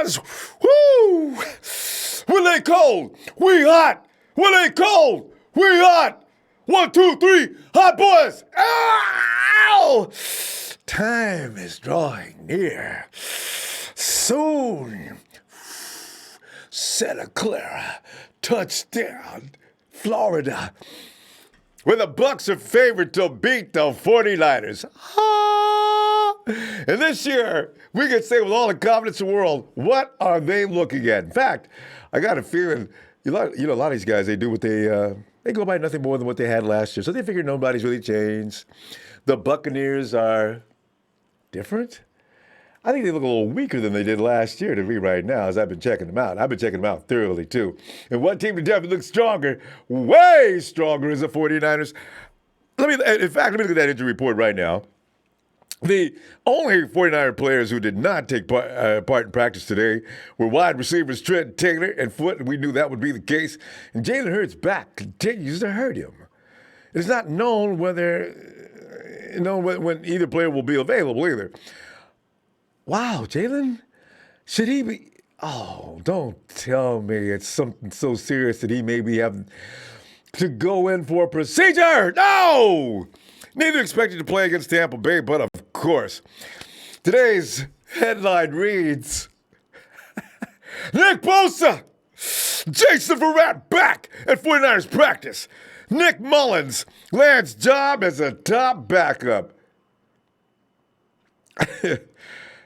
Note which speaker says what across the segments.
Speaker 1: boys! Woo! When they cold, we hot. When they cold, we hot. 1, 2, 3, hot boys! Ow! Time is drawing near. Soon, Santa Clara, touchdown, Florida, where the Bucs are favored to beat the 49ers. And this year, we can say with all the confidence in the world, what are they looking at? In fact, I got a feeling, a lot of these guys, they do what they go by nothing more than what they had last year. So they figure nobody's really changed. The Buccaneers are different. I think they look a little weaker than they did last year to me right now, as I've been checking them out. I've been checking them out thoroughly, too. And one team that definitely looks stronger, way stronger, is the 49ers. Let me look at that injury report right now. The only 49er players who did not take part in practice today were wide receivers Trent, Taylor, and Foot, and we knew that would be the case. And Jaylen Hurd's back continues to hurt him. It's not known when either player will be available either. Wow, Jaylen, should he be? Oh, don't tell me it's something so serious that he may be having to go in for a procedure. No! Neither expected to play against Tampa Bay, but of course. Today's headline reads, Nick Bosa, Jason Verrett back at 49ers practice. Nick Mullens lands job as a top backup.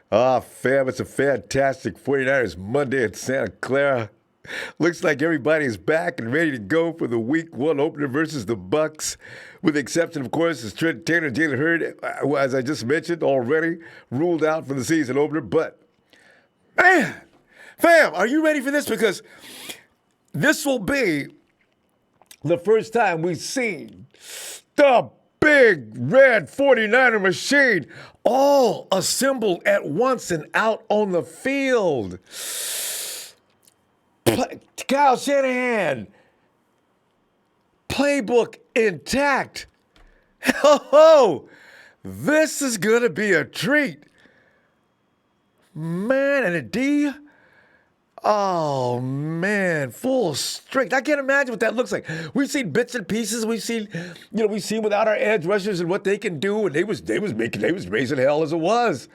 Speaker 1: Fam, it's a fantastic 49ers Monday at Santa Clara. Looks like everybody's back and ready to go for the Week 1 opener versus the Bucs, with the exception, of course, is Trent Taylor and Jaylen Hurd, who, as I just mentioned, already ruled out for the season opener. But, man, fam, are you ready for this? Because this will be the first time we've seen the big red 49er machine all assembled at once and out on the field. Kyle Shanahan, playbook intact. Oh, this is going to be a treat. Man, and a D. Oh, man, full strength. I can't imagine what that looks like. We've seen bits and pieces. We've seen without our edge rushers and what they can do, and they was raising hell as it was.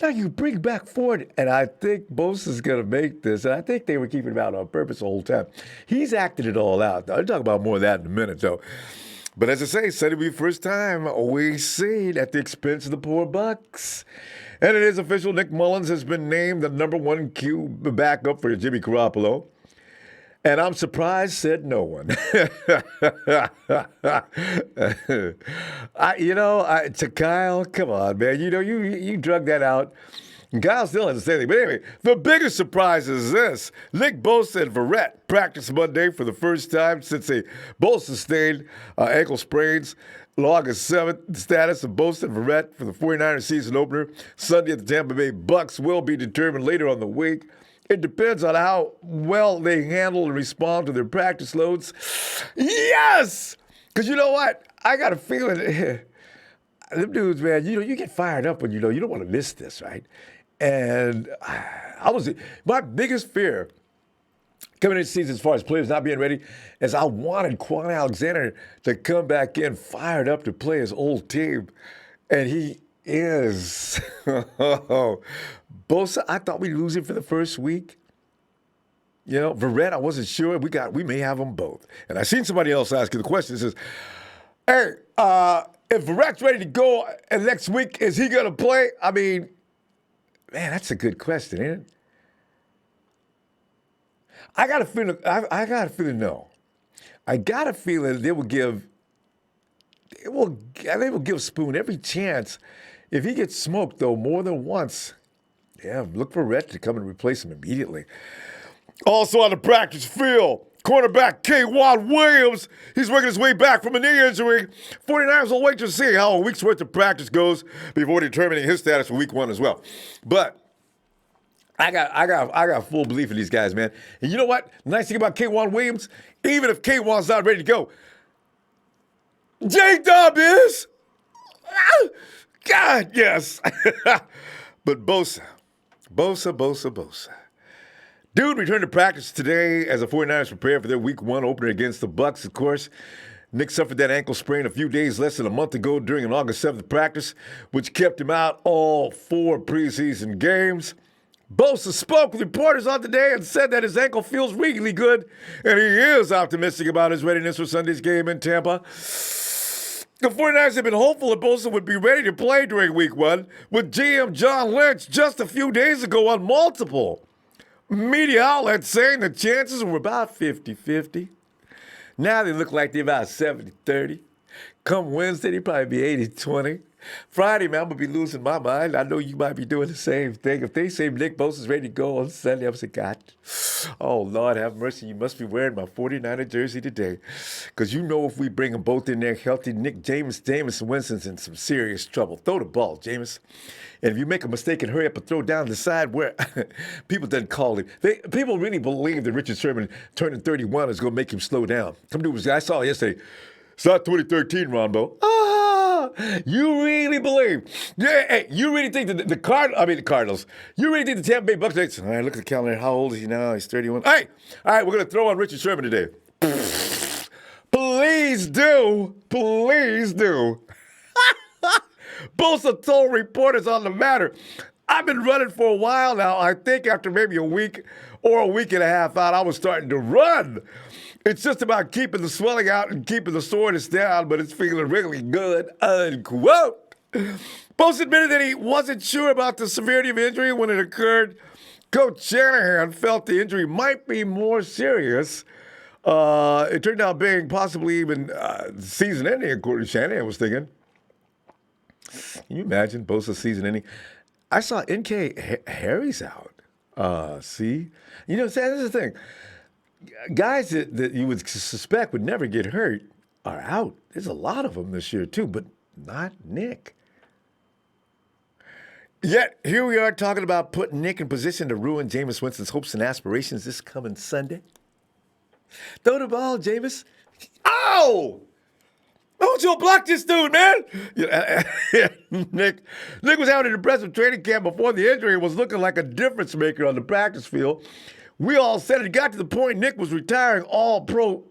Speaker 1: Now you bring back Ford, and I think Bosa's going to make this, and I think they were keeping him out on purpose the whole time. He's acted it all out. I'll talk about more of that in a minute, though. But as I say, Sunday will be the first time we've seen at the expense of the poor Bucs. And it is official, Nick Mullens has been named the number 1 QB backup for Jimmy Garoppolo. And I'm surprised, said no one. To Kyle, come on, man. You drug that out. And Kyle still hasn't said anything. But anyway, the biggest surprise is this. Nick Bosa and Verrett practiced Monday for the first time since both sustained ankle sprains. August 7th, the status of Bosa and Verrett for the 49ers season opener Sunday at the Tampa Bay Bucs will be determined later on the week. It depends on how well they handle and respond to their practice loads. Yes! Because you know what? I got a feeling, them dudes, man, you get fired up when you don't want to miss this, right? And my biggest fear coming into the season as far as players not being ready is I wanted Quan Alexander to come back in fired up to play his old team. And he is. Bosa, I thought we'd lose him for the first week. Verrett, I wasn't sure. We may have them both. And I seen somebody else asking the question. It says, hey, if Verrett's ready to go and next week, is he going to play? I mean, man, that's a good question, ain't it? I got a feeling no. I got a feeling they will give Spoon every chance. If he gets smoked, though, more than once, look for Verrett to come and replace him immediately. Also on the practice field, cornerback K'Wan Williams, he's working his way back from a knee injury. 49ers will wait to see how a week's worth of practice goes before determining his status for week 1 as well. But I got full belief in these guys, man. And you know what? The nice thing about K'Wan Williams, even if K'Wan's not ready to go, J-Dub is. God, yes. But Bosa. Dude returned to practice today as the 49ers prepare for their Week 1 opener against the Bucs, of course. Nick suffered that ankle sprain a few days less than a month ago during an August 7th practice, which kept him out all 4 preseason games. Bosa spoke with reporters on today and said that his ankle feels really good, and he is optimistic about his readiness for Sunday's game in Tampa. The 49ers have been hopeful that Bosa would be ready to play during Week 1, with GM John Lynch just a few days ago on multiple media outlets saying the chances were about 50-50. Now they look like they're about 70-30. Come Wednesday, they'll probably be 80-20. Friday, man, I'm going to be losing my mind. I know you might be doing the same thing. If they say Nick Bosa's ready to go on Sunday, I'm saying, God, oh, Lord, have mercy. You must be wearing my 49er jersey today. Because you know if we bring them both in there healthy, Jameis Winston's in some serious trouble. Throw the ball, Jameis. And if you make a mistake and hurry up and throw down the side where people doesn't call him. People really believe that Richard Sherman turning 31 is going to make him slow down. Some dude I saw yesterday. It's not 2013, Ronbo. You really believe? Yeah, hey, you really think that the Cardinals? You really think the Tampa Bay Buccaneers? All right, look at the calendar. How old is he now? He's 31. Hey, all right, we're gonna throw on Richard Sherman today. Please do, please do. Bosa told reporters on the matter, I've been running for a while now. I think after maybe a week or a week and a half out, I was starting to run. It's just about keeping the swelling out and keeping the soreness down, but it's feeling really good, unquote. Bosa admitted that he wasn't sure about the severity of injury when it occurred. Coach Shanahan felt the injury might be more serious. It turned out being possibly even season-ending, according to Shanahan was thinking. Can you imagine Bosa season-ending? I saw N.K. Harry's out. See? You know, that's the thing. Guys that you would suspect would never get hurt are out. There's a lot of them this year, too, but not Nick. Yet, here we are talking about putting Nick in position to ruin Jameis Winston's hopes and aspirations this coming Sunday. Throw the ball, Jameis. Ow! I want you to block this dude, man. Nick was having an impressive training camp before the injury and was looking like a difference maker on the practice field. We all said it got to the point Nick was retiring all-pro.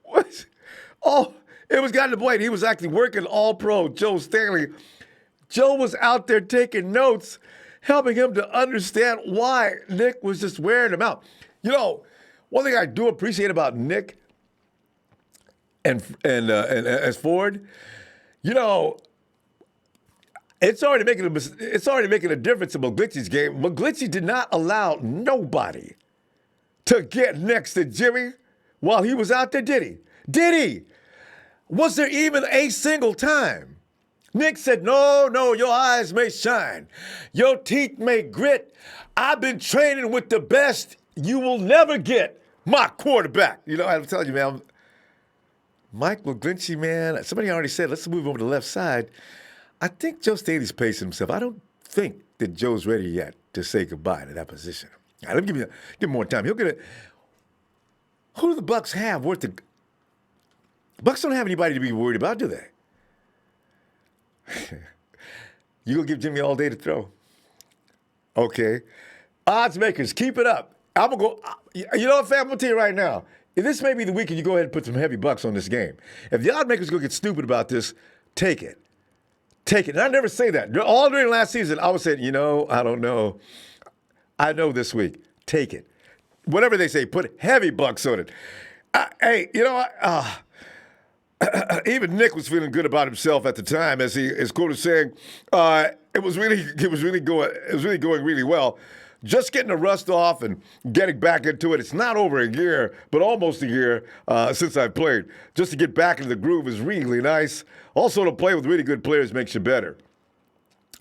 Speaker 1: What? Oh, it was gotten to the point he was actually working all-pro Joe Stanley. Joe was out there taking notes, helping him to understand why Nick was just wearing him out. You know, one thing I do appreciate about Nick and as Ford, you know, it's already making a difference in McGlinchey's game. McGlinchey did not allow nobody to get next to Jimmy while he was out there, did he? Did he? Was there even a single time? Nick said, no, your eyes may shine. Your teeth may grit. I've been training with the best. You will never get my quarterback. You know, I'm telling you, man, Mike McGlinchey, man, somebody already said, let's move over to the left side. I think Joe Staley's pacing himself. I don't think that Joe's ready yet to say goodbye to that position. All right, let me give him more time. He'll get it. Who do the Bucs have worth the? Bucs don't have anybody to be worried about, do they? You gonna give Jimmy all day to throw? Okay. Odds makers, keep it up. I'm gonna go. You know what, fam? I'm gonna tell you right now. If this may be the weekend, you go ahead and put some heavy bucks on this game. If the odd makers go get stupid about this, take it. Take it. And I never say that. All during last season, I was saying, you know, I don't know. I know this week. Take it. Whatever they say, put heavy bucks on it. Hey, you know what? Even Nick was feeling good about himself at the time, as his quote is saying, it was really going really well. Just getting the rust off and getting back into it. It's not over a year, but almost a year since I played. Just to get back into the groove is really nice. Also, to play with really good players makes you better.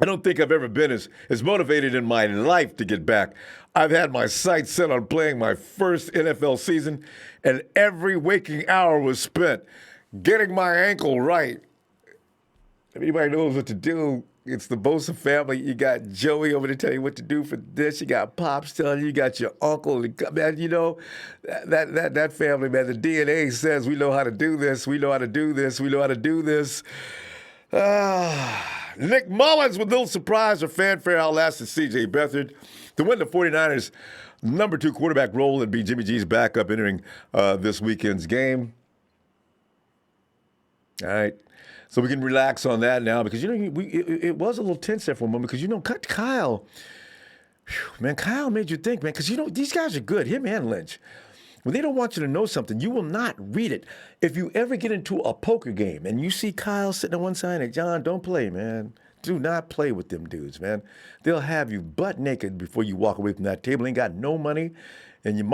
Speaker 1: I don't think I've ever been as motivated in my life to get back. I've had my sights set on playing my first NFL season, and every waking hour was spent getting my ankle right. If anybody knows what to do, it's the Bosa family. You got Joey over to tell you what to do for this. You got Pops telling you. You got your uncle. Man, you know, that family, man, the DNA says we know how to do this. We know how to do this. We know how to do this. Nick Mullens with little surprise or fanfare outlasted C.J. Beathard to win the 49ers' number 2 quarterback role and be Jimmy G's backup entering this weekend's game. All right. So we can relax on that now because, it was a little tense there for a moment because, Kyle, Kyle made you think, man, because, these guys are good, him and Lynch. When they don't want you to know something, you will not read it. If you ever get into a poker game and you see Kyle sitting on one side and John, don't play, man. Do not play with them dudes, man. They'll have you butt naked before you walk away from that table. Ain't got no money. And your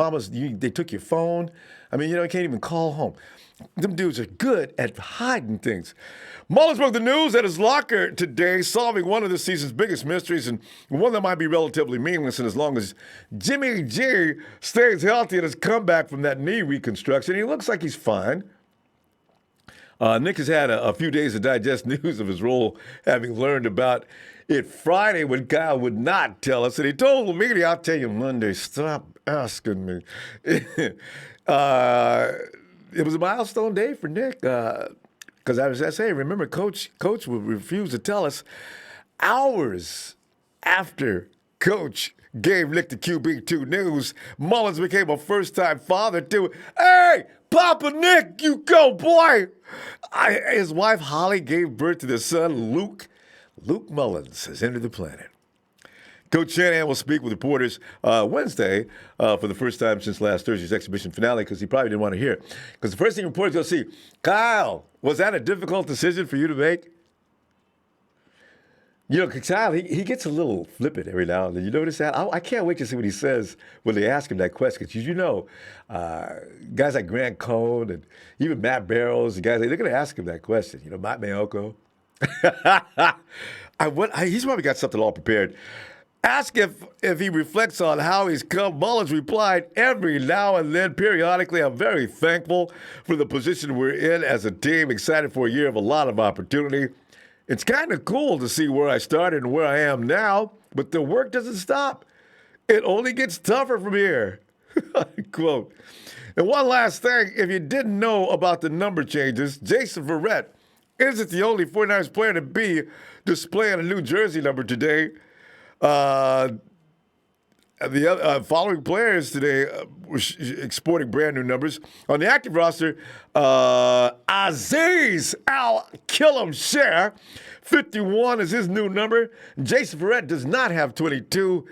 Speaker 1: they took your phone. I mean, you can't even call home. Them dudes are good at hiding things. Mullens broke the news at his locker today, solving one of the season's biggest mysteries and one that might be relatively meaningless. And as long as Jimmy G stays healthy in his comeback from that knee reconstruction, he looks like he's fine. Nick has had a few days to digest news of his role, having learned about it Friday when Kyle would not tell us. And he told the media, I'll tell you Monday, stop asking me. It was a milestone day for Nick because as I say, remember, Coach would refuse to tell us hours after Coach gave Nick the QB2 news. Mullens became a first-time father, too. Hey, Papa Nick, you go, boy. His wife, Holly, gave birth to their son, Luke. Luke Mullens has entered the planet. Coach Shanahan will speak with reporters Wednesday for the first time since last Thursday's exhibition finale because he probably didn't want to hear it. Because the first thing reporters are going to see, Kyle, was that a difficult decision for you to make? Kyle, he gets a little flippant every now and then. You notice that? I can't wait to see what he says when they ask him that question. Because guys like Grant Cohn and even Matt Barrows, the guys, they're going to ask him that question. Matt Mayoko. He's probably got something all prepared. Ask if he reflects on how he's come. Mullens replied, every now and then, periodically, I'm very thankful for the position we're in as a team, excited for a year of a lot of opportunity. It's kind of cool to see where I started and where I am now, but the work doesn't stop. It only gets tougher from here. Quote. And one last thing, if you didn't know about the number changes, Jason Verrett isn't the only 49ers player to be displaying a new jersey number today. The following players today were sporting brand new numbers. On the active roster, Aziz Al-Killam Share, 51 is his new number. Jason Verrett does not have 22.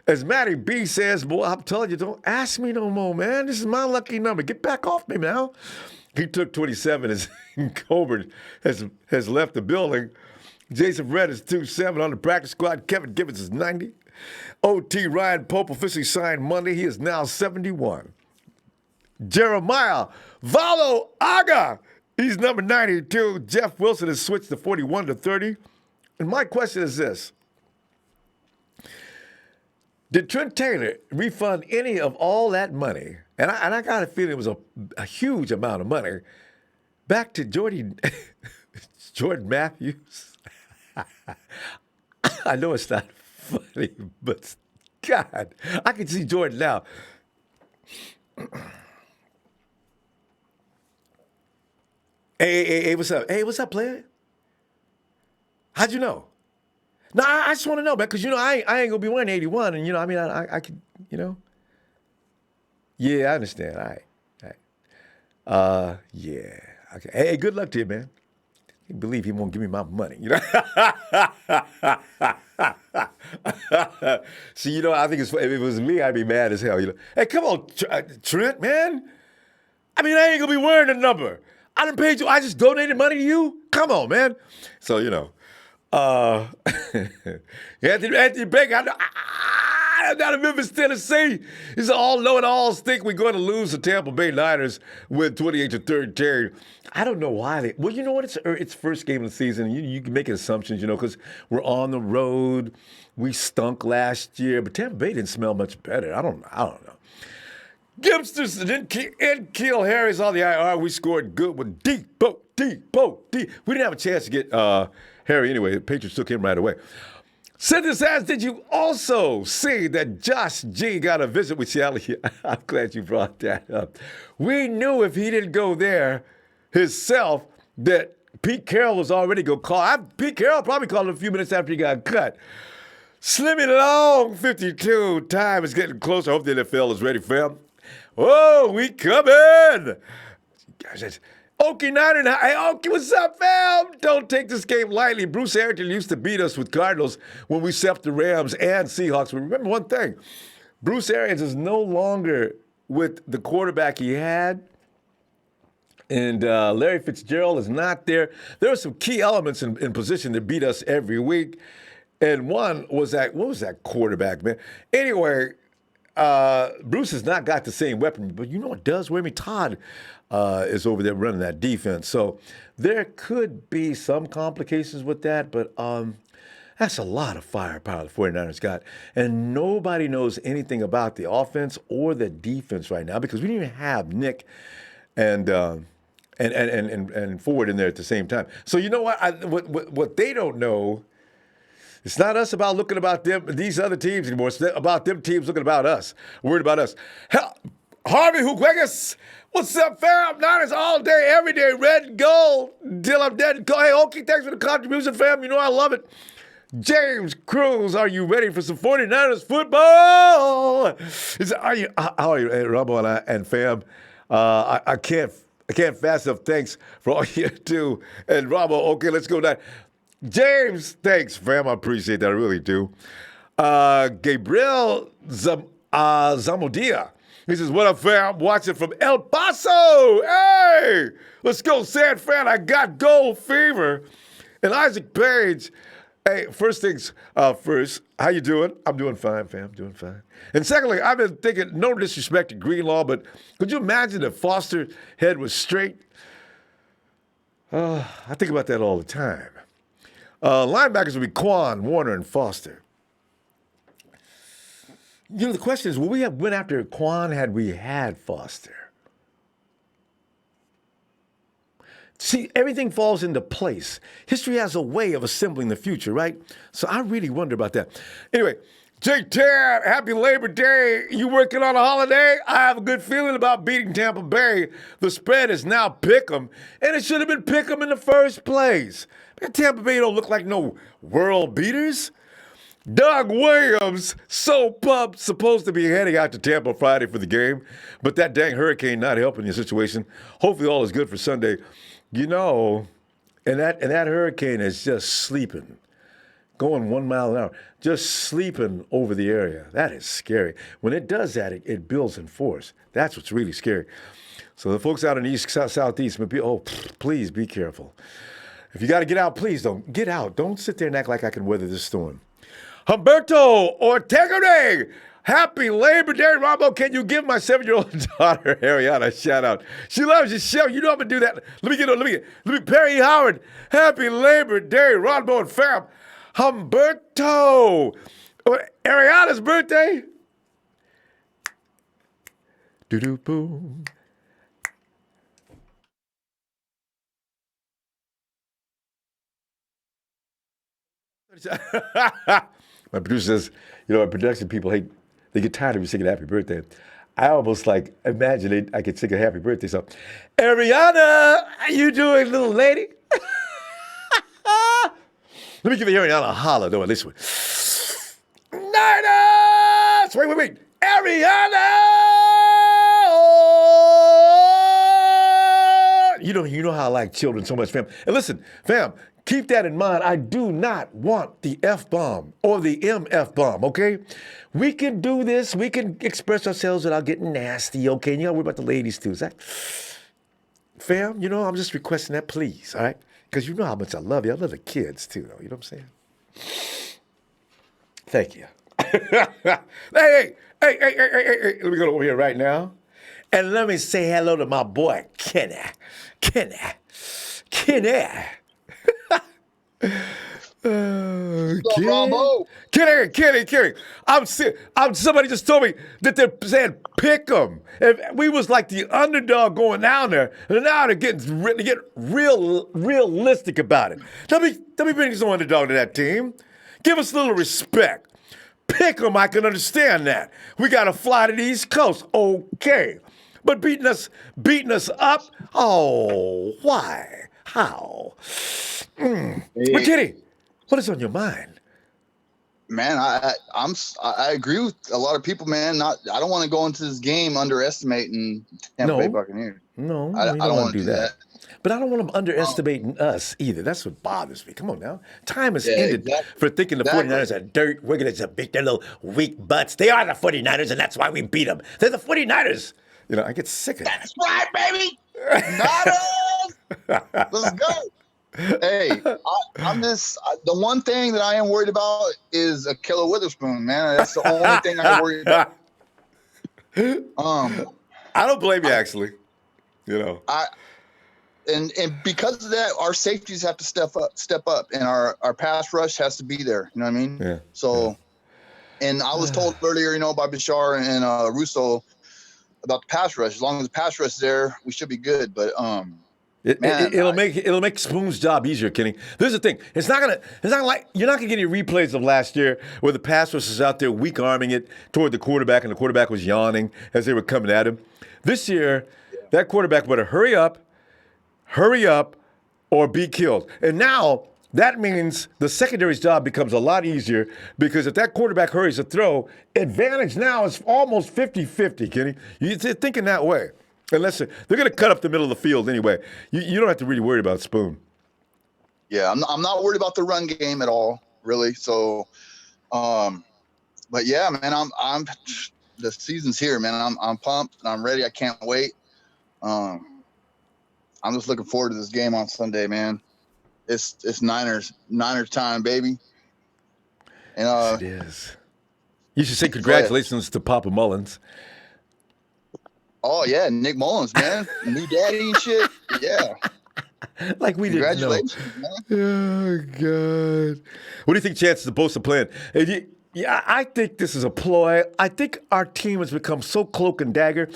Speaker 1: As Matty B says, boy, I'm telling you, don't ask me no more, man. This is my lucky number. Get back off me now. He took 27 as Colbert has left the building. Jason Verrett is 27 on the practice squad. Kevin Gibbons is 90. OT Ryan Pope officially signed Monday. He is now 71. Jeremiah Valo Aga, he's number 92. Jeff Wilson has switched to 41 to 30. And my question is this. Did Trent Taylor refund any of all that money? And I got a feeling it was a huge amount of money back to Jordan Matthews. I know it's not funny, but God, I can see Jordan now. Hey, what's up? Hey, what's up, player? How'd you know? No, I just want to know, man, because, I ain't going to be wearing 81, and, I could, Yeah, I understand. All right. Yeah. Okay. Hey, good luck to you, man. I believe he won't give me my money, See, I think if it was me, I'd be mad as hell, Hey, come on, Trent, man. I ain't going to be wearing the number. I done paid you. I just donated money to you. Come on, man. So, Anthony Baker, I'm not in Memphis, Tennessee. He's all knowing all think we're going to lose the Tampa Bay Niners with 28-13. I don't know why well, you know what? It's first game of the season. You can make assumptions, because we're on the road. We stunk last year, but Tampa Bay didn't smell much better. I don't know. Gibsters and Keel Harris on the IR. We scored good with Debo. We didn't have a chance to get Harry anyway. The Patriots took him right away. Cynthia says, did you also see that Josh G got a visit with Seattle? I'm glad you brought that up. We knew if he didn't go there himself that Pete Carroll was already going to call. Pete Carroll probably called him a few minutes after he got cut. Slimmy Long, 52. Time is getting closer. I hope the NFL is ready, fam. Oh, we coming. Okie Niner. Hey, Okie, what's up, fam? Don't take this game lightly. Bruce Arians used to beat us with Cardinals when we swept the Rams and Seahawks. But remember one thing. Bruce Arians is no longer with the quarterback he had. And Larry Fitzgerald is not there. There are some key elements in position that beat us every week. And one was what was that quarterback, man? Anyway, Bruce has not got the same weapon, but you know what does? Remy Todd is over there running that defense. So there could be some complications with that, but that's a lot of firepower the 49ers got. And nobody knows anything about the offense or the defense right now because we don't even have Nick and Ford in there at the same time. So you know what they don't know. It's not us about looking about them, these other teams anymore. It's about them teams looking about us, worried about us. Hell, Harvey Huguegas, what's up, fam? Niners all day, every day, red and gold, till I'm dead. Hey, Okie, thanks for the contribution, fam. You know I love it. James Cruz, are you ready for some 49ers football? How are you, Ronbo and fam? I can't fast enough thanks for all you do. And Ronbo, okay, let's go down. James, thanks, fam. I appreciate that. I really do. Gabriel Zamodia. He says, what up, fam? Watching from El Paso. Hey, let's go, San Fran. I got gold fever. And Isaac Page. Hey, first things first, how you doing? I'm doing fine, fam. Doing fine. And secondly, I've been thinking, no disrespect to Greenlaw, but could you imagine if Foster's head was straight? I think about that all the time. Linebackers would be Quan, Warner, and Foster. You know, the question is, would we have went after Quan had we had Foster? See, everything falls into place. History has a way of assembling the future, right? So I really wonder about that. Anyway, J-Tad, happy Labor Day. You working on a holiday? I have a good feeling about beating Tampa Bay. The spread is now pick'em, and it should have been pick'em in the first place. Tampa Bay don't look like no world beaters. Doug Williams, so pumped, supposed to be heading out to Tampa Friday for the game, but that dang hurricane not helping your situation. Hopefully all is good for Sunday. You know, and that hurricane is just sleeping, going 1 mile an hour, just sleeping over the area. That is scary. When it does that, it builds in force. That's what's really scary. So the folks out in the east, southeast, please be careful. If you got to get out, please don't. Get out. Don't sit there and act like I can weather this storm. Humberto Ortega, happy Labor Day. Ronbo, can you give my 7-year-old daughter, Ariana, a shout out? She loves your show. You know I'm going to do that. Let me, Perry Howard, happy Labor Day. Ronbo and fam. Humberto. Ariana's birthday. Doo-doo-boom. My producer says, you know, our production people they get tired of me singing happy birthday. I almost imagine I could sing a happy birthday song. Ariana, how you doing, little lady? Let me give Ariana a holler, though, on this one. Niners! Wait. Ariana! You know how I like children so much, fam. And listen, fam, keep that in mind. I do not want the F-bomb or the MF bomb, okay? We can do this. We can express ourselves without getting nasty, okay? And you gotta worry about the ladies, too. Is that... Fam, you know, I'm just requesting that, please, all right? Because you know how much I love you. I love the kids, too, though. You know what I'm saying? Thank you. Hey. Let me go over here right now. And let me say hello to my boy, Kenny. Kenny. Kenny. Somebody just told me that they're saying pick 'em. If we was like the underdog going down there, and now they're getting realistic about it. Let me bring some underdog to that team. Give us a little respect. Pick 'em, I can understand that. We got to fly to the East Coast, okay. But beating us up, oh, why? How? But
Speaker 2: Hey,
Speaker 1: Kitty, what is on your mind?
Speaker 2: man, I agree with a lot of people, man. I don't want to go into this game underestimating Tampa Bay
Speaker 1: No,
Speaker 2: Buccaneers.
Speaker 1: no,
Speaker 2: I,
Speaker 1: we
Speaker 2: I
Speaker 1: don't
Speaker 2: don't
Speaker 1: want
Speaker 2: want
Speaker 1: to do
Speaker 2: to do that.
Speaker 1: that. But I don't want them
Speaker 2: Um,
Speaker 1: underestimating us either. That's what bothers me. Come on now. Time has
Speaker 2: yeah,
Speaker 1: ended
Speaker 2: exactly,
Speaker 1: for thinking the
Speaker 2: exactly.
Speaker 1: 49ers are dirt. We're going to beat their little weak butts. They are the 49ers, and that's why we beat them. They're the 49ers. I get sick of that.
Speaker 2: That's right, baby. Not us. Let's go. Hey, the one thing that I am worried about is a killer Witherspoon, man. That's the only thing I worry about. Um,
Speaker 1: I don't blame you,
Speaker 2: I,
Speaker 1: actually. You know.
Speaker 2: I, and because of that, our safeties have to step up, and our pass rush has to be there. You know what I mean?
Speaker 1: Yeah.
Speaker 2: So, and I was told earlier, by Bashar and Russo about the pass rush. As long as the pass rush is there, we should be good. But man,
Speaker 1: It'll make Spoon's job easier, Kenny. This is the thing. It's not like you're not gonna get any replays of last year where the pass rush is out there weak arming it toward the quarterback and the quarterback was yawning as they were coming at him. This year, that quarterback better hurry up, or be killed. And now that means the secondary's job becomes a lot easier because if that quarterback hurries to throw, advantage now is almost 50-50, Kenny. You're thinking that way. Unless they're going to cut up the middle of the field anyway. You don't have to really worry about Spoon.
Speaker 2: yeah, I'm not worried about the run game at all, really. So, but yeah, man, I'm the season's here, man. I'm pumped and I'm ready. I can't wait. I'm just looking forward to this game on Sunday, man. It's Niners time, baby. And
Speaker 1: Yes, it is. You should say congratulations to Papa Mullens.
Speaker 2: Oh yeah, Nick Mullens, man, new daddy and shit. Yeah,
Speaker 1: Like we didn't know.
Speaker 2: congratulations, man.
Speaker 1: Oh God! What do you think chances of Bosa playing? Yeah, I think this is a ploy. I think our team has become so cloak and dagger.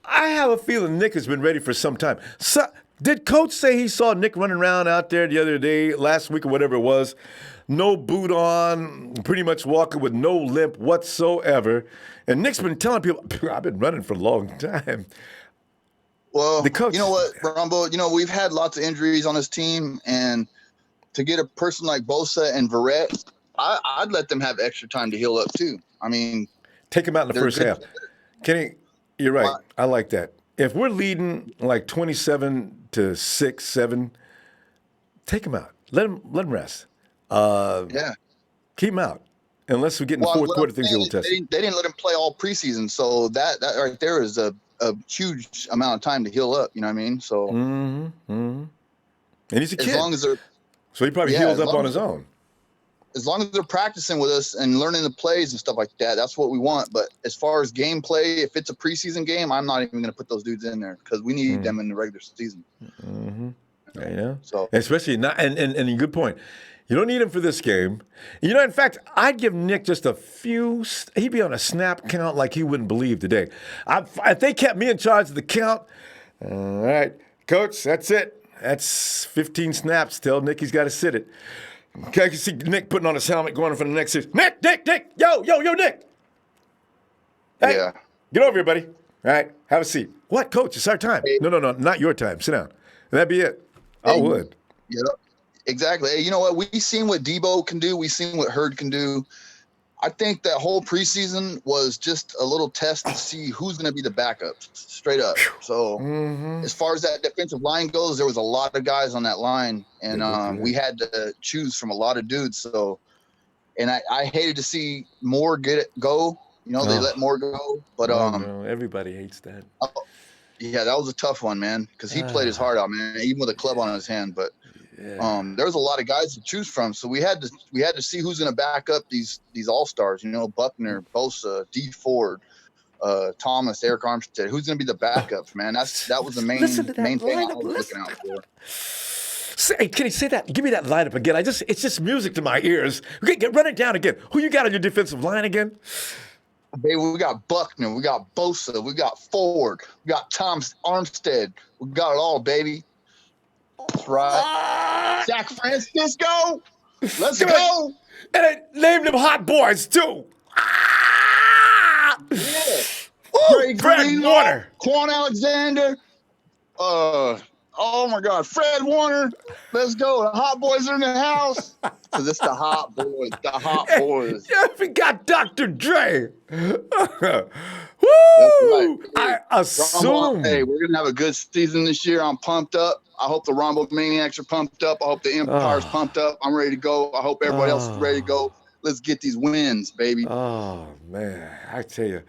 Speaker 1: I have a feeling Nick has been ready for some time. So, did Coach say he saw Nick running around out there the other day, last week or whatever it was? No boot on, pretty much walking with no limp whatsoever. And Nick's been telling people, I've been running for a long time.
Speaker 2: Well,
Speaker 1: The coach,
Speaker 2: you know what, Ronbo? We've had lots of injuries on this team, and to get a person like Bosa and Verrett, I'd let them have extra time to heal up too. I mean,
Speaker 1: take him out in the
Speaker 2: they're
Speaker 1: first
Speaker 2: good.
Speaker 1: half. Kenny, you're right.
Speaker 2: Why-
Speaker 1: I like that. If we're leading like 27-6, 7, take him out. Let him rest.
Speaker 2: Yeah.
Speaker 1: Keep him out. Unless we get in the fourth
Speaker 2: what
Speaker 1: quarter,
Speaker 2: I'm
Speaker 1: things
Speaker 2: saying
Speaker 1: will
Speaker 2: is
Speaker 1: test.
Speaker 2: they didn't let him play all preseason, so that right there is a huge amount of time to heal up. You know what I mean? So
Speaker 1: And he's a
Speaker 2: as
Speaker 1: kid.
Speaker 2: long as they're
Speaker 1: So he probably
Speaker 2: Yeah,
Speaker 1: heals
Speaker 2: as
Speaker 1: up
Speaker 2: long
Speaker 1: on
Speaker 2: as-
Speaker 1: his own.
Speaker 2: as long as they're practicing with us and learning the plays and stuff like that, that's what we want. But as far as gameplay, if it's a preseason game, I'm not even going to put those dudes in there because we need them in the regular season.
Speaker 1: Yeah, you know?
Speaker 2: So
Speaker 1: Especially not, and a good point. You don't need him for this game. In fact, I'd give Nick just a few. He'd be on a snap count like he wouldn't believe today. If they kept me in charge of the count, all right, Coach, that's it. That's 15 snaps. Tell Nick he's got to sit it. Okay, I can see Nick putting on his helmet, going for the next series. Nick, yo, Nick. Hey,
Speaker 2: yeah,
Speaker 1: get over here, buddy. All right, have a seat. What, Coach? It's our time. No, not your time. Sit down. That'd be it. I would.
Speaker 2: yeah, exactly. Hey, you know what? We've seen what Debo can do. We've seen what Hurd can do. I think that whole preseason was just a little test to see who's going to be the backups, straight up. So as far as that defensive line goes, there was a lot of guys on that line, and we had to choose from a lot of dudes. So, and I hated to see Moore go. They let Moore go, but
Speaker 1: No, everybody hates that.
Speaker 2: yeah, that was a tough one, man, because he played his heart out, man, even with a club on his hand. But there was a lot of guys to choose from, so we had to see who's going to back up these all-stars. Buckner, Bosa, D Ford, Thomas, Eric Armstead. Who's going to be the backups, man? That was the main thing I was looking out for.
Speaker 1: Hey, can you say that? Give me that lineup again. It's just music to my ears. Okay, run it down again. Who you got on your defensive line again?
Speaker 2: Baby, we got Buckner, we got Bosa, we got Ford, we got Thomas Armstead. We got it all, baby. That's right. Jack Francisco. Let's go.
Speaker 1: And I named them hot boys, too.
Speaker 2: Yeah.
Speaker 1: Ooh,
Speaker 2: Greg
Speaker 1: Brad
Speaker 2: Galino,
Speaker 1: Warner.
Speaker 2: Quan Alexander. Oh my God, Fred Warner, let's go. The Hot Boys are in the house. Cause it's the Hot Boys. The Hot Boys.
Speaker 1: Yeah, we got Dr. Dre.
Speaker 2: That's right.
Speaker 1: Woo!
Speaker 2: Hey,
Speaker 1: I
Speaker 2: Ronbo, hey,
Speaker 1: assume.
Speaker 2: we're gonna have a good season this year. I'm pumped up. I hope the Ronbo Maniacs are pumped up. I hope the Empire's
Speaker 1: Oh,
Speaker 2: pumped up. I'm ready to go. I hope everybody else is ready to
Speaker 1: oh,
Speaker 2: go. Let's get these wins, baby.
Speaker 1: oh, man. I tell you,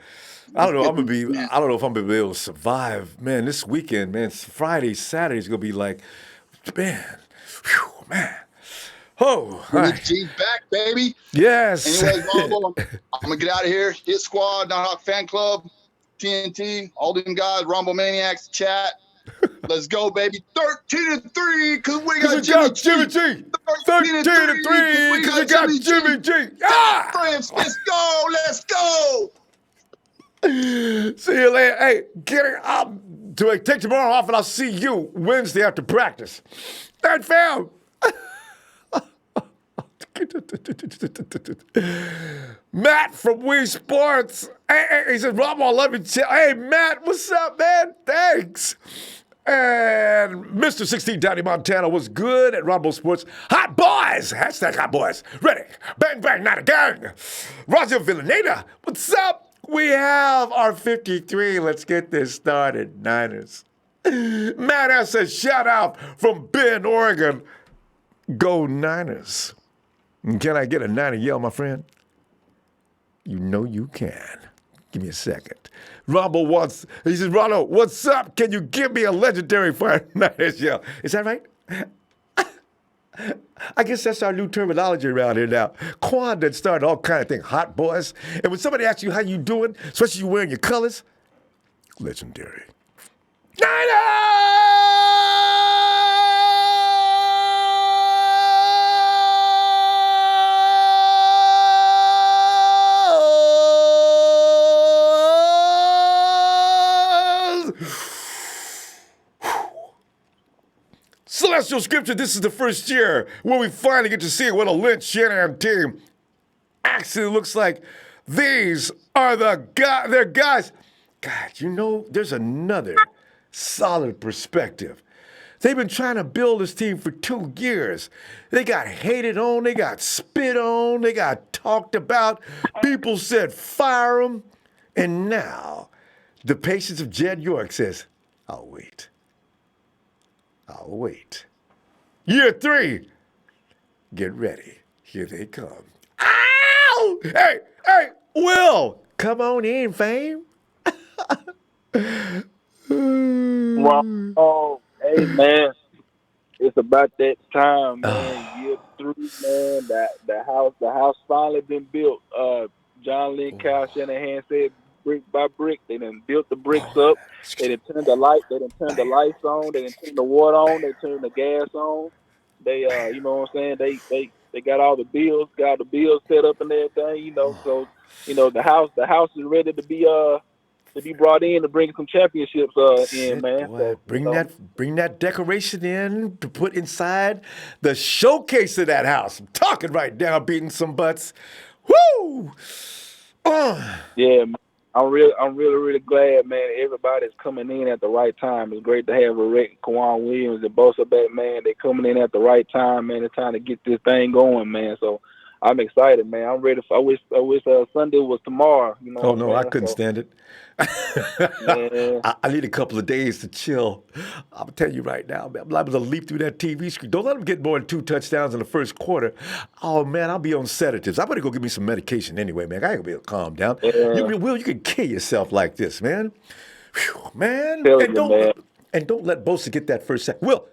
Speaker 1: I
Speaker 2: Let's
Speaker 1: don't know.
Speaker 2: get these wins.
Speaker 1: I don't know if I'm gonna be able to survive, man. This weekend, man. It's Friday, Saturday's gonna be like, man, whew, man. Oh, all
Speaker 2: Jimmy
Speaker 1: right.
Speaker 2: G's back, baby.
Speaker 1: Yes.
Speaker 2: Anyways, Ronbo, I'm gonna get out of here. Hit Squad, Nighthawk Fan Club, TNT, all them guys, Ronbo Maniacs, chat. Let's go, baby. 13-3, cause we got Jimmy
Speaker 1: Jimmy
Speaker 2: G.
Speaker 1: G. 13
Speaker 2: 13-3,
Speaker 1: to 3, because we got Jimmy G. Ah!
Speaker 2: France, let's go. Let's go.
Speaker 1: See you later. Hey, get it up. Take tomorrow off, and I'll see you Wednesday after practice. That fam. Matt from Wii Sports. Hey, he said, Rob, I love you. Hey, Matt, what's up, man? Thanks. And Mr. 16 Daddy Montana was good at Ronbo Sports. Hot boys! Hashtag hot boys. Ready. Bang, bang, not a gang. Roger Villaneda, what's up? We have our 53. Let's get this started, Niners. Matt S. says, shout out from Bend, Oregon. Go Niners. Can I get a Niner yell, my friend? You know you can. Give me a second. He says, Ronald, what's up? Can you give me a legendary Fire Niners yell? Is that right? I guess that's our new terminology around here now. Quan that started all kind of things, hot boys. And when somebody asks you how you doing, especially you wearing your colors, legendary. Celestial Scripture, this is the first year where we finally get to see what a Lynch Shanahan team actually looks like. These are they're guys. God, you know, there's another solid perspective. They've been trying to build this team for 2 years. They got hated on, they got spit on, they got talked about. People said fire them. And now, the patience of Jed York says, I'll wait. I'll wait. Year 3. Get ready. Here they come. Ow! Hey, Will! Come on in, fame.
Speaker 3: Well, hey man, it's about that time, man. Year 3, man. The house finally been built. John Lynn, Kyle Shanahan said brick by brick. They done built the bricks up. They done turned the light. They done turned the lights on. They done turned the water on. They turned the gas on. They, you know what I'm saying? They got all the bills, set up and everything. You know, so you know the house is ready to be brought in to bring some championships in, man.
Speaker 1: Boy,
Speaker 3: So,
Speaker 1: bring that decoration in to put inside the showcase of that house. I'm talking right now, beating some butts. Woo!
Speaker 3: Yeah, man. I'm really glad, man. Everybody's coming in at the right time. It's great to have Verrett, Kwan Williams, and Bosa back, man. They're coming in at the right time, man. They're trying to get this thing going, man. So I'm excited, man. I'm ready. I wish Sunday was tomorrow. You know.
Speaker 1: Oh no, I couldn't stand it.
Speaker 3: Yeah.
Speaker 1: I need a couple of days to chill. I'm telling you right now, man, I'm liable to leap through that TV screen. Don't let them get more than 2 touchdowns in the first quarter. Oh man, I'll be on sedatives. I better go get me some medication anyway, man. I ain't gonna be able to calm down.
Speaker 3: Yeah.
Speaker 1: You can kill yourself like this, man. Whew, man.
Speaker 3: Tell
Speaker 1: And
Speaker 3: you,
Speaker 1: don't
Speaker 3: man.
Speaker 1: let Bosa get that first sack. Will,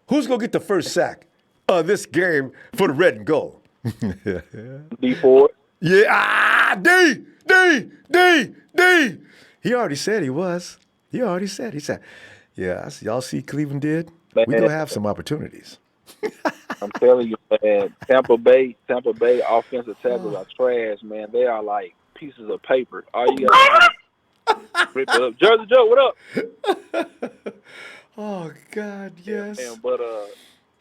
Speaker 1: who's gonna get the first sack of this game for the red and gold?
Speaker 3: D Ford.
Speaker 1: Yeah, D. He already said he was. He said, yeah, y'all see Cleveland did?
Speaker 3: Man.
Speaker 1: We gonna have some opportunities.
Speaker 3: I'm telling you, man. Tampa Bay offensive tackles are trash, man. They are like pieces of paper. All you got to rip it up. Jersey Joe, what up?
Speaker 1: Oh God, yes.
Speaker 3: Man, but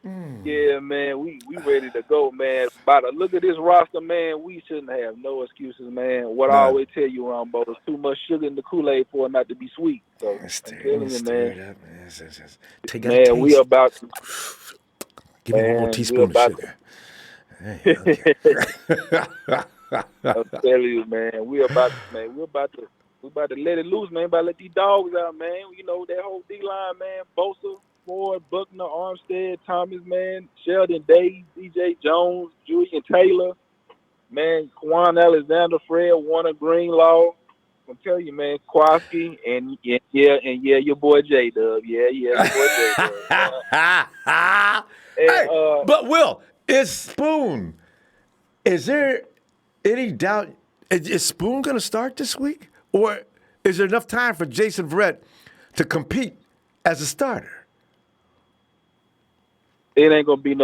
Speaker 3: Yeah, man, we ready to go, man. By the look at this roster, man, we shouldn't have no excuses, man. What I
Speaker 1: None.
Speaker 3: always tell you, Ronbo, there's too much sugar in the Kool-Aid for it not to be sweet. So I'm telling you,
Speaker 1: Stir
Speaker 3: man,
Speaker 1: it up, man. Take out a
Speaker 3: man, we
Speaker 1: taste.
Speaker 3: about,
Speaker 1: Give me one more
Speaker 3: man, we
Speaker 1: teaspoon of
Speaker 3: about.
Speaker 1: sugar. Hey, okay.
Speaker 3: I'm telling you, man, we about to let it loose, man. About to let these dogs out, man. You know that whole D line, man. Bosa, Ford, Buckner, Armstead, Thomas, man, Sheldon Day, DJ Jones, Julian Taylor, man, Quan Alexander, Fred Warner, Greenlaw. I'm telling you, man, Kwaski, and your boy J Dub, your boy J Dub. And
Speaker 1: Hey, but Will, is Spoon, is there any doubt, is Spoon going to start this week? Or is there enough time for Jason Verrett to compete as a starter?
Speaker 3: it ain't gonna be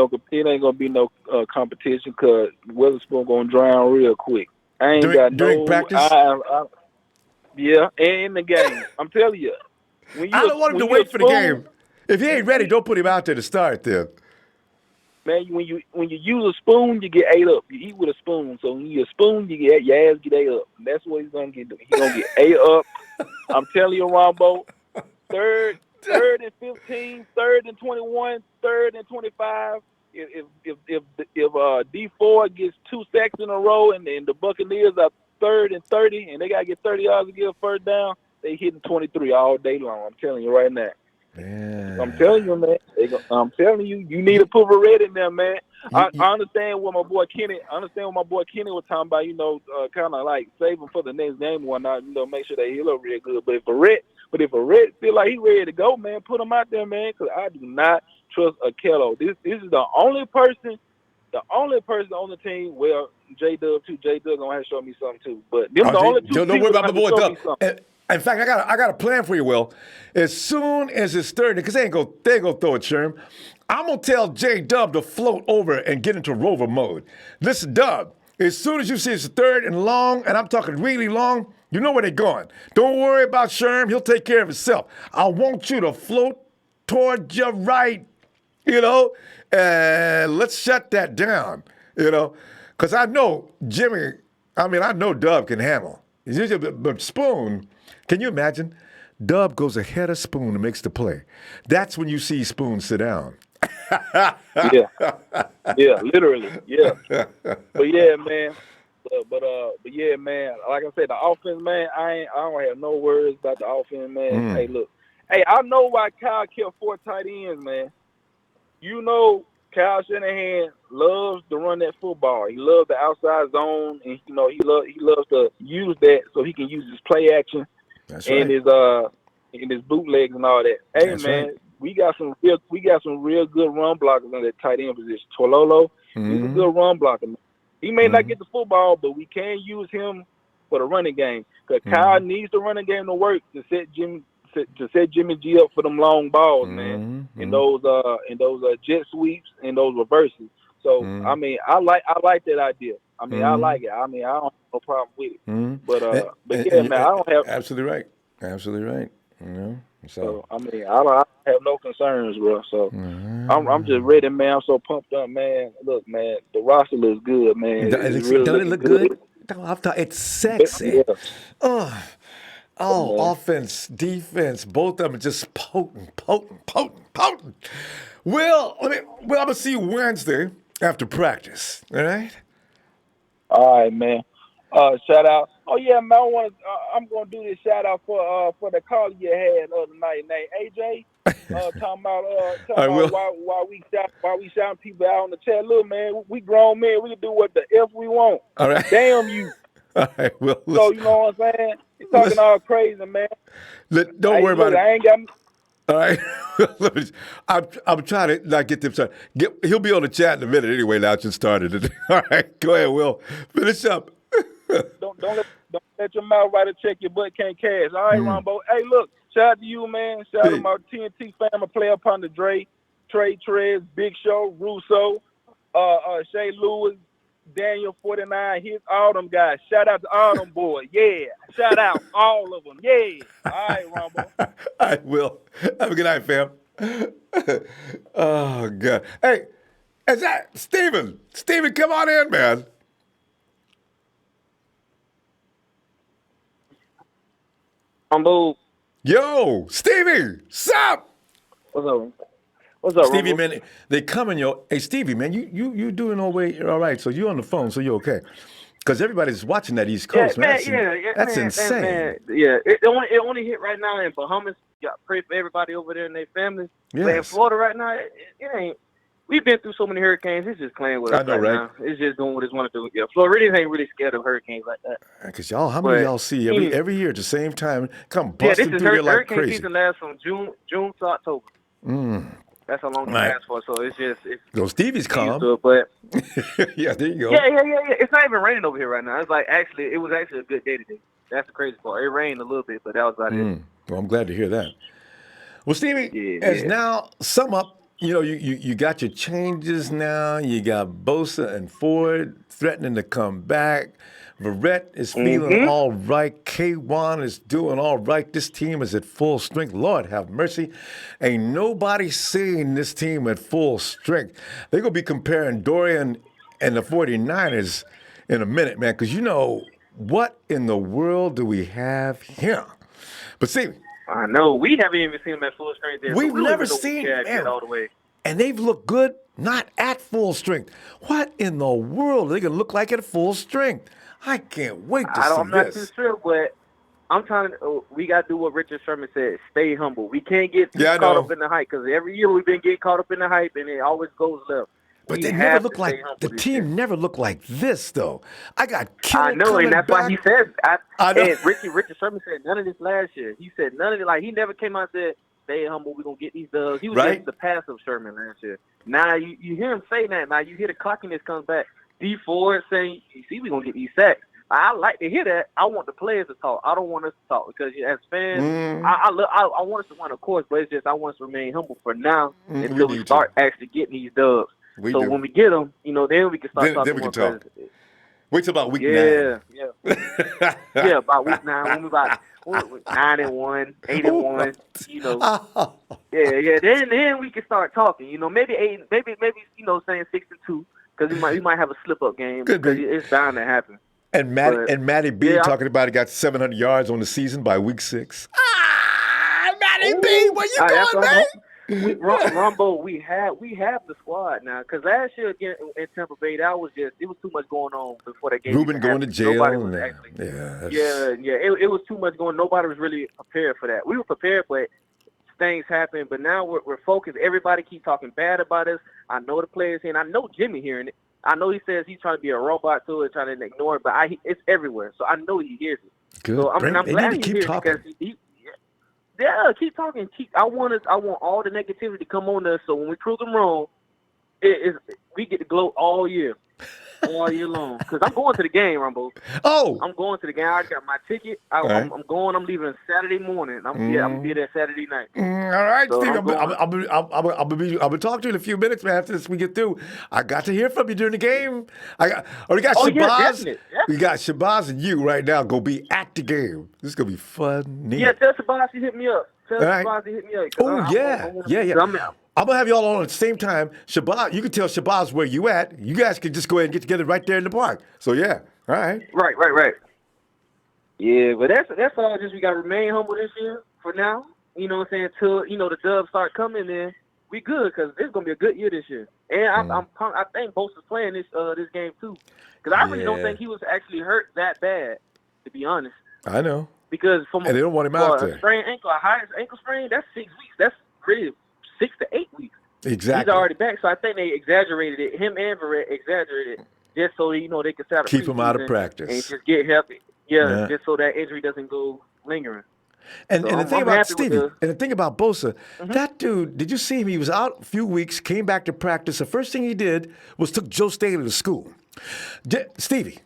Speaker 3: no competition because Witherspoon gonna drown real quick. I ain't got
Speaker 1: During
Speaker 3: no.
Speaker 1: practice?
Speaker 3: Yeah, and in the game, I'm telling you,
Speaker 1: I don't want him to wait for the game. If he ain't ready, don't put him out there to start then.
Speaker 3: Man, when you use a spoon, you get ate up. You eat with a spoon, so when you use a spoon, your ass get ate up. And that's what he's gonna get. He's gonna get ate up. I'm telling you, Ronbo. Third and 15, third and 21, third and 25. If D4 gets 2 sacks in a row and the Buccaneers are third and 30 and they gotta get 30 yards to get a first down, they hitting 23 all day long. I'm telling you right now.
Speaker 1: Yeah.
Speaker 3: I'm telling you, man. I'm telling you, you need to put Verrett in there, man. I understand what my boy Kenny. Was talking about. You know, kind of like save him for the next game or whatnot. You know, make sure they heal up real good. But if Verrett feel like he ready to go, man, put him out there, man. Because I do not trust Akello. This is the only person on the team. Well, J Dub too. J Dub gonna have to show me something too. But them the only two.
Speaker 1: Don't worry about my boy
Speaker 3: Dub.
Speaker 1: Dub. In fact, I got a plan for you, Will. As soon as it's third, because they ain't gonna throw it, Sherm. I'm gonna tell J Dub to float over and get into rover mode. Listen, Dub, as soon as you see it's third and long, and I'm talking really long, you know where they're going. Don't worry about Sherm, he'll take care of himself. I want you to float toward your right, and let's shut that down, because I know I know Dub can handle. But Spoon, can you imagine? Dub goes ahead of Spoon and makes the play. That's when you see Spoon sit down.
Speaker 3: Yeah, literally, yeah. But yeah, man. But yeah, man. Like I said, the offense, man. I don't have no worries about the offense, man. Hey, look. Hey, I know why Kyle kept 4 tight ends, man. You know, Kyle Shanahan loves to run that football. He loves the outside zone, and he loves to use that so he can use his play action.
Speaker 1: That's
Speaker 3: and
Speaker 1: right.
Speaker 3: his bootlegs and all that. Hey,
Speaker 1: That's
Speaker 3: man,
Speaker 1: right.
Speaker 3: we got some real good run blockers in that tight end position. Tololo, he's a good run blocker. Man. He may not get the football, but we can use him for the running game because Kyle needs the running game to work to set Jimmy G up for them long balls, man. And those jet sweeps and those reverses. So I mean, I like that idea. I mean, I like it. I mean, I don't have no problem with it. But yeah, man, I don't have
Speaker 1: absolutely right.
Speaker 3: So I mean, I don't have no concerns, bro. So I'm just ready, man. I'm so pumped up, man. Look, man, the roster looks good, man. It's really
Speaker 1: Doesn't it look good? It's sexy.
Speaker 3: Yeah.
Speaker 1: Offense, defense, both of them are just potent. Well, I'm gonna see you Wednesday after practice. All right.
Speaker 3: All right, man. Shout out. Oh yeah, man. I'm gonna do this shout out for the caller you had the other night, named AJ. Talking about why we shouting people out on the chat. Look, man, we grown men. We can do what the f we want.
Speaker 1: All right.
Speaker 3: Damn you.
Speaker 1: All right. Well,
Speaker 3: so you know what I'm saying? He's talking all crazy, man.
Speaker 1: Don't worry about it.
Speaker 3: I ain't got.
Speaker 1: All right. I'm trying to not get them started. He'll be on the chat in a minute anyway. Now just started. All right. Go ahead, Will. Finish up.
Speaker 3: Don't let your mouth right to check your butt can't cash. All right, Ronbo. Hey, look, shout out to you, man. Shout out to my TNT family, Player Upon the Dre, Trey Trez, Big Show, Russo, Shay Lewis, Daniel 49, all them guys. Shout out to all them boys. Yeah. Shout out all of them. Yeah. All right, Ronbo.
Speaker 1: All right, Will. Have a good night, fam. Oh God! Hey, is that Steven? Steven, come on in, man.
Speaker 4: Ronbo,
Speaker 1: Yo, Stevie, sup?
Speaker 4: what's up? What's up,
Speaker 1: Stevie,
Speaker 4: Ronbo?
Speaker 1: man, they come in your. Hey, Stevie, man, you doing all right? So you on the phone, so you okay? Because everybody's watching that East
Speaker 4: Yeah,
Speaker 1: Coast, man.
Speaker 4: man,
Speaker 1: That's,
Speaker 4: yeah,
Speaker 1: that's insane.
Speaker 4: yeah. It only hit right now in Bahamas. You got to pray for everybody over there and their families. But in
Speaker 1: Yes,
Speaker 4: Florida right now, it ain't. We've been through so many hurricanes. It's just playing with
Speaker 1: I
Speaker 4: us
Speaker 1: know,
Speaker 4: right
Speaker 1: right?
Speaker 4: now. It's just doing what it's want to do. Yeah, Floridians ain't really scared of hurricanes like that.
Speaker 1: Because y'all, how many of
Speaker 4: But
Speaker 1: y'all see
Speaker 4: mm,
Speaker 1: every year at the same time come
Speaker 4: yeah, this
Speaker 1: busting
Speaker 4: is
Speaker 1: through there like
Speaker 4: hurricane
Speaker 1: crazy?
Speaker 4: season lasts from June to October.
Speaker 1: Mm.
Speaker 4: That's how long it
Speaker 1: Right.
Speaker 4: lasts for. So it's
Speaker 1: So Stevie's
Speaker 4: we used
Speaker 1: calm.
Speaker 4: to it. But
Speaker 1: Yeah, there you go.
Speaker 4: yeah. It's not even raining over here right now. It's like it was actually a good day today. That's the crazy part. It rained a little bit, but that was about it.
Speaker 1: Well, I'm glad to hear that. Well, Stevie, as
Speaker 4: Yeah.
Speaker 1: now sum up, you got your changes now. You got Bosa and Ford threatening to come back. Verrett is feeling
Speaker 4: Mm-hmm.
Speaker 1: all right. K1 is doing all right. This team is at full strength. Lord have mercy. Ain't nobody seeing this team at full strength. They're going to be comparing Dorian and the 49ers in a minute, man, because what in the world do we have here? But see,
Speaker 4: I know. We haven't even seen them at full strength there, so
Speaker 1: we've
Speaker 4: we don't
Speaker 1: never
Speaker 4: even know what
Speaker 1: seen,
Speaker 4: Chad did
Speaker 1: man,
Speaker 4: all the way.
Speaker 1: and they've looked good, not at full strength. What in the world are they going to look like at full strength? I can't wait to see
Speaker 4: I'm not too
Speaker 1: this.
Speaker 4: sure, but I'm trying to. We got to do what Richard Sherman said: stay humble. We can't get too
Speaker 1: Yeah, I
Speaker 4: caught up
Speaker 1: know.
Speaker 4: in the hype because every year we've been getting caught up in the hype, and it always goes left.
Speaker 1: But
Speaker 4: We
Speaker 1: they never
Speaker 4: have to
Speaker 1: look
Speaker 4: stay
Speaker 1: like, the
Speaker 4: humble this year.
Speaker 1: team never looked like this, though. I got
Speaker 4: I
Speaker 1: Kittle
Speaker 4: know, and
Speaker 1: coming
Speaker 4: that's why
Speaker 1: back.
Speaker 4: he said.
Speaker 1: I know.
Speaker 4: And Richard Sherman said none of this last year. He said none of it. Like he never came out and said, "Stay humble. We're gonna get these dubs." He was
Speaker 1: Right?
Speaker 4: just the passive Sherman last year. Now you hear him say that. Now you hear the cockiness comes back. D Ford saying, "You see, we're gonna get these sacks." I like to hear that. I want the players to talk. I don't want us to talk because as fans, I want us to win, of course, but it's just I want us to remain humble for now
Speaker 1: We
Speaker 4: until we
Speaker 1: need
Speaker 4: start
Speaker 1: to.
Speaker 4: actually getting these dubs.
Speaker 1: We
Speaker 4: So
Speaker 1: do.
Speaker 4: when we get them, then we can start
Speaker 1: Then
Speaker 4: talking
Speaker 1: we
Speaker 4: more.
Speaker 1: can talk.
Speaker 4: 'Cause
Speaker 1: Wait till about week 9.
Speaker 4: yeah, about week 9 when we about 9-1, 8-1, yeah. Then we can start talking. Maybe 8, maybe saying 6-2 because we might have a slip up game
Speaker 1: Could
Speaker 4: because
Speaker 1: be.
Speaker 4: it's bound to happen.
Speaker 1: And
Speaker 4: But
Speaker 1: Matty B
Speaker 4: yeah,
Speaker 1: talking about he got 700 yards on the season by week 6. Matty B,
Speaker 4: oh,
Speaker 1: where you
Speaker 4: that's what I'm
Speaker 1: going,
Speaker 4: hoping. Rumbo, we have the squad now because last year again in Tampa Bay, it was too much going on before that game
Speaker 1: Ruben
Speaker 4: even
Speaker 1: going to
Speaker 4: happened. Nobody
Speaker 1: jail.
Speaker 4: was
Speaker 1: And,
Speaker 4: actually.
Speaker 1: yeah.
Speaker 4: It was too much going. Nobody was really prepared for that. We were prepared, but things happen. But now we're focused. Everybody keep talking bad about us. I know the players here, and I know Jimmy hearing it. I know he says he's trying to be a robot to it, trying to ignore it, but it's everywhere. So I know he hears it.
Speaker 1: Good.
Speaker 4: So I'm
Speaker 1: They need
Speaker 4: glad
Speaker 1: to
Speaker 4: he
Speaker 1: keep
Speaker 4: hears it
Speaker 1: talking.
Speaker 4: because keep talking. I want all the negativity to come on us. So when we prove them wrong, we get to gloat all year long. Because I'm going to the game, Rumbo.
Speaker 1: Oh,
Speaker 4: I'm going to the game. I already got my ticket. I'm going. I'm leaving Saturday morning. I'm gonna be there Saturday night.
Speaker 1: all right,
Speaker 4: So
Speaker 1: Steve.
Speaker 4: I'm going.
Speaker 1: I'll be talking to you in a few minutes, man. After this, we get through. I got to hear from you during the game. We got
Speaker 4: Oh yeah,
Speaker 1: Shabazz.
Speaker 4: definitely.
Speaker 1: We got Shabazz and you right now. Go be at the game. This is gonna be fun.
Speaker 4: Yeah, tell Shabazz to hit me up.
Speaker 1: All right.
Speaker 4: Shabazz to hit me up.
Speaker 1: Oh yeah. I'm gonna have y'all on at the same time. Shabazz, you can tell Shabazz where you at. You guys can just go ahead and get together right there in the park. So yeah, all right.
Speaker 4: Right. Yeah, but that's all. Just we gotta remain humble this year for now. You know what I'm saying? Till the dubs start coming in, we good because it's gonna be a good year this year. And I think Bosa's playing this game too, because I really don't think he was actually hurt that bad, to be honest.
Speaker 1: I know.
Speaker 4: Because
Speaker 1: And they don't want him out there.
Speaker 4: A sprained ankle, a high ankle sprain, that's 6 weeks. That's really 6 to 8 weeks.
Speaker 1: Exactly.
Speaker 4: He's already back, so I think they exaggerated it. Him and Verrett exaggerated it just so they could set up
Speaker 1: Keep him out of practice
Speaker 4: and just get healthy. Yeah, just so that injury doesn't go lingering.
Speaker 1: And
Speaker 4: So
Speaker 1: the thing
Speaker 4: I'm
Speaker 1: about
Speaker 4: happy with
Speaker 1: Stevie, and the thing about Bosa, that dude, did you see him? He was out a few weeks, came back to practice. The first thing he did was took Joe Staley to school. Stevie,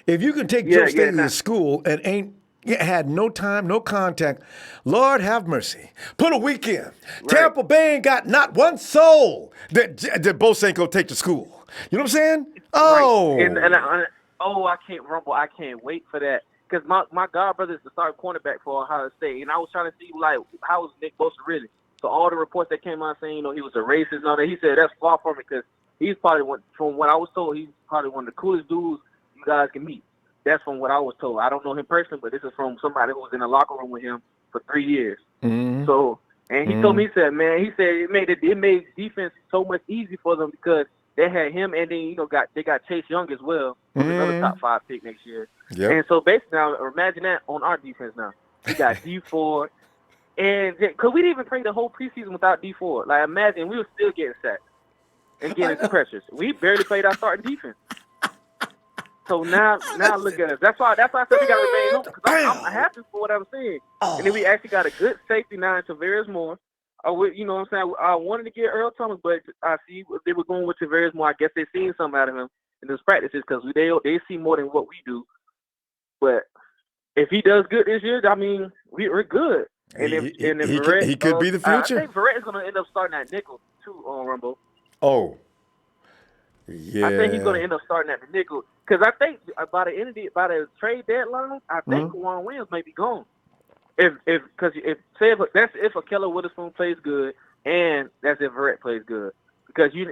Speaker 1: if you can take Joe Staley to school and had no time, no contact, Lord have mercy. Put a week in. Right. Tampa Bay ain't got not one soul that Bosa ain't gonna take to school. You know what I'm saying? Oh,
Speaker 4: right. I can't rumble. I can't wait for that. Because my god brother is the starting cornerback for Ohio State, and I was trying to see how is Nick Bosa really. So all the reports that came out saying, he was a racist and all that, he said that's far from it because he's probably from what I was told, he's probably one of the coolest dudes you guys can meet. That's from what I was told. I don't know him personally, but this is from somebody who was in the locker room with him for 3 years.
Speaker 1: Mm-hmm.
Speaker 4: So, and he told me, he said it made defense so much easier for them because they had him, and then they got Chase Young as well, who's another top 5 pick next year.
Speaker 1: Yep.
Speaker 4: And so basically, now imagine that on our defense now. We got D4, and because we didn't even play the whole preseason without D4. Like imagine we were still getting sacked and getting pressures. We barely played our starting defense. So now look at us. That's why I said we got to remain home because I'm happy for what I'm saying. And then we actually got a good safety now in Tavares Moore. You know what I'm saying? I wanted to get Earl Thomas, but I see they were going with Tavares Moore. I guess they seen something out of him in those practices because they see more than what we do. But if he does good this year, I mean, we're good. And if Verrett,
Speaker 1: he could be the future.
Speaker 4: I think Verrett is going to end up starting at nickel too on Ronbo.
Speaker 1: Oh, yeah.
Speaker 4: I think he's going to end up starting at the nickel because I think by the trade deadline, I think Juwan Williams may be gone. If Akella Witherspoon plays good, and that's if Verrett plays good, because you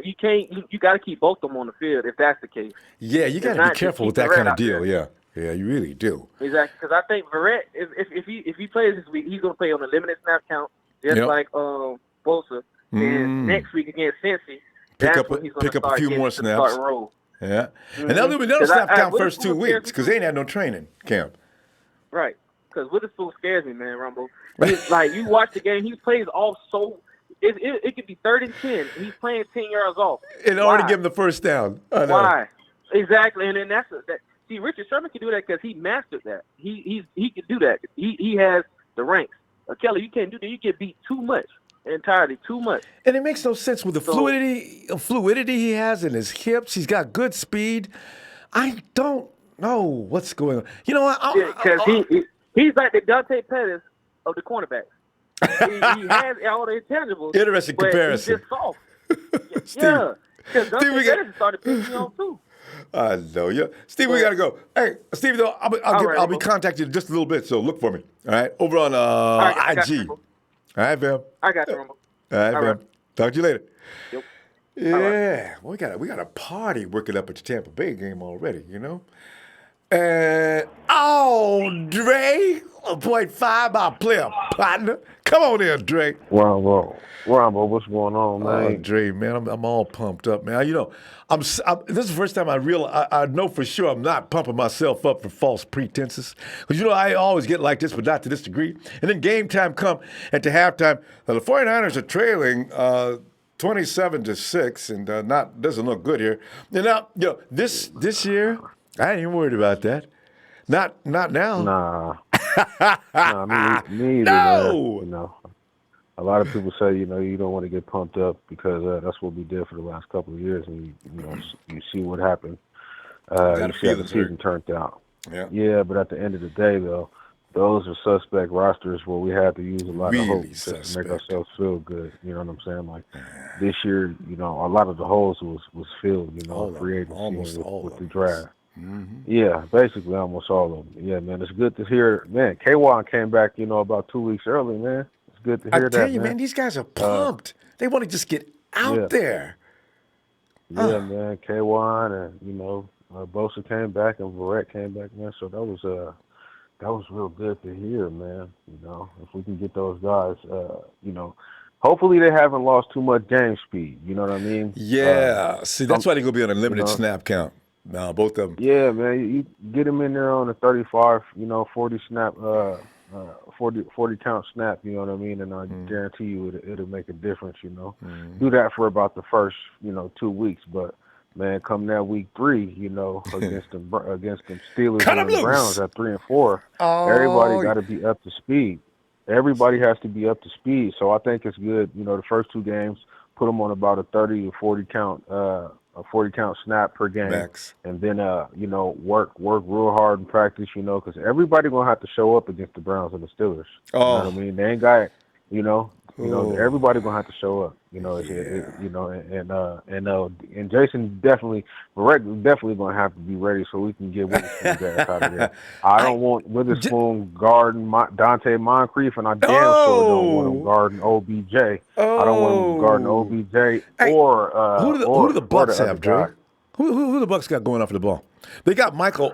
Speaker 4: got to keep both of them on the field if that's the case.
Speaker 1: Yeah, you got to be careful with that kind of deal. Yeah, you really do.
Speaker 4: Exactly, because I think Verrett, if he plays this week, he's going to play on a limited snap count, just like Bosa. And next week against Cincy,
Speaker 1: pick up a few more snaps. Yeah, and they'll do another snap count first 2 weeks because they ain't had no training camp.
Speaker 4: Right. Because Witherspoon scares me, man, Ronbo. Like, you watch the game, he plays off so – it could be 3rd and 10. He's playing 10 yards off.
Speaker 1: And already give him the first down.
Speaker 4: Why? Exactly. And then see, Richard Sherman can do that because he mastered that. He can do that. He has the ranks. Kelly, you can't do that. You get beat too much. Entirely too much. And
Speaker 1: it makes no sense with the fluidity he has in his hips. He's got good speed. I don't know what's going on. You know what?
Speaker 4: Because he's like the Dante Pettis of the cornerbacks. he has all the intangibles.
Speaker 1: Interesting comparison.
Speaker 4: He's just soft. Steve, yeah. Because Dante Pettis started pitching on too.
Speaker 1: I know. Yeah. Steve, we got to go. Hey, Steve, though, I'll be contacting you in just a little bit, so look for me. All right? Over on IG. All right, fam.
Speaker 4: I got you, Ronbo.
Speaker 1: All right, fam. Take to you later.
Speaker 4: Yep.
Speaker 1: Yeah. We got a party working up at the Tampa Bay game already, And Dre, 1.5, my player partner. Come on in, Dre.
Speaker 5: Ronbo, what's going on, man?
Speaker 1: Oh, Dre, man, I'm all pumped up, man. This is the first time I know for sure I'm not pumping myself up for false pretenses. Because, I always get like this, but not to this degree. And then game time come, and to halftime, the 49ers are trailing 27-6, and doesn't look good here. And now, this year, I ain't even worried about that. Not now.
Speaker 5: Nah, me either.
Speaker 1: No.
Speaker 5: Man. A lot of people say, you don't want to get pumped up because that's what we did for the last couple of years, and you see what happened. You see how the season turned out. Yeah, but at the end of the day, though, those are suspect rosters where we had to use a lot of hope just to make ourselves feel good. You know what I'm saying? Like this year, a lot of the holes was filled. Free agency with the draft. Mm-hmm. Yeah, basically almost all of them. Yeah, man, it's good to hear. Man, K1 came back, about 2 weeks early, man. It's good to hear that. I tell
Speaker 1: you, man, these guys are pumped. They want to just get out there.
Speaker 5: Yeah, man, K1 and Bosa came back and Verrett came back, man. So that was real good to hear, man. If we can get those guys, hopefully they haven't lost too much game speed. You know what I mean?
Speaker 1: Yeah. See, that's why they're gonna be on a limited snap count. No, both of them.
Speaker 5: Yeah, man. You get them in there on a 35, 40 snap, 40 count snap. You know what I mean? And I guarantee you, it'll make a difference. Do that for about the first, 2 weeks. But man, come that week 3, against them Steelers and the Browns at 3 and 4, everybody got to be up to speed. Everybody has to be up to speed. So I think it's good. The first 2 games, put them on about a 30 to 40 count. A 40 count snap per game, Max. And then work real hard in practice, because everybody gonna have to show up against the Browns and the Steelers. You know what I mean? They ain't got, Everybody gonna have to show up. And Jason Verrett definitely gonna have to be ready so we can get Witherspoon's ass out of there. I don't want Witherspoon guarding Dante Moncrief, and I damn sure don't want him guarding OBJ. I don't want him guarding OBJ or
Speaker 1: who do the Bucs
Speaker 5: the
Speaker 1: have, Dre? Who the Bucs got going after the ball? They got Michael.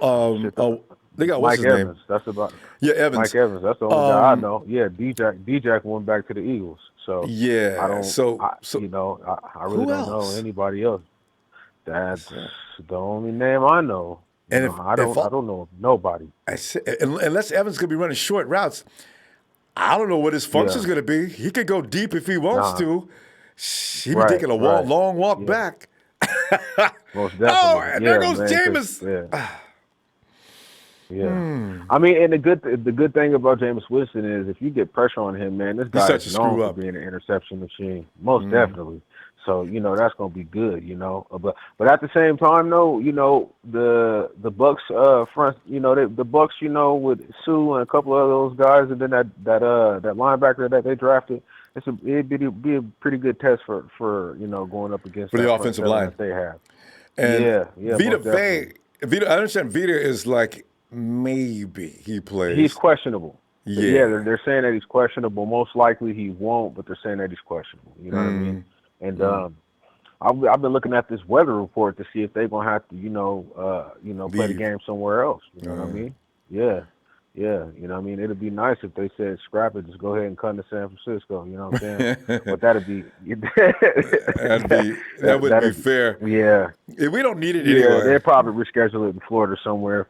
Speaker 1: They got what's
Speaker 5: Mike
Speaker 1: his
Speaker 5: Evans.
Speaker 1: name?
Speaker 5: That's about
Speaker 1: Evans.
Speaker 5: Mike Evans. That's the only guy I know. Yeah, D-Jack went back to the Eagles. So
Speaker 1: yeah,
Speaker 5: I don't. I really
Speaker 1: who
Speaker 5: don't know
Speaker 1: else?
Speaker 5: anybody else. That's the only name I know.
Speaker 1: And
Speaker 5: I don't know nobody.
Speaker 1: Unless Evans could be running short routes, I don't know what his function's going to be. He could go deep if he wants to. He'd be taking a long walk back.
Speaker 5: Most definitely.
Speaker 1: Oh, and there goes Jameis.
Speaker 5: I mean, and the good thing about Jameis Winston is if you get pressure on him, man, this guy is known for being an interception machine. Most definitely. So, that's going to be good, But at the same time, though, the Bucs front, the Bucs, with Sue and a couple of those guys, and then that linebacker that they drafted, it'd be a pretty good test for going up against
Speaker 1: the offensive line
Speaker 5: that they have.
Speaker 1: And Vita, I understand Vita is like maybe he plays.
Speaker 5: He's questionable.
Speaker 1: Yeah,
Speaker 5: they're saying that he's questionable. Most likely he won't, but they're saying that he's questionable. You know what I mean? And I've been looking at this weather report to see if they're gonna have to, play the game somewhere else. You know what I mean? Yeah. It'd be nice if they said scrap it, just go ahead and come to San Francisco. You know what I'm saying? But that'd be
Speaker 1: that wouldn't be fair.
Speaker 5: Yeah.
Speaker 1: We don't need it anyway.
Speaker 5: They'll probably reschedule it in Florida somewhere.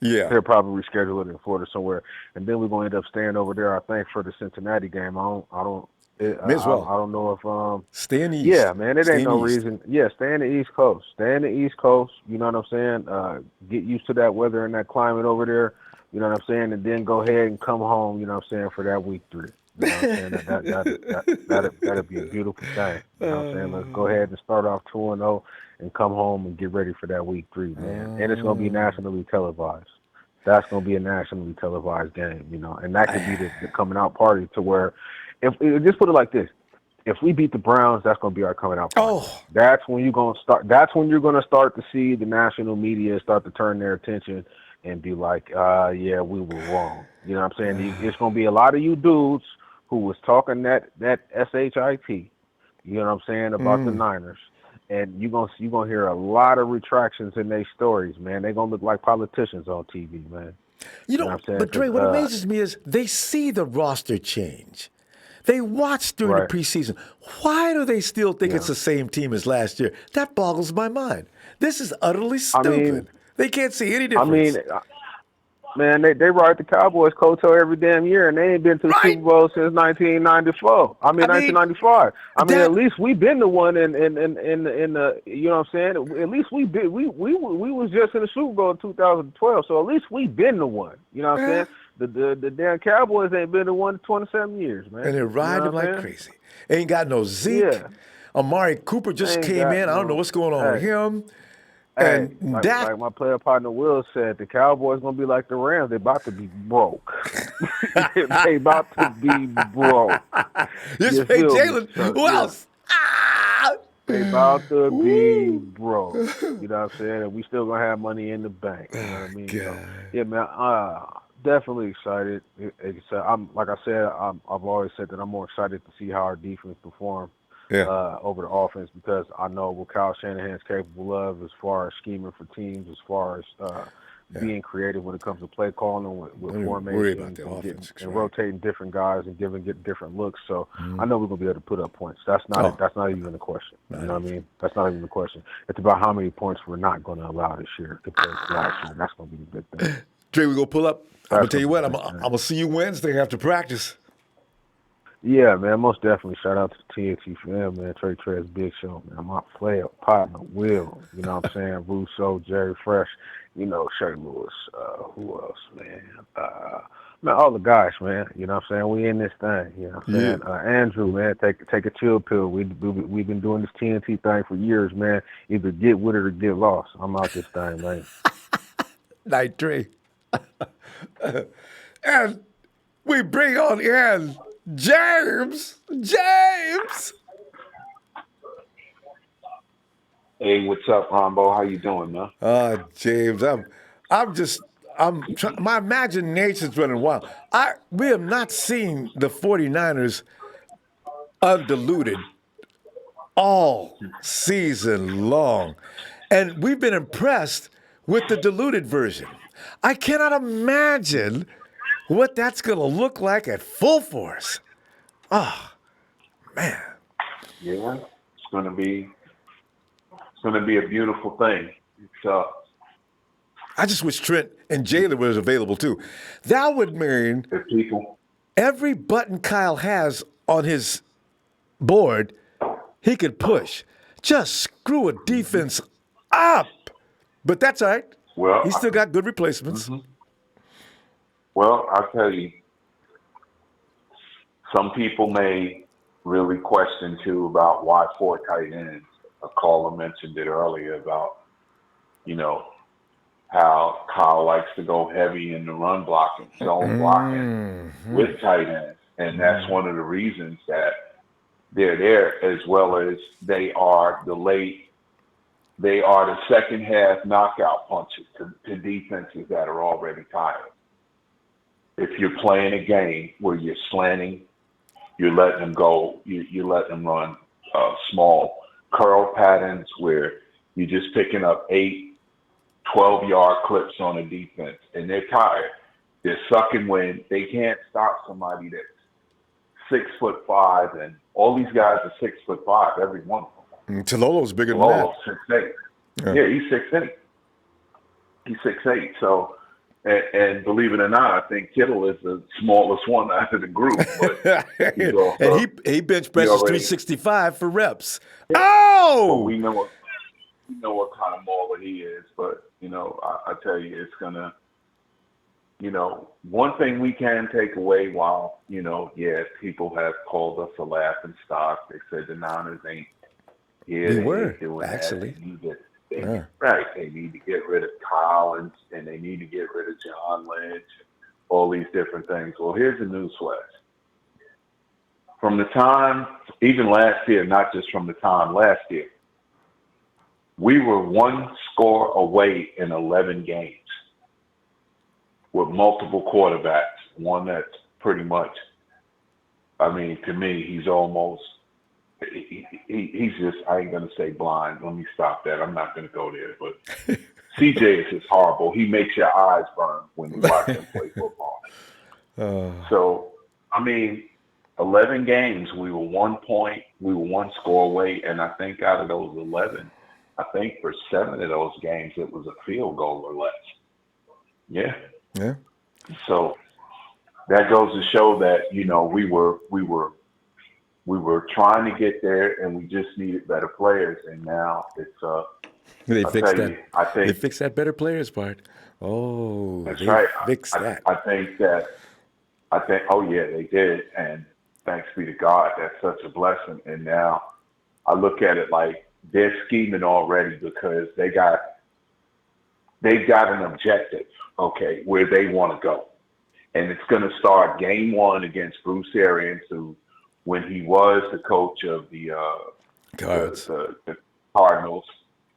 Speaker 1: Yeah.
Speaker 5: They'll probably reschedule it in Florida somewhere, and then we're gonna end up staying over there. I think for the Cincinnati game. I don't know if
Speaker 1: stay in the East.
Speaker 5: Yeah, man, it ain't no reason. Yeah, stay in the East Coast. Stay in the East Coast. You know what I'm saying? Get used to that weather and that climate over there. You know what I'm saying? And then go ahead and come home. You know what I'm saying, for that week 3. You know what I'm saying? That'd be a beautiful thing. You know what I'm saying? Let's go ahead and start off 2-0 and come home and get ready for that week 3, man. And it's gonna be nationally televised. That's gonna be a nationally televised game. And that could be the coming out party to where. If just put it like this, if we beat the Browns, that's going to be our coming out party.
Speaker 1: Oh,
Speaker 5: that's when you're going to start. That's when you're going to start to see the national media start to turn their attention and be like, yeah, we were wrong. You know what I'm saying? It's going to be a lot of you dudes who was talking that shit. You know what I'm saying, about the Niners, and you're gonna hear a lot of retractions in their stories, man. They're gonna look like politicians on TV, man.
Speaker 1: You know what I'm saying? But Dre, what amazes me is they see the roster change. They watched during the preseason. Why do they still think it's the same team as last year? That boggles my mind. This is utterly stupid. They can't see any difference.
Speaker 5: Man, they ride the Cowboys coattail every damn year, and they ain't been to the Super Bowl since 1994. 1995. At least we've been the one in the you know what I'm saying? At least we was just in the Super Bowl in 2012, so at least we've been the one. You know what I'm saying? The damn Cowboys ain't been the one in 27 years, man.
Speaker 1: And they're riding like crazy. Ain't got no Zeke.
Speaker 5: Yeah.
Speaker 1: Amari Cooper just came in. I don't know what's going on with him. And
Speaker 5: like my player partner Will said, the Cowboys gonna be like the Rams. They about to be broke. They about to be broke.
Speaker 1: Just pay Jaylen. Who else?
Speaker 5: They about to be broke. You know what I'm saying? And we still gonna have money in the bank. You know what I mean? So, yeah, man. Definitely excited. I've always said that I'm more excited to see how our defense perform over the offense, because I know what Kyle Shanahan's capable of as far as scheming for teams, as far as being creative when it comes to play calling with formations and rotating different guys and giving different looks. So I know we're gonna be able to put up points. That's not even a question. You know what I mean? That's not even a question. It's about how many points we're not going to allow this year compared to last year. That's going to be the big thing.
Speaker 1: Dre, we gonna pull up. I'm gonna tell you what. I'm gonna see you Wednesday after practice.
Speaker 5: Yeah, man, most definitely. Shout out to the TNT fam, man. Trey's Big Show, man. My player partner Will, you know what I'm saying? Russo, Jerry Fresh, Shay Lewis. Who else, man? Man, all the guys, man. You know what I'm saying? We in this thing. You know what I'm saying? Andrew, man, take a chill pill. We've been doing this TNT thing for years, man. Either get with it or get lost. I'm out this thing, man.
Speaker 1: Night Dre. And we bring on in James. James.
Speaker 6: Hey, what's up, Ronbo? How you doing, man?
Speaker 1: James, my imagination's running wild. We have not seen the 49ers undiluted all season long. And we've been impressed with the diluted version. I cannot imagine what that's going to look like at full force. Oh, man.
Speaker 6: Yeah, it's gonna be a beautiful thing. It's
Speaker 1: I just wish Trent and Jaylen was available too. That would mean
Speaker 6: if people.
Speaker 1: every button Kyle has on his board, he could push. Just screw a defense up. But that's all right.
Speaker 6: Well,
Speaker 1: He's still got good replacements.
Speaker 6: Mm-hmm. Well, I'll tell you, some people may really question too about why 4 tight ends. A caller mentioned it earlier about, how Kyle likes to go heavy in the run blocking, zone blocking with tight ends. And that's one of the reasons that they're there, as well as they are the second half knockout punches to defenses that are already tired. If you're playing a game where you're slanting, you're letting them go, you're letting them run small curl patterns where you're just picking up 8, 12-yard clips on a defense, and they're tired. They're sucking wind. They can't stop somebody that's 6'5", and all these guys are 6'5", every one of them.
Speaker 1: Talolo's bigger than
Speaker 6: Talolo's
Speaker 1: that.
Speaker 6: 6'8". Yeah, he's 6'8". He's 6'8". So, and believe it or not, I think Kittle is the smallest one out of the group. But he's also,
Speaker 1: and he bench presses 365 for reps. Oh!
Speaker 6: But we know what kind of mauler he is. But, I tell you, it's going to, one thing we can take away while, people have called us a laughing stock. They said the Niners ain't here.
Speaker 1: They were,
Speaker 6: doing
Speaker 1: actually.
Speaker 6: Right. They need to get rid of Collins, and they need to get rid of John Lynch, and all these different things. Well, here's the newsflash. From the time, even last year, not just from the time last year, we were 1 score away in 11 games with multiple quarterbacks. One that's pretty much, to me, he's almost, he's just, I ain't going to say blind. Let me stop that. I'm not going to go there. But CJ is just horrible. He makes your eyes burn when you watch him play football. So, 11 games, we were 1 point, we were 1 score away, and I think out of those 11, I think for 7 of those games, it was a field goal or less. Yeah. So that goes to show that, we were trying to get there, and we just needed better players, and now it's
Speaker 1: they fixed that. They fixed that better players part. Oh,
Speaker 6: that's
Speaker 1: they
Speaker 6: right.
Speaker 1: Fixed that.
Speaker 6: I think. Oh yeah, they did, and thanks be to God, that's such a blessing. And now I look at it like they're scheming already because they've got an objective, okay, where they want to go, and it's going to start game 1 against Bruce Arians, who, when he was the coach of the Cardinals,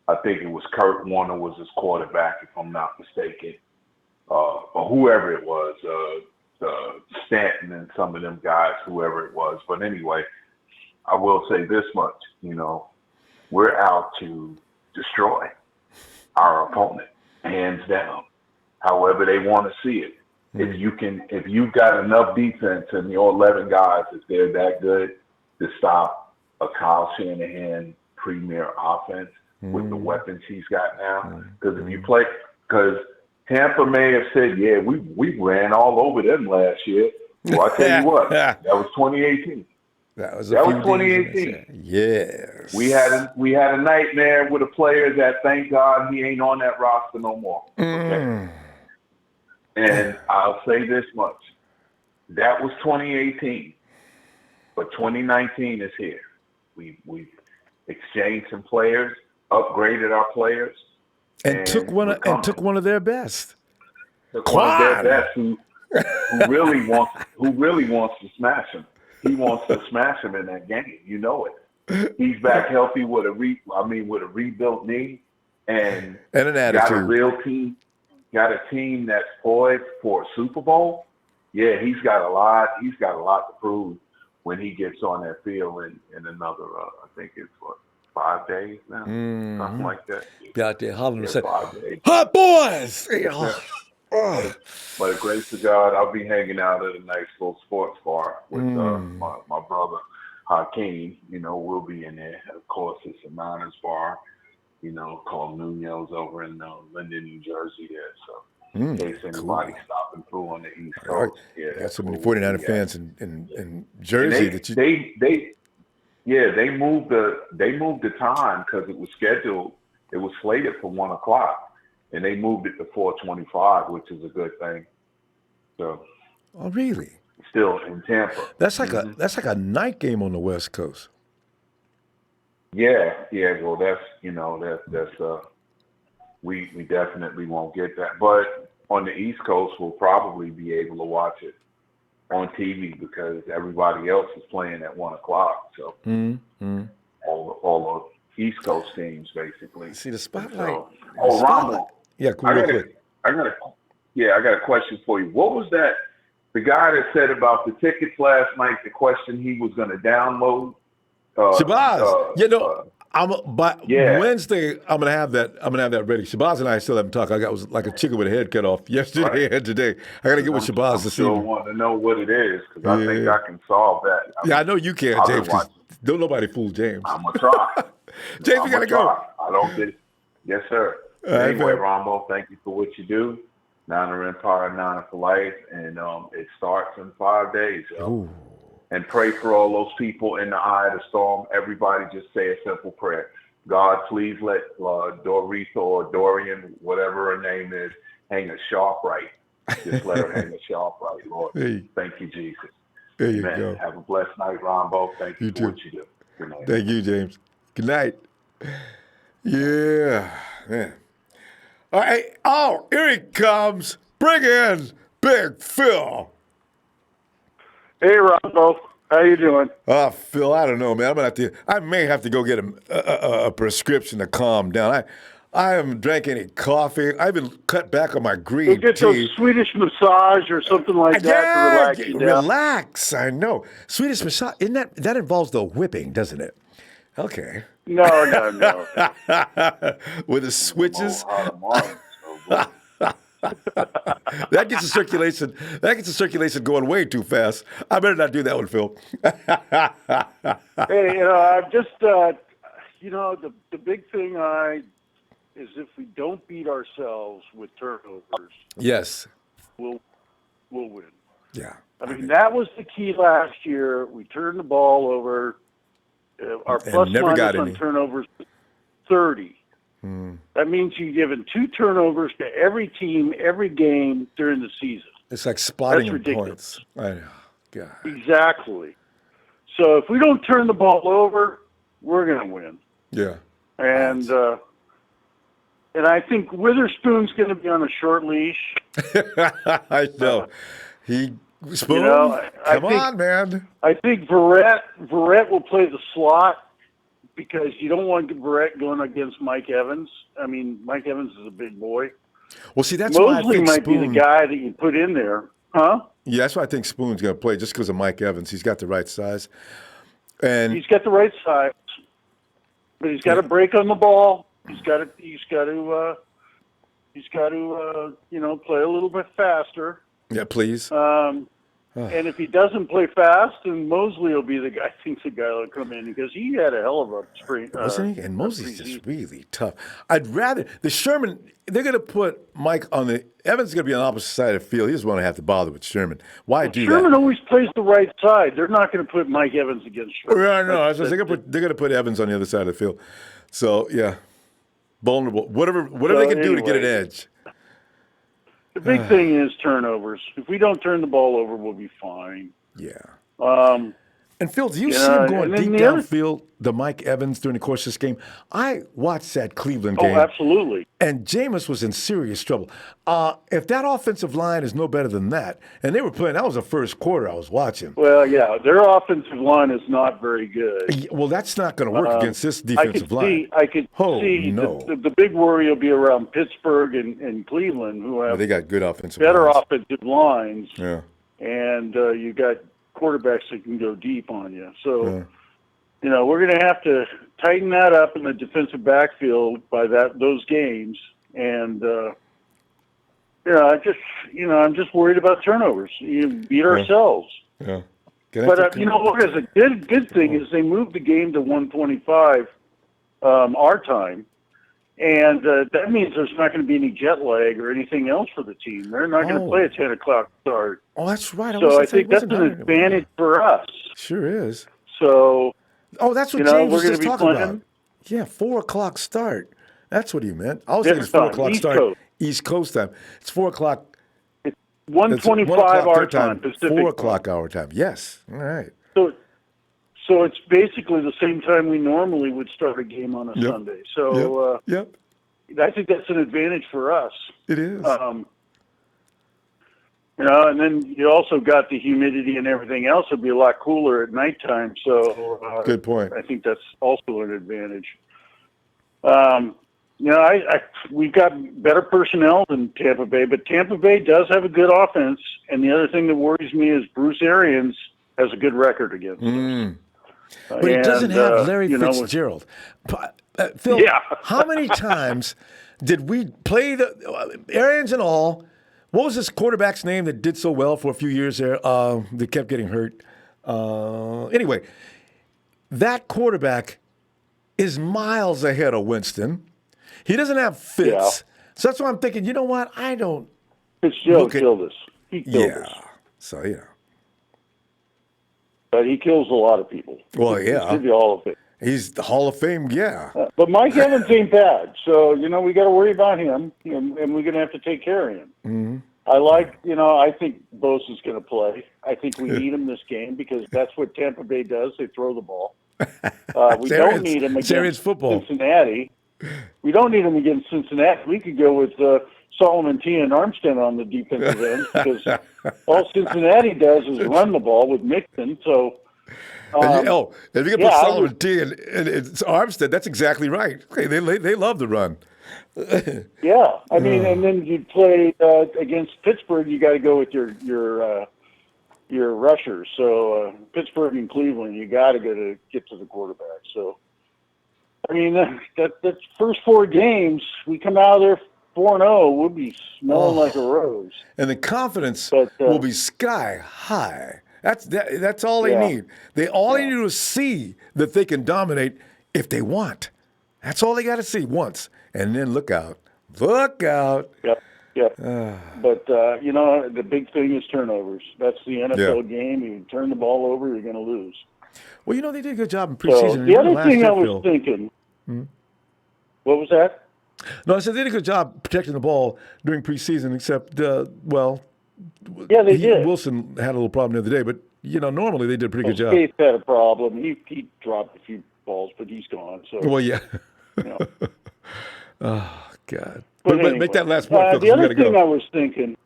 Speaker 6: I think it was Kurt Warner was his quarterback, if I'm not mistaken, or whoever it was, Stanton and some of them guys, whoever it was. But anyway, I will say this much, we're out to destroy our opponent, hands down, however they want to see it. If you've got enough defense and your 11 guys, if they're that good to stop a Kyle Shanahan premier offense with the weapons he's got now, because if you play, because Tampa may have said, yeah, we ran all over them last year. Well, I tell you what, that was 2018.
Speaker 1: That was
Speaker 6: 2018.
Speaker 1: Yes.
Speaker 6: We had a nightmare with a player that, thank God, he ain't on that roster no more. Okay. And I'll say this much. That was 2018. But 2019 is here. We've exchanged some players, upgraded our players.
Speaker 1: And took one of their best.
Speaker 6: Took one of their best who really wants to smash them. he wants to smash him in that game. You know it. He's back healthy with a rebuilt knee, and
Speaker 1: an
Speaker 6: got a
Speaker 1: attitude.
Speaker 6: real team. Got a team that's poised for a Super Bowl. Yeah, he's got a lot. He's got a lot to prove when he gets on that field in another. I think it's 5 days now, something like that.
Speaker 1: Be out there hollering and say,
Speaker 6: 5 days.
Speaker 1: "Hot boys!"
Speaker 6: But grace to God, I'll be hanging out at a nice little sports bar with my brother Hakeem. You know, we'll be in there. Of course, it's a Niners bar, you know, called Munoz over in Linden, New Jersey there. So in case anybody stopping through on the East Coast. Yeah,
Speaker 1: got so many 49er fans in Jersey that you
Speaker 6: they moved the time because it was scheduled. It was slated for 1 o'clock, and they moved it to 4:25, which is a good thing. So,
Speaker 1: oh really?
Speaker 6: Still in Tampa.
Speaker 1: That's like a night game on the West Coast.
Speaker 6: Yeah. Well, that's we definitely won't get that, but on the East Coast, we'll probably be able to watch it on TV because everybody else is playing at 1 o'clock. So all the East Coast teams basically.
Speaker 1: See the spotlight.
Speaker 6: Ronbo.
Speaker 1: Yeah, cool.
Speaker 6: I got a question for you. What was that? The guy that said about the tickets last night, the question he was going to download.
Speaker 1: Shabazz. Wednesday, I'm gonna have that ready. Shabazz and I still haven't talked. I was like a chicken with a head cut off yesterday and today. I gotta get with Shabazz to see.
Speaker 6: I want to know what it is because I think I can solve that.
Speaker 1: I know you can, James. Don't nobody fool James.
Speaker 6: I'm gonna try.
Speaker 1: James, we gotta go.
Speaker 6: I don't get it. Yes, sir. Anyway, Ronbo, thank you for what you do. Niner Empire, Niner for life, and it starts in 5 days. And pray for all those people in the eye of the storm. Everybody just say a simple prayer. God, please let Doretha or Dorian, whatever her name is, hang a sharp right. Just let her hang a sharp right, Lord. Thank you, Jesus.
Speaker 1: There you go.
Speaker 6: Have a blessed night, Ronbo. Thank you for what you do. Good night.
Speaker 1: Thank you, James. Good night. Yeah, man. All right. Oh, here he comes. Bring in Big Phil.
Speaker 7: Hey, Ronbo. How you doing?
Speaker 1: Phil, I don't know, man. I may have to go get a prescription to calm down. I haven't drank any coffee. I've been cut back on my green tea.
Speaker 7: Get some Swedish massage or something like that to relax you down.
Speaker 1: Relax. I know. Swedish massage, that involves the whipping, doesn't it? Okay.
Speaker 7: No.
Speaker 1: With the switches. That gets the circulation going way too fast. I better not do that one, Phil.
Speaker 7: Hey, I'm just, the big thing is if we don't beat ourselves with turnovers,
Speaker 1: yes,
Speaker 7: we'll win.
Speaker 1: Yeah.
Speaker 7: I mean, that was the key last year. We turned the ball over. Our plus minus on turnovers was 30. That means you've given 2 turnovers to every team, every game during the season.
Speaker 1: It's like spotting
Speaker 7: That's
Speaker 1: points.
Speaker 7: ridiculous.
Speaker 1: I know. God.
Speaker 7: Exactly. So if we don't turn the ball over, we're going to win.
Speaker 1: Yeah.
Speaker 7: And I think Witherspoon's going to be on a short leash.
Speaker 1: I know. Spoon, come on, man.
Speaker 7: I think Verrett will play the slot because you don't want Verrett going against Mike Evans. I mean, Mike Evans is a big boy.
Speaker 1: Well, see, that's why I think
Speaker 7: might be the guy that you put in there. Huh?
Speaker 1: Yeah, that's why I think Spoon's going to play just because of Mike Evans. He's got the right size. And
Speaker 7: he's got the right size, but he's got to break on the ball. He's got to play a little bit faster.
Speaker 1: Yeah, please.
Speaker 7: And if he doesn't play fast, then Mosley will be the guy. I think the guy will come in because he had a hell of a spring.
Speaker 1: Wasn't he? And Mosley's just really tough. I'd rather the Sherman. They're going to put Mike on the Evans is going to be on the opposite side of the field. He doesn't want to have to bother with Sherman. Why do that?
Speaker 7: Sherman always plays the right side. They're not going to put Mike Evans against Sherman.
Speaker 1: Yeah, no. They're going to put Evans on the other side of the field. So yeah, vulnerable. Whatever they can do to get an edge.
Speaker 7: The big thing is turnovers. If we don't turn the ball over, we'll be fine.
Speaker 1: Yeah. And Phil, do you see him going deep
Speaker 7: the other,
Speaker 1: downfield, the Mike Evans, during the course of this game? I watched that Cleveland game.
Speaker 7: Oh, absolutely.
Speaker 1: And Jameis was in serious trouble. If that offensive line is no better than that, and they were playing, that was the first quarter I was watching.
Speaker 7: Well, yeah, their offensive line is not very good.
Speaker 1: Well, that's not going to work against this defensive line.
Speaker 7: I could see the big worry will be around Pittsburgh and Cleveland, who have
Speaker 1: they got good offensive
Speaker 7: better
Speaker 1: lines.
Speaker 7: offensive lines.
Speaker 1: Yeah.
Speaker 7: And you got quarterbacks that can go deep on you. So, we're going to have to tighten that up in the defensive backfield by those games. And, I'm just worried about turnovers. You beat ourselves.
Speaker 1: Yeah.
Speaker 7: But, what is a good thing is they moved the game to 125 our time. And that means there's not going to be any jet lag or anything else for the team. They're not going to play a 10 o'clock start.
Speaker 1: Oh, that's right.
Speaker 7: So I think that's an advantage for us.
Speaker 1: Sure is.
Speaker 7: So,
Speaker 1: that's what James was just talking
Speaker 7: playing.
Speaker 1: about. Yeah, 4 o'clock start. That's what he meant. I was thinking it's 4 o'clock
Speaker 7: East
Speaker 1: start,
Speaker 7: Coast.
Speaker 1: East Coast time. It's 4 o'clock.
Speaker 7: It's 1:25 our time, Pacific
Speaker 1: 4 o'clock our time. Yes. All right.
Speaker 7: So it's basically the same time we normally would start a game on a Sunday. So
Speaker 1: yep.
Speaker 7: I think that's an advantage for us.
Speaker 1: It is.
Speaker 7: And then you also got the humidity and everything else. It'll be a lot cooler at nighttime. So
Speaker 1: good point.
Speaker 7: I think that's also an advantage. We've got better personnel than Tampa Bay, but Tampa Bay does have a good offense. And the other thing that worries me is Bruce Arians has a good record against us.
Speaker 1: But he doesn't have Larry Fitzgerald. Phil, how many times did we play the Arians and all? What was this quarterback's name that did so well for a few years there? That kept getting hurt. Anyway, that quarterback is miles ahead of Winston. He doesn't have Fitz.
Speaker 7: Yeah.
Speaker 1: So that's why I'm thinking, you know what? I don't.
Speaker 7: Fitzgerald killed us. He killed us.
Speaker 1: So,
Speaker 7: But he kills a lot of people.
Speaker 1: Well, yeah.
Speaker 7: He's the Hall of Fame.
Speaker 1: He's the Hall of Fame, yeah.
Speaker 7: But Mike Evans ain't bad. So, we got to worry about him, and we're going to have to take care of him.
Speaker 1: Mm-hmm.
Speaker 7: I think Bosa's going to play. I think we need him this game because that's what Tampa Bay does. They throw the ball. We don't need him against Cincinnati. We don't need him against Cincinnati. We could go with Solomon T. and Armstead on the defensive end because all Cincinnati does is run the ball with Mixon. So,
Speaker 1: if you can put Solomon T. and it's Armstead, that's exactly right. They love the run.
Speaker 7: Yeah, and then you play against Pittsburgh. You got to go with your rushers. So Pittsburgh and Cleveland, you got to get to the quarterback. So, that first 4 games, we come out of there 4-0, we'll be smelling like a rose.
Speaker 1: And the confidence will be sky high. That's all they need. They need to see that they can dominate if they want. That's all they got to see once. And then look out. Look out.
Speaker 7: Yep. But, the big thing is turnovers. That's the NFL game. You turn the ball over, you're going to lose.
Speaker 1: Well, they did a good job in preseason.
Speaker 7: So the other thing I was thinking, what was that?
Speaker 1: No, I said they did a good job protecting the ball during preseason, except,
Speaker 7: they did.
Speaker 1: Wilson had a little problem the other day, but, normally they did a pretty good job.
Speaker 7: Case had a problem. He dropped a few balls, but he's gone. So.
Speaker 1: Well, yeah. Oh, God. But
Speaker 7: anyway,
Speaker 1: make that last point.
Speaker 7: The other thing I was thinking,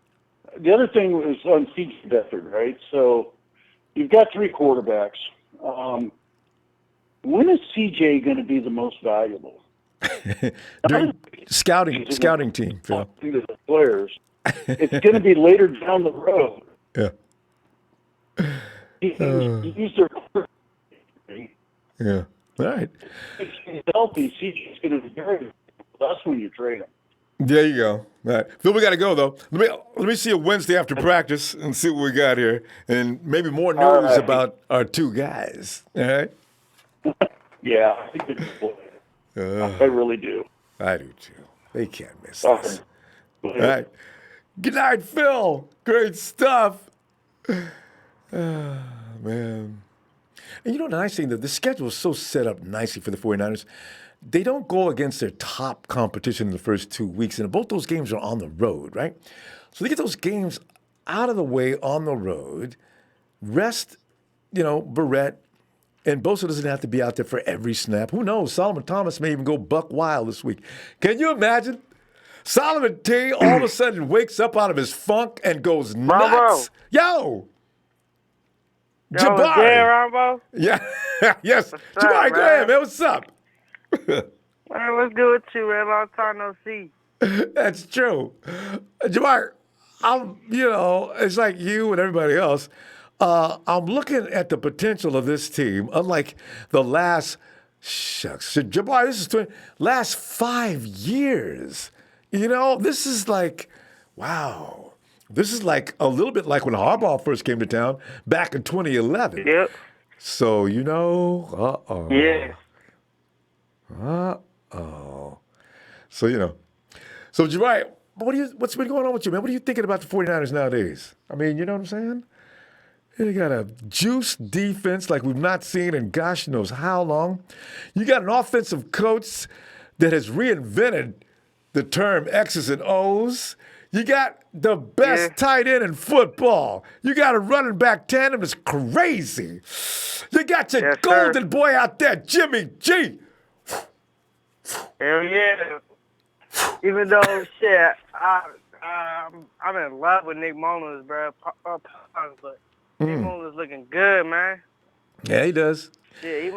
Speaker 7: was on C.J. Beathard, right? So you've got 3 quarterbacks. When is C.J. going to be the most valuable?
Speaker 1: During scouting team, Phil.
Speaker 7: The players. It's going to be later down the road.
Speaker 1: Yeah.
Speaker 7: He's their quarterback.
Speaker 1: Yeah. All right.
Speaker 7: If he's healthy, CJ's going to be very. That's when you trade him.
Speaker 1: There you go. All right. Phil, we got to go, though. Let me see you Wednesday after practice and see what we got here. And maybe more news about our 2 guys. All right?
Speaker 7: Yeah, I think they can play. I really do.
Speaker 1: I do, too. They can't miss this. All right. Good night, Phil. Great stuff. Man. And the nice thing, the schedule is so set up nicely for the 49ers. They don't go against their top competition in the first 2 weeks, and both those games are on the road, right? So they get those games out of the way on the road, rest, Verrett, and Bosa doesn't have to be out there for every snap. Who knows? Solomon Thomas may even go buck wild this week. Can you imagine? Solomon T all of a sudden wakes up out of his funk and goes nuts. Yo! Jabari.
Speaker 8: Ronbo?
Speaker 1: Yeah. Yes.
Speaker 8: What's
Speaker 1: Jabari,
Speaker 8: up,
Speaker 1: go ahead,
Speaker 8: man?
Speaker 1: man. What's up?
Speaker 8: Man, what's good with you, man? Long time no see.
Speaker 1: That's true. Jabari, it's like you and everybody else. I'm looking at the potential of this team, unlike the last, Jabari, this is last 5 years. This is like, wow. This is like a little bit like when Harbaugh first came to town back in 2011.
Speaker 8: Yep.
Speaker 1: So,
Speaker 8: Yeah.
Speaker 1: So, so Jabari, what's been going on with you, man? What are you thinking about the 49ers nowadays? I mean, you know what I'm saying? They got a juice defense like we've not seen in gosh knows how long. You got an offensive coach that has reinvented the term X's and O's. You got the best tight end in football. You got a running back tandem that's crazy. You got your golden boy out there, Jimmy G.
Speaker 8: Hell yeah. Even though, I'm in love with Nick Mullens, bro. But Nick Mullens looking good, man.
Speaker 1: Yeah, he does.
Speaker 8: Yeah, he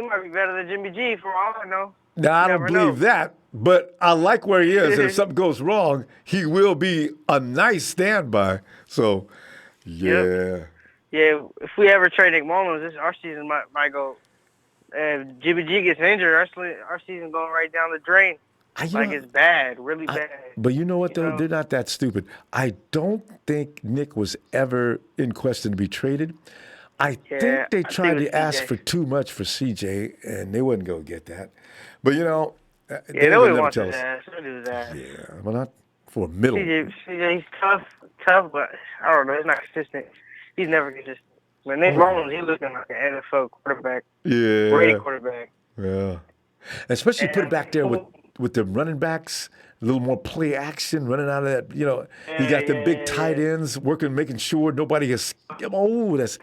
Speaker 8: might be better than Jimmy G for all I know.
Speaker 1: Now, I don't believe that, but I like where he is. And if something goes wrong, he will be a nice standby. So, yeah.
Speaker 8: Yep. Yeah, if we ever trade Nick Mullens, our season might go. If Jimmy G gets injured, our season going right down the drain. It's bad, really bad.
Speaker 1: But you know what, though? They're not that stupid. I don't think Nick was ever in question to be traded. I think they tried to ask for too much for CJ, and they wouldn't go get that. But,
Speaker 8: they nobody wants his ass.
Speaker 1: Yeah, well, not for a middle.
Speaker 8: CJ, he's tough, but I don't know. He's not consistent. He's never consistent. When Nick Mullens, he's looking like an NFL quarterback.
Speaker 1: Yeah.
Speaker 8: Great quarterback.
Speaker 1: Yeah. Especially put it back there with the running backs, a little more play action, running out of that, you got the big tight ends working, making sure nobody has, listen,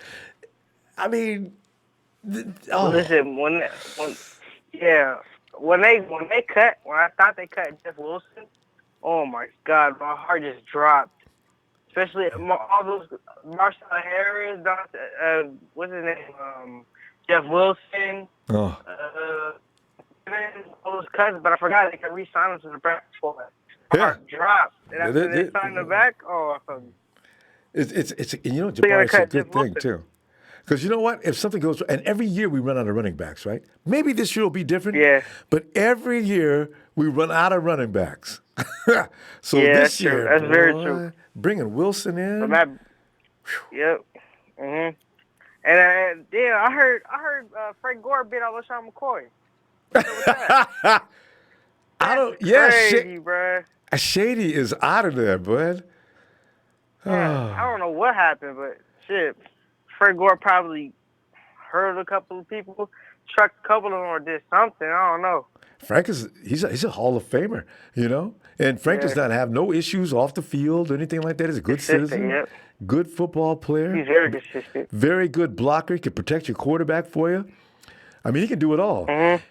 Speaker 8: when I thought they cut Jeff Wilson, oh my God, my heart just dropped. Especially all those Marcel Harris, what's his name? Jeff Wilson. All those cuts, but I forgot they could re-sign them to the practice squad. My heart dropped. And after they signed them back, I felt
Speaker 1: it's Jabari, it's a good thing too. Because you know what? If something goes, and every year we run out of running backs, right? Maybe this year will be different.
Speaker 8: Yeah.
Speaker 1: But every year we run out of running backs. So
Speaker 8: this
Speaker 1: year,
Speaker 8: that's very true.
Speaker 1: Bringing Wilson in.
Speaker 8: Yep. Mhm. And I heard Frank Gore bid on LaShawn McCoy.
Speaker 1: Crazy,
Speaker 8: bruh.
Speaker 1: Shady is out of there, bud.
Speaker 8: I don't know what happened, but shit. Frank Gore probably heard a couple of people, trucked a couple of them, or did something. I don't know.
Speaker 1: Frank he's a Hall of Famer, and Frank does not have no issues off the field or anything like that. He's a good citizen, good football player.
Speaker 8: He's very consistent.
Speaker 1: Very good blocker. He can protect your quarterback for you. I mean, he can do it all.
Speaker 8: Mm-hmm.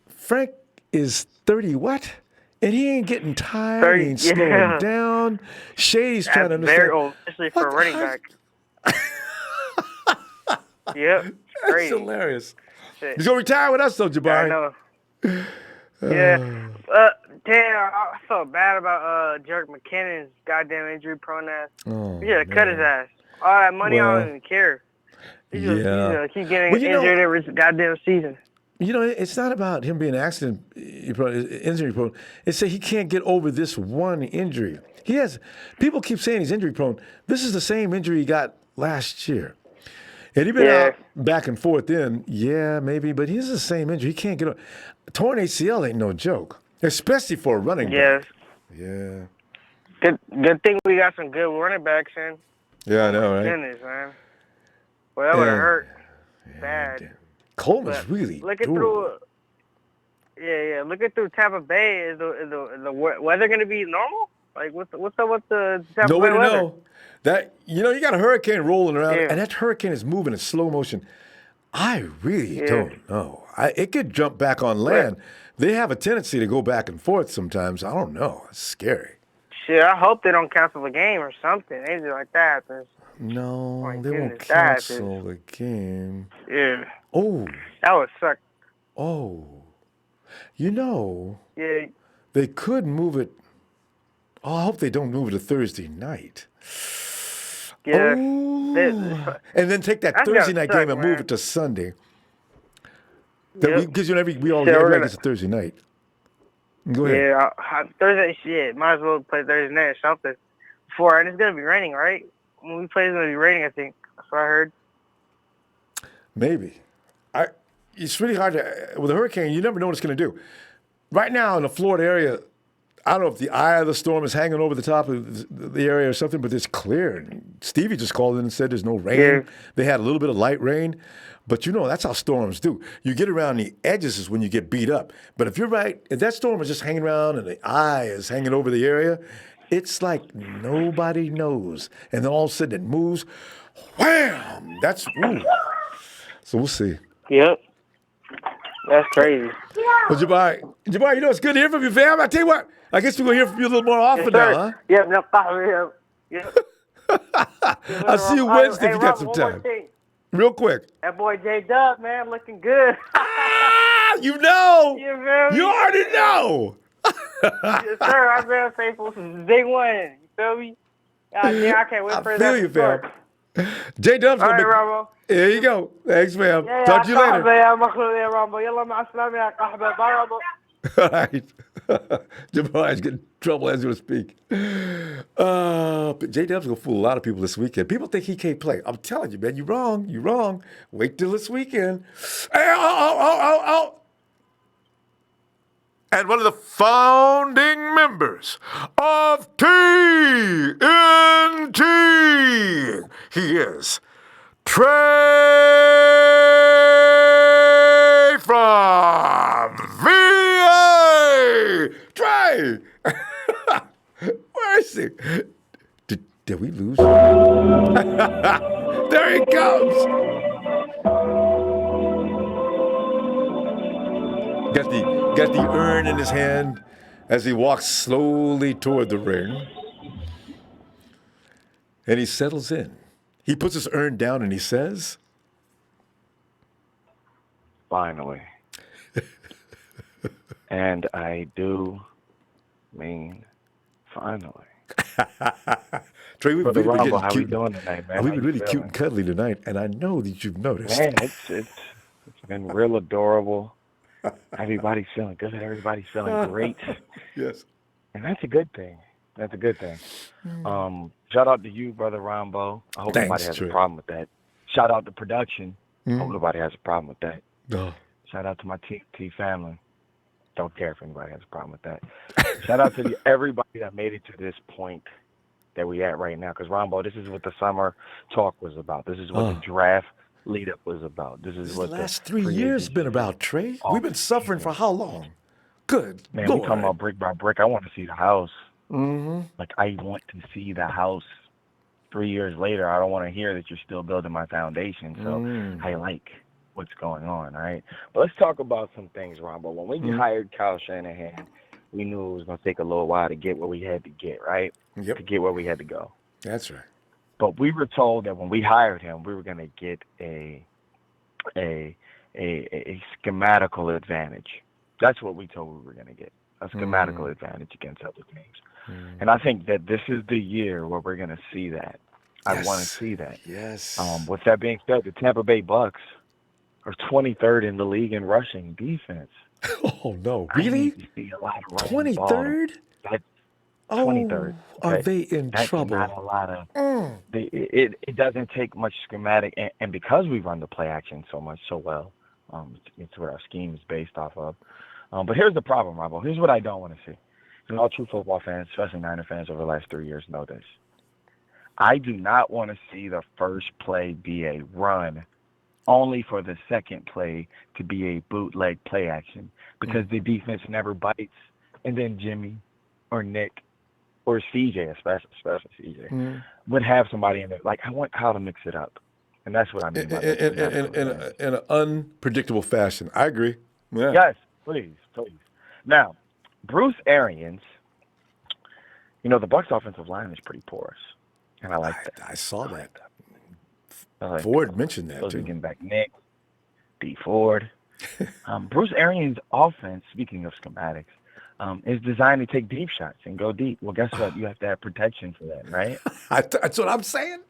Speaker 1: Frank is 30 what? And he ain't getting tired. He ain't slowing down. Shady's trying to understand.
Speaker 8: Very old, especially for a running back. Yep.
Speaker 1: That's hilarious. Shit. He's going to retire with us, though, Jabari.
Speaker 8: I know. Yeah. Damn, I felt bad about Jerick McKinnon's goddamn injury prone ass. He should have cut his ass. All that money, I don't even care. He's just keep getting injured every goddamn season.
Speaker 1: It's not about him being injury prone. It's that he can't get over this one injury. People keep saying he's injury prone. This is the same injury he got last year. And he's been out back and forth maybe, but he's the same injury. He can't get over. Torn ACL ain't no joke, especially for a running back. Yeah.
Speaker 8: Good thing we got some good running backs in.
Speaker 1: Yeah, I know, right?
Speaker 8: Goodness, man. Well, that would have hurt bad.
Speaker 1: Coleman's really
Speaker 8: looking through. Looking through Tampa Bay, is the weather going to be normal? Like, what's up with the Tampa
Speaker 1: No way
Speaker 8: Bay
Speaker 1: to
Speaker 8: weather?
Speaker 1: know. That you got a hurricane rolling around,
Speaker 8: Yeah.
Speaker 1: and that hurricane is moving in slow motion. I really
Speaker 8: Yeah.
Speaker 1: don't know. It could jump back on land. They have a tendency to go back and forth sometimes. I don't know. It's scary.
Speaker 8: Shit, I hope they don't cancel the game or something. Anything like that happens.
Speaker 1: No,
Speaker 8: My
Speaker 1: they won't
Speaker 8: goodness, that is-
Speaker 1: cancel the game.
Speaker 8: Yeah.
Speaker 1: Oh,
Speaker 8: That would suck.
Speaker 1: oh.
Speaker 8: Yeah.
Speaker 1: They could move it. Oh, I hope they don't move it to Thursday night.
Speaker 8: Yeah.
Speaker 1: Oh. And then take that
Speaker 8: That's
Speaker 1: Thursday
Speaker 8: gotta
Speaker 1: night game
Speaker 8: suck,
Speaker 1: and move
Speaker 8: man.
Speaker 1: it to Sunday.
Speaker 8: Yep.
Speaker 1: Because we all
Speaker 8: Shit, we're
Speaker 1: everybody
Speaker 8: gonna-
Speaker 1: gets a Thursday night. Go ahead.
Speaker 8: Yeah, Thursday, shit. Might as well play Thursday night or something. And it's going to be raining, right? When we play, it's going to be raining, I think. That's what I heard.
Speaker 1: Maybe. It's really hard to, with a hurricane, you never know what it's going to do. Right now in the Florida area, I don't know if the eye of the storm is hanging over the top of the area or something, but it's clear. And Stevie just called in and said there's no rain.
Speaker 8: Yeah.
Speaker 1: They had a little bit of light rain. But that's how storms do. You get around the edges is when you get beat up. But if you're right, if that storm is just hanging around and the eye is hanging over the area, it's like nobody knows. And then all of a sudden it moves. Wham! Ooh. So we'll see.
Speaker 8: Yep. That's crazy.
Speaker 1: Well, Jabari, it's good to hear from you, fam. I tell you what, I guess we're going to hear from you a little more often
Speaker 8: Yes,
Speaker 1: now, huh?
Speaker 8: Yep, no problem. Yep.
Speaker 1: I'll see you Wednesday if you got some
Speaker 8: Rob, one more
Speaker 1: time.
Speaker 8: thing.
Speaker 1: Real quick.
Speaker 8: That boy J-Dub, man, looking good.
Speaker 1: You know.
Speaker 8: You feel me?
Speaker 1: You already know.
Speaker 8: Yes, sir. I've been faithful since day one. You feel me? God damn, I can't wait for
Speaker 1: I
Speaker 8: that
Speaker 1: feel you,
Speaker 8: to start.
Speaker 1: fam. J-Dub's
Speaker 8: All
Speaker 1: going
Speaker 8: right,
Speaker 1: to
Speaker 8: Ronbo.
Speaker 1: There you go. Thanks, fam. Talk to you
Speaker 8: صاحبي
Speaker 1: later.
Speaker 8: يا مخلوق يا رامبو يلا مع السلامة يا قحبة باي رامبو.
Speaker 1: All right. Jabari's getting in trouble as we speak. But J-Dub's going to fool a lot of people this weekend. People think he can't play. I'm telling you, man, you're wrong. You're wrong. Wait till this weekend. And one of the founding members of TNT, he is Trey from VA. Trey! Where is he? Did we lose? There he comes. Got the urn in his hand as he walks slowly toward the ring. And he settles in. He puts his urn down and he says,
Speaker 9: finally. And I do mean finally.
Speaker 1: Trey, we've
Speaker 9: Brother
Speaker 1: really been
Speaker 9: Ronbo,
Speaker 1: getting
Speaker 9: how
Speaker 1: cute.
Speaker 9: we doing tonight, man?
Speaker 1: We've
Speaker 9: How
Speaker 1: been
Speaker 9: you
Speaker 1: really cute
Speaker 9: feeling?
Speaker 1: and cuddly tonight, and I know that you've noticed.
Speaker 9: Man, it's been real adorable. Everybody's feeling good. Everybody's feeling great.
Speaker 1: Yes.
Speaker 9: And that's a good thing. That's a good thing. Shout out to you, Brother Ronbo. I hope nobody has
Speaker 1: Trey.
Speaker 9: a problem with that. Shout out to production. I
Speaker 1: Mm.
Speaker 9: hope nobody has a problem with that.
Speaker 1: No.
Speaker 9: Shout out to my TNT family. Don't care if anybody has a problem with that. Shout out to everybody that made it to this point that we at right now. Because, Ronbo, this is what the summer talk was about. This is what the draft lead-up was about. This is what
Speaker 1: The last 3 years has been about, Trey. We've been suffering for how long? Good
Speaker 9: Man,
Speaker 1: Lord.
Speaker 9: we talking about brick by brick. I want to see the house.
Speaker 1: Mm-hmm.
Speaker 9: Like, I want to see the house 3 years later. I don't want to hear that you're still building my foundation. So I like what's going on, all right? But let's talk about some things, Ronbo. When we hired Kyle Shanahan, we knew it was going to take a little while to get what we had to get, right?
Speaker 1: Yep.
Speaker 9: To get where we had to go.
Speaker 1: That's right.
Speaker 9: But we were told that when we hired him, we were going to get a schematical advantage. That's what we told we were going to get, a schematical advantage against other teams. And I think that this is the year where we're going to see that. I want to see that.
Speaker 1: Yes.
Speaker 9: With that being said, the Tampa Bay Bucks are 23rd in the league in rushing defense.
Speaker 1: Oh, no.
Speaker 9: I
Speaker 1: Really?
Speaker 9: need to see a lot of rushing ball.
Speaker 1: 23rd?
Speaker 9: That's
Speaker 1: Oh,
Speaker 9: 23rd.
Speaker 1: are they in
Speaker 9: That's
Speaker 1: trouble?
Speaker 9: not a lot of. It doesn't take much schematic, and because we run the play action so well, it's where our scheme is based off of. But here's the problem, Ronbo. Here's what I don't want to see. And all true football fans, especially Niner fans over the last 3 years, know this. I do not want to see the first play be a run, only for the second play to be a bootleg play action, because the defense never bites, and then Jimmy or Nick or CJ, especially CJ, would have somebody in there. Like, I want Kyle to mix it up. And that's what I mean by that.
Speaker 1: In an unpredictable fashion. I agree. Yeah.
Speaker 9: Yes, please. Now, Bruce Arians, the Bucs offensive line is pretty porous. And I like that.
Speaker 1: I saw that.
Speaker 9: Like
Speaker 1: Ford mentioned that, too.
Speaker 9: Getting back Nick, D. Ford. Bruce Arians' offense, speaking of schematics, is designed to take deep shots and go deep. Well, guess what? You have to have protection for that, right?
Speaker 1: That's what I'm saying.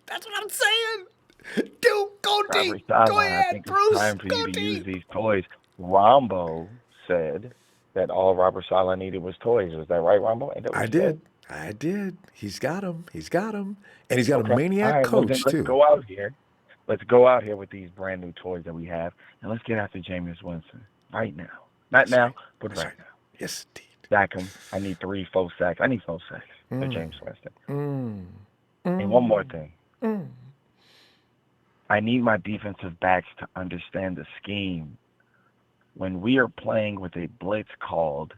Speaker 1: Dude, go deep. Go ahead,
Speaker 9: I think
Speaker 1: Bruce.
Speaker 9: It's time for you to use these toys. Ronbo said that all Robert Saleh needed was toys. Was that right, Ronbo?
Speaker 1: I did. He's got them. And he's got a maniac coach,
Speaker 9: let's
Speaker 1: too.
Speaker 9: Go out here. Let's go out here with these brand new toys that we have, and let's get after Jameis Winston right now. Not now, but right now.
Speaker 1: Yes, indeed.
Speaker 9: Sack him. I need 3-4 sacks. I need 4 sacks for Jameis Winston. And one more thing. I need my defensive backs to understand the scheme. When we are playing with a blitz called,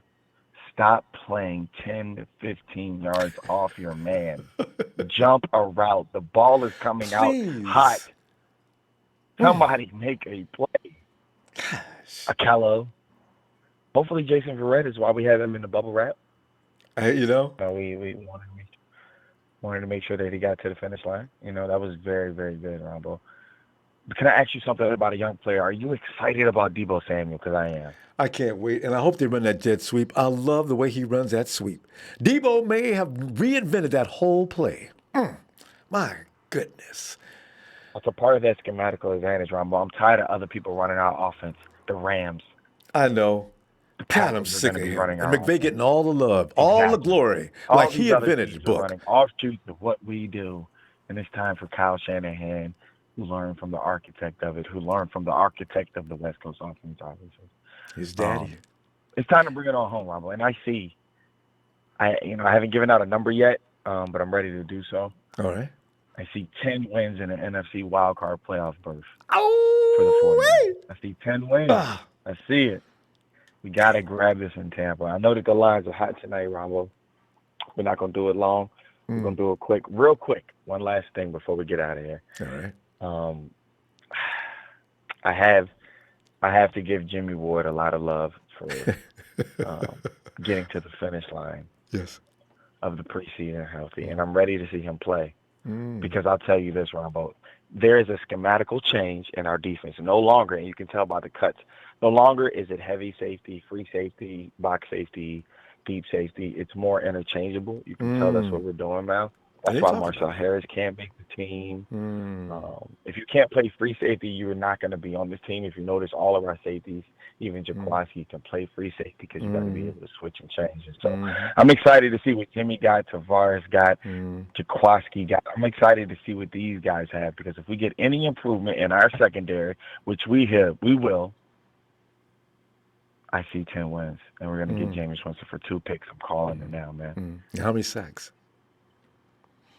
Speaker 9: stop playing 10 to 15 yards off your man. Jump a route. The ball is coming out hot. Somebody make a play. Akello. Hopefully Jason Verrett is why we have him in the bubble wrap.
Speaker 1: We
Speaker 9: wanted to make sure that he got to the finish line. That was very, very good, Ronbo. Can I ask you something about a young player? Are you excited about Deebo Samuel? Because I am.
Speaker 1: I can't wait, and I hope they run that jet sweep. I love the way he runs that sweep. Deebo may have reinvented that whole play. My goodness.
Speaker 9: That's a part of that schematical advantage, Ronbo. I'm tired of other people running our offense. The Rams.
Speaker 1: I know. God, I'm sick of him. And McVay getting all the love, all the glory, like he invented the book.
Speaker 9: Running offshoots of what we do, and it's time for Kyle Shanahan, who learned from the architect of it, who learned from the architect of the West Coast offense, obviously.
Speaker 1: His daddy.
Speaker 9: It's time to bring it on home, Ronbo. And I haven't given out a number yet, but I'm ready to do so.
Speaker 1: All right.
Speaker 9: I see 10 wins in an NFC wildcard playoff berth
Speaker 1: for
Speaker 9: the 49ers. I see 10 wins. I see it. We got to grab this in Tampa. I know that the lines are hot tonight, Ronbo. We're not going to do it long. We're going to do it real quick. One last thing before we get out of here.
Speaker 1: All right.
Speaker 9: I have to give Jimmy Ward a lot of love for getting to the finish line of the preseason healthy, and I'm ready to see him play. Because I'll tell you this, Ronbo, there is a schematical change in our defense. No longer, and you can tell by the cuts, no longer is it heavy safety, free safety, box safety, deep safety. It's more interchangeable. You can tell that's what we're doing now. That's why Marcel Harris can't make the team. If you can't play free safety, you're not going to be on this team. If you notice, all of our safeties, even Jaquaski, can play free safety because you got to be able to switch and change. And so I'm excited to see what Jimmy got, Tavares got, Jaquaski got. I'm excited to see what these guys have, because if we get any improvement in our secondary, which we will, I see 10 wins, and we're going to get Jameis Winston for 2 picks. I'm calling it now, man.
Speaker 1: How many sacks?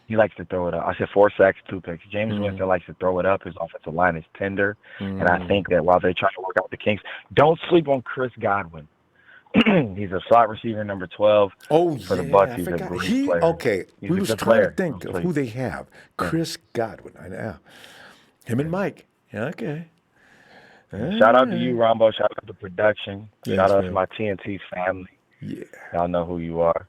Speaker 9: He likes to throw it up. I said 4 sacks, 2 picks. James Winston likes to throw it up. His offensive line is tender. And I think that while they're trying to work out the kinks, don't sleep on Chris Godwin. He's a slot receiver, number 12 for the Bucs. He's a great player.
Speaker 1: Okay, we was trying to think of who they have. Chris Godwin. I know. Him and Mike. Okay.
Speaker 9: Shout out to you, Ronbo. Shout out to production. Shout out to my TNT family.
Speaker 1: Yeah.
Speaker 9: Y'all know who you are.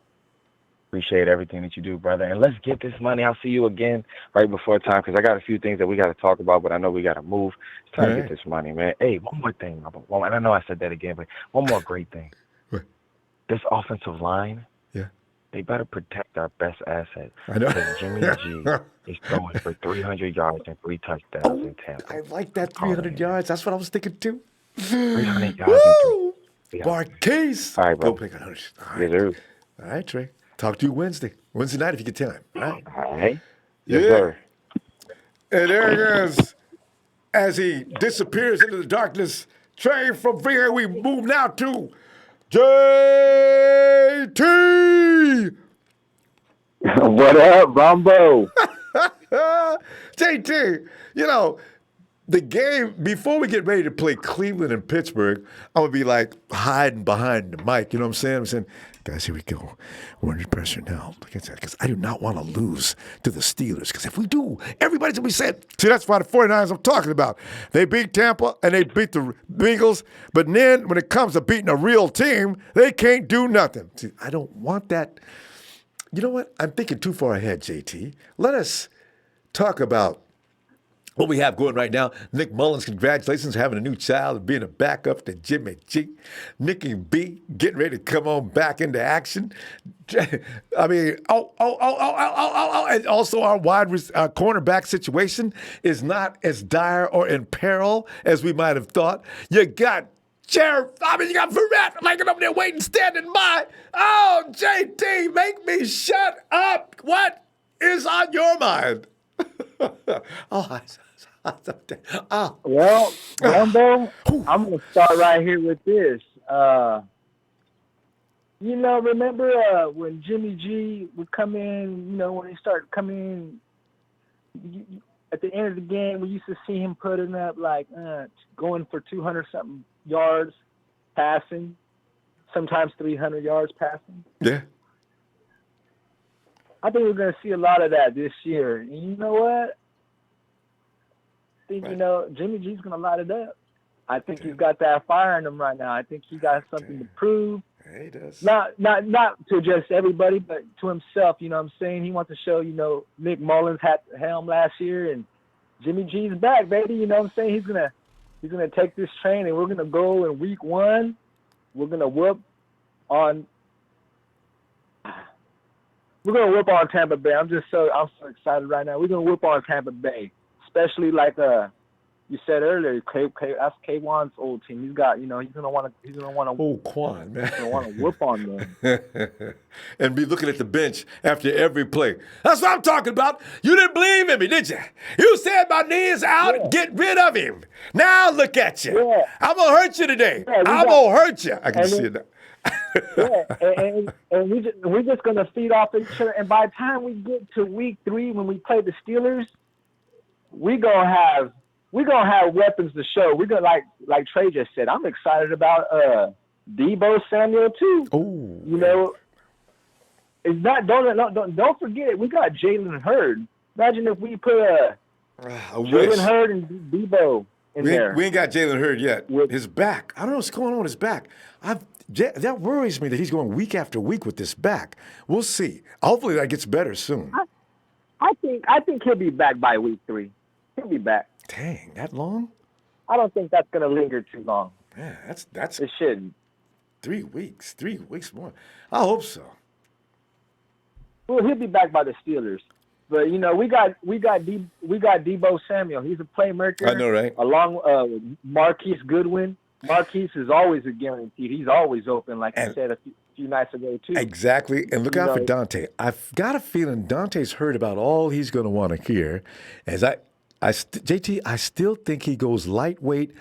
Speaker 9: Appreciate everything that you do, brother. And let's get this money. I'll see you again right before time, because I got a few things that we got to talk about, but I know we got to move. It's time to get this money, man. Hey, one more thing. And I know I said that again, but one more great thing.
Speaker 1: What?
Speaker 9: This offensive line, they better protect our best asset.
Speaker 1: I know.
Speaker 9: Because Jimmy G is throwing for 300 yards and 3 touchdowns in Tampa.
Speaker 1: I like that 300 yards. That's what I was thinking, too.
Speaker 9: 300 yards and 3.
Speaker 1: Marquise.
Speaker 9: All right, bro.
Speaker 1: Go pick 100. All right, Trey. Talk to you Wednesday night if you get time. All right.
Speaker 9: All right. Yes, sir.
Speaker 1: And there he is. As he disappears into the darkness, Trey, from here we move now to JT.
Speaker 10: What up, Ronbo?
Speaker 1: JT, the game, before we get ready to play Cleveland and Pittsburgh, I'm going to be like hiding behind the mic. You know what I'm saying? Guys, here we go. We're under pressure now. Look at that, because I do not want to lose to the Steelers. Because if we do, everybody's going to be saying, see, that's why the 49ers I'm talking about. They beat Tampa and they beat the Bengals, but then when it comes to beating a real team, they can't do nothing. See, I don't want that. You know what? I'm thinking too far ahead, JT. Let us talk about what we have going right now. Nick Mullens, congratulations on having a new child and being a backup to Jimmy G. Nicky B, getting ready to come on back into action. I mean, and also our cornerback situation is not as dire or in peril as we might have thought. You got you got Verrett like over there waiting, standing by. Oh, JT, make me shut up. What is on your mind?
Speaker 10: Well, Ronbo, I'm going to start right here with this. Remember when Jimmy G would come in, when he started coming in, at the end of the game, we used to see him putting up going for 200-something yards passing, sometimes 300 yards passing.
Speaker 1: Yeah.
Speaker 10: I think we're going to see a lot of that this year. And you know what? I think, Jimmy G's going to light it up. I think he's got that fire in him right now. I think he got something to prove.
Speaker 1: Yeah, he does.
Speaker 10: Not to just everybody, but to himself. You know what I'm saying? He wants to show, Nick Mullens had the helm last year, and Jimmy G's back, baby. You know what I'm saying? He's gonna take this train, and we're gonna go in week 1. We're gonna whoop on Tampa Bay. I'm so excited right now. We're gonna whoop on Tampa Bay, especially like you said earlier. That's K1's old team. He's got, he's gonna want to.
Speaker 1: Oh, Quan, man.
Speaker 10: He's gonna want to whoop on them.
Speaker 1: And be looking at the bench after every play. That's what I'm talking about. You didn't believe in me, did you? You said my knee is out. Yeah. Get rid of him. Now look at you. Yeah. I'm gonna hurt you today. Yeah, I'm gonna hurt you. I can see it now.
Speaker 10: and we're just gonna feed off each other. And by the time we get to week 3, when we play the Steelers, we're gonna have weapons to show. We're gonna like Trey just said. I'm excited about Deebo Samuel too.
Speaker 1: Oh,
Speaker 10: it's not. Don't forget it. We got Jaylen Hurd. Imagine if we put Jaylen Hurd and Deebo in there.
Speaker 1: We ain't got Jaylen Hurd yet. His back. I don't know what's going on with his back. That worries me that he's going week after week with this back. We'll see. Hopefully that gets better soon.
Speaker 10: I think he'll be back by week 3. He'll be back.
Speaker 1: Dang, that long?
Speaker 10: I don't think that's going to linger too long.
Speaker 1: Yeah, that's
Speaker 10: it shouldn't.
Speaker 1: 3 weeks. 3 weeks more. I hope so.
Speaker 10: Well, he'll be back by the Steelers. But we got Deebo Samuel. He's a playmaker.
Speaker 1: I know, right?
Speaker 10: Along with Marquise Goodwin. Marquise is always a guarantee. He's always open, like you said a few nights ago too.
Speaker 1: Exactly. And look out for Dante. I've got a feeling Dante's heard about all he's going to want to hear. As JT, I still think he goes lightweight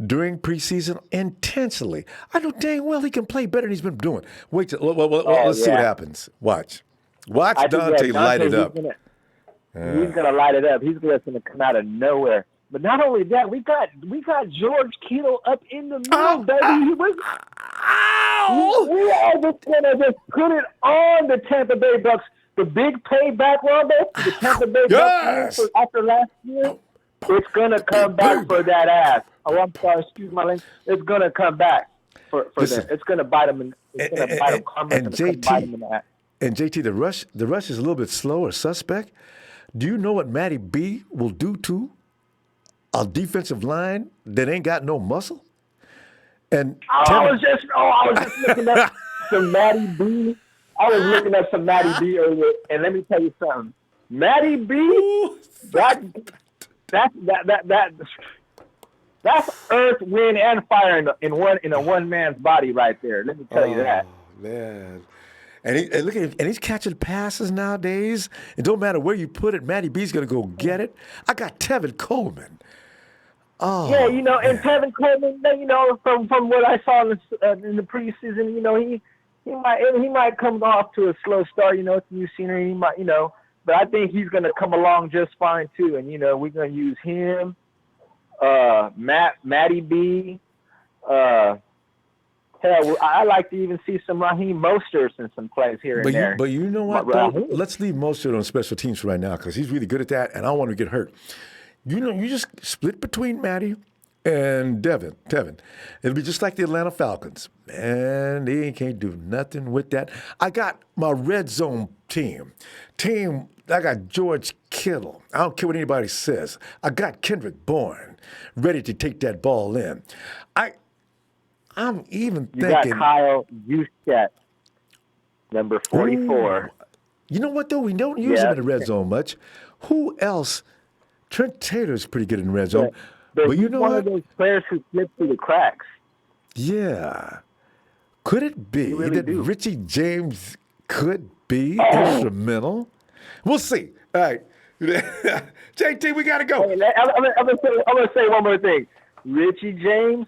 Speaker 1: during preseason intentionally. I know dang well he can play better than he's been doing. Wait, let's see what happens. Watch Dante light it up.
Speaker 10: He's gonna light it up. He's gonna come out of nowhere. But not only that, we got George Kittle up in the middle, baby. We are just gonna just put it on the Tampa Bay Bucs. The big payback, Ronbo, the Tampa Bay Buccaneers after last year, it's gonna come back for that ass. Oh, I'm sorry, excuse my language. It's gonna come back for them. It's gonna bite them. It's gonna bite them.
Speaker 1: And JT, the rush is a little bit slow or suspect. Do you know what Matty B will do to a defensive line that ain't got no muscle? And
Speaker 10: I was just looking at some Matty B. I was looking at some Matty B earlier, and let me tell you something. Matty B, that's earth, wind, and fire in a one man's body right there. Let me tell you that.
Speaker 1: Man. And he's catching passes nowadays. It don't matter where you put it. Matty B's gonna go get it. I got Tevin Coleman. Oh,
Speaker 10: yeah, and Tevin Coleman, from what I saw in the preseason, he might come off to a slow start. It's new scenery. He might, but I think he's gonna come along just fine too. And we're gonna use him, Matty B. Hell, I like to even see some Raheem Mosterts in some plays here and there.
Speaker 1: But you know what, though? Let's leave Mostert on special teams right now because he's really good at that, and I don't want to get hurt. You just split between Matty and Tevin. It'll be just like the Atlanta Falcons. Man, they can't do nothing with that. I got my red zone team. I got George Kittle. I don't care what anybody says. I got Kendrick Bourne ready to take that ball in. I'm even thinking.
Speaker 10: You got Kyle Juszczyk, number 44.
Speaker 1: Ooh. You know what, though? We don't use him in the red zone much. Who else? Trent Taylor's pretty good in the red zone. But you know
Speaker 10: one
Speaker 1: what?
Speaker 10: of those players who slipped through the cracks.
Speaker 1: Yeah. Could it be
Speaker 10: really
Speaker 1: that
Speaker 10: do.
Speaker 1: Richie James could be instrumental? We'll see. All right. JT, we got to go.
Speaker 10: Hey, I'm gonna say one more thing. Richie James,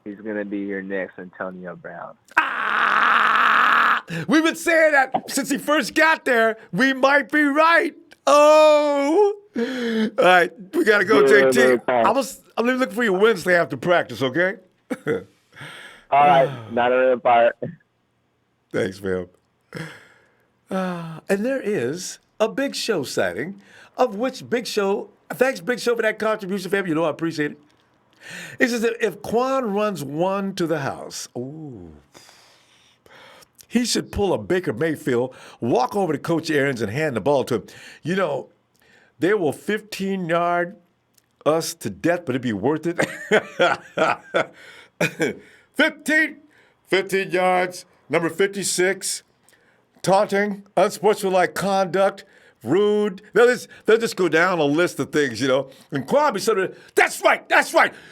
Speaker 10: he's going to be your next Antonio Brown.
Speaker 1: We've been saying that since he first got there. We might be right. Oh. All right. We got to go, JT. I'm looking for you Wednesday after practice, okay?
Speaker 10: All right. Not an Empire.
Speaker 1: Thanks, man. And there is a Big Show sighting, of which Big Show, thanks Big Show for that contribution, fam. You know I appreciate it. It says that if Quan runs one to the house, he should pull a Baker Mayfield, walk over to Coach Aarons and hand the ball to him. You know, they will 15-yard us to death, but it'd be worth it. 15 yards, number 56, taunting, unsportsmanlike conduct, rude. They'll just go down a list of things, you know. And Quan be sort of, that's right.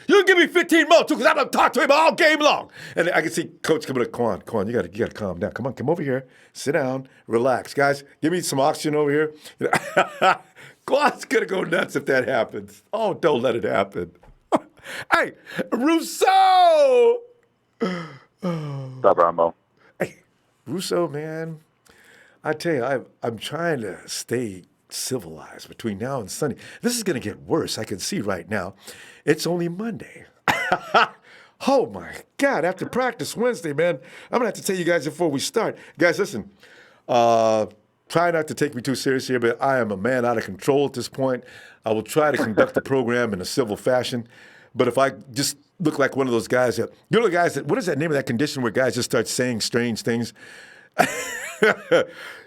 Speaker 1: You can give me 15 more, too, because I'm going to talk to him all game long. And I can see Coach coming to Quan, you got to calm down. Come on, come over here. Sit down. Relax. Guys, give me some oxygen over here. Quan's going to go nuts if that happens. Oh, don't let it happen. Hey, Rousseau!
Speaker 11: What's up, Ronbo?
Speaker 1: Hey, Rousseau, man. I tell you, I'm trying to stay civilized between now and Sunday. This is going to get worse. I can see right now. It's only Monday. Oh, my God. After practice Wednesday, man, I'm going to have to tell you guys before we start. Guys, listen, try not to take me too seriously here, but I am a man out of control at this point. I will try to conduct the program in a civil fashion. But if I just look like one of those guys what is that name of that condition where guys just start saying strange things? What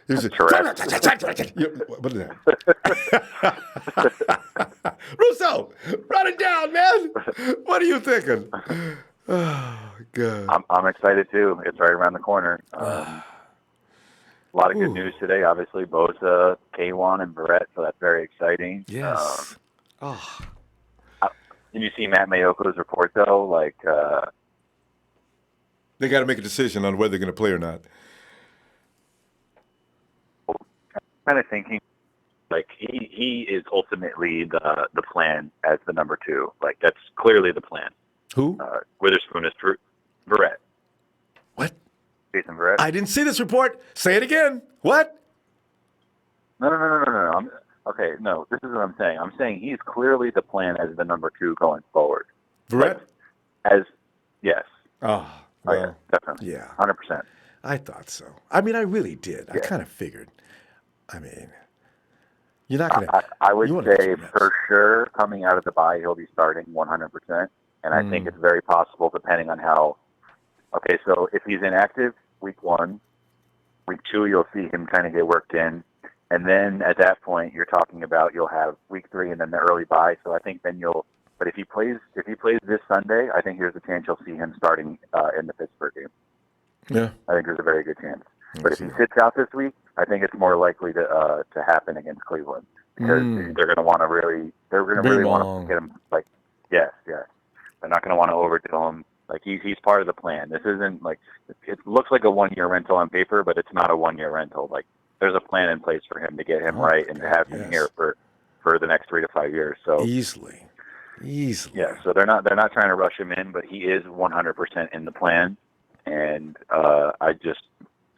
Speaker 1: is that? Rousseau, run it down, man. What are you thinking? Oh, God.
Speaker 11: I'm excited, too. It's right around the corner. A lot of good news today, obviously. Bosa, K1, and Verrett, so that's very exciting.
Speaker 1: Yes.
Speaker 11: Did you see Matt Mayoko's report, though?
Speaker 1: They got to make a decision on whether they're going to play or not.
Speaker 11: Kind of thinking, he is ultimately the plan as the number 2. That's clearly the plan.
Speaker 1: Who?
Speaker 11: Witherspoon is Verrett.
Speaker 1: What?
Speaker 11: Jason Verrett.
Speaker 1: I didn't see this report. Say it again. What?
Speaker 11: No. Okay, no, this is what I'm saying. I'm saying he's clearly the plan as the number 2 going forward.
Speaker 1: Verrett?
Speaker 11: Yes.
Speaker 1: Oh, well,
Speaker 11: yeah, definitely.
Speaker 1: Yeah.
Speaker 11: 100%.
Speaker 1: I thought so. I mean, I really did. Yeah. I kind of figured. I mean, you're not going to...
Speaker 11: I would say for sure coming out of the bye, he'll be starting 100%. And I think it's very possible depending on how... Okay, so if he's inactive, week 1, week 2, you'll see him kind of get worked in. And then at that point, you're talking about you'll have week 3 and then the early bye. So I think then you'll... But if he plays this Sunday, I think there's a chance you'll see him starting in the Pittsburgh game.
Speaker 1: Yeah.
Speaker 11: I think there's a very good chance. But if he sits out this week, I think it's more likely to happen against Cleveland because they're going to want to really want to get him yes. They're not going to want to overdo him. He's part of the plan. This isn't it looks like a 1-year rental on paper, but it's not a 1-year rental. There's a plan in place for him to get him right and to have him here for the next 3 to 5 years. So
Speaker 1: easily.
Speaker 11: Yeah. So they're not trying to rush him in, but he is 100% in the plan. And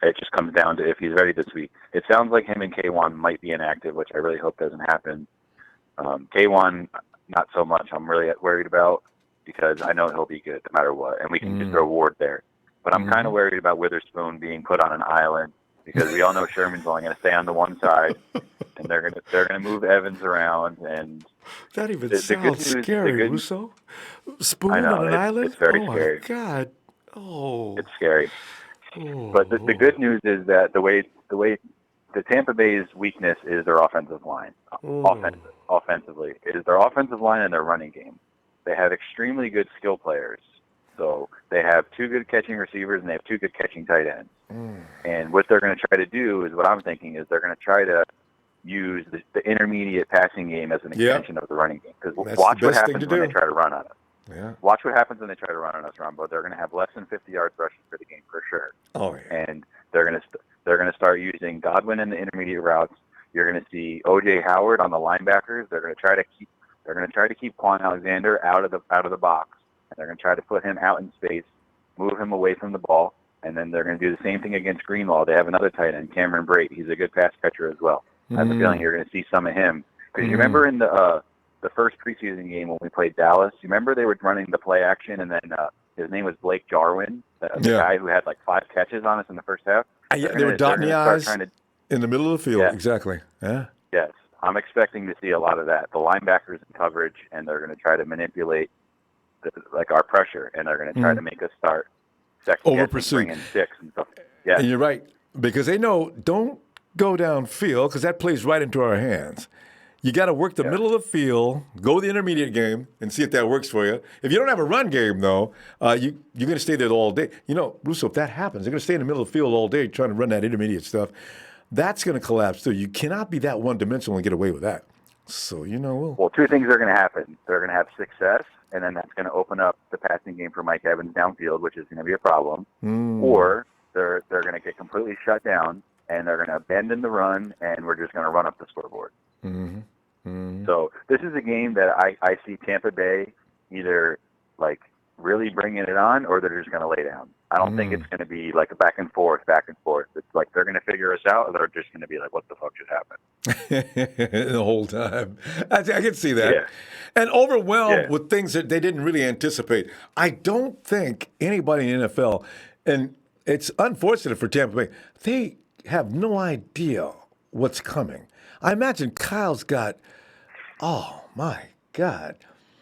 Speaker 11: it just comes down to if he's ready this week. It sounds like him and K1 might be inactive, which I really hope doesn't happen. K1, not so much. I'm really worried about. because I know he'll be good no matter what, and we can just throw Ward there. But I'm kind of worried about Witherspoon being put on an island because we all know Sherman's only going to stay on the one side, and they're gonna move Evans around. And
Speaker 1: that even sounds scary, Russo. Spoon on an island?
Speaker 11: It's very
Speaker 1: scary.
Speaker 11: scary.
Speaker 1: Oh my God! Oh,
Speaker 11: it's scary. But the good news is that the way the Tampa Bay's weakness is their offensive line. Offensively, it is their offensive line and their running game. They have extremely good skill players. So they have 2 good catching receivers and they have 2 good catching tight ends. And what they're going to try to do is what I'm thinking is they're going to try to use the intermediate passing game as an extension of the running game. Because watch what happens when they try to run on us.
Speaker 1: Yeah.
Speaker 11: Watch what happens when they try to run on us, Ronbo. They're going to have less than 50 yards rushing for the game for sure.
Speaker 1: Oh yeah.
Speaker 11: And they're going to start using Godwin in the intermediate routes. You're going to see O.J. Howard on the linebackers. They're going to try to keep Quan Alexander out of the box. And they're going to try to put him out in space, move him away from the ball, and then they're going to do the same thing against Greenlaw. They have another tight end, Cameron Brate. He's a good pass catcher as well. I have a feeling you're going to see some of him. Because you remember in the first preseason game when we played Dallas, you remember they were running the play action, and then his name was Blake Jarwin, the guy who had like 5 catches on us in the first half.
Speaker 1: They were dotting the I's in the middle of the field. Yeah. Exactly. Yeah.
Speaker 11: Yes. I'm expecting to see a lot of that. The linebackers in coverage, and they're going to try to manipulate our pressure, and they're going to try to make us start
Speaker 1: over pursuit,
Speaker 11: bring in 6 and stuff. Yeah,
Speaker 1: and you're right, because they know don't go downfield because that plays right into our hands. You got to work the middle of the field, go the intermediate game, and see if that works for you. If you don't have a run game, though, you're going to stay there all day. You know, Russo, if that happens, they're going to stay in the middle of the field all day trying to run that intermediate stuff. That's going to collapse, too. You cannot be that one-dimensional and get away with that. So,
Speaker 11: Well, 2 things are going to happen. They're going to have success, and then that's going to open up the passing game for Mike Evans downfield, which is going to be a problem. Or they're going to get completely shut down, and they're going to abandon the run, and we're just going to run up the scoreboard. So this is a game that I see Tampa Bay either like really bringing it on, or they're just going to lay down. I don't think it's going to be like a back and forth. It's like they're going to figure us out, or they're just going to be like, what the fuck just happened?
Speaker 1: The whole time. I can see that. Yeah. And overwhelmed with things that they didn't really anticipate. I don't think anybody in the NFL, and it's unfortunate for Tampa Bay, they have no idea what's coming. I imagine Kyle's got, oh, my God.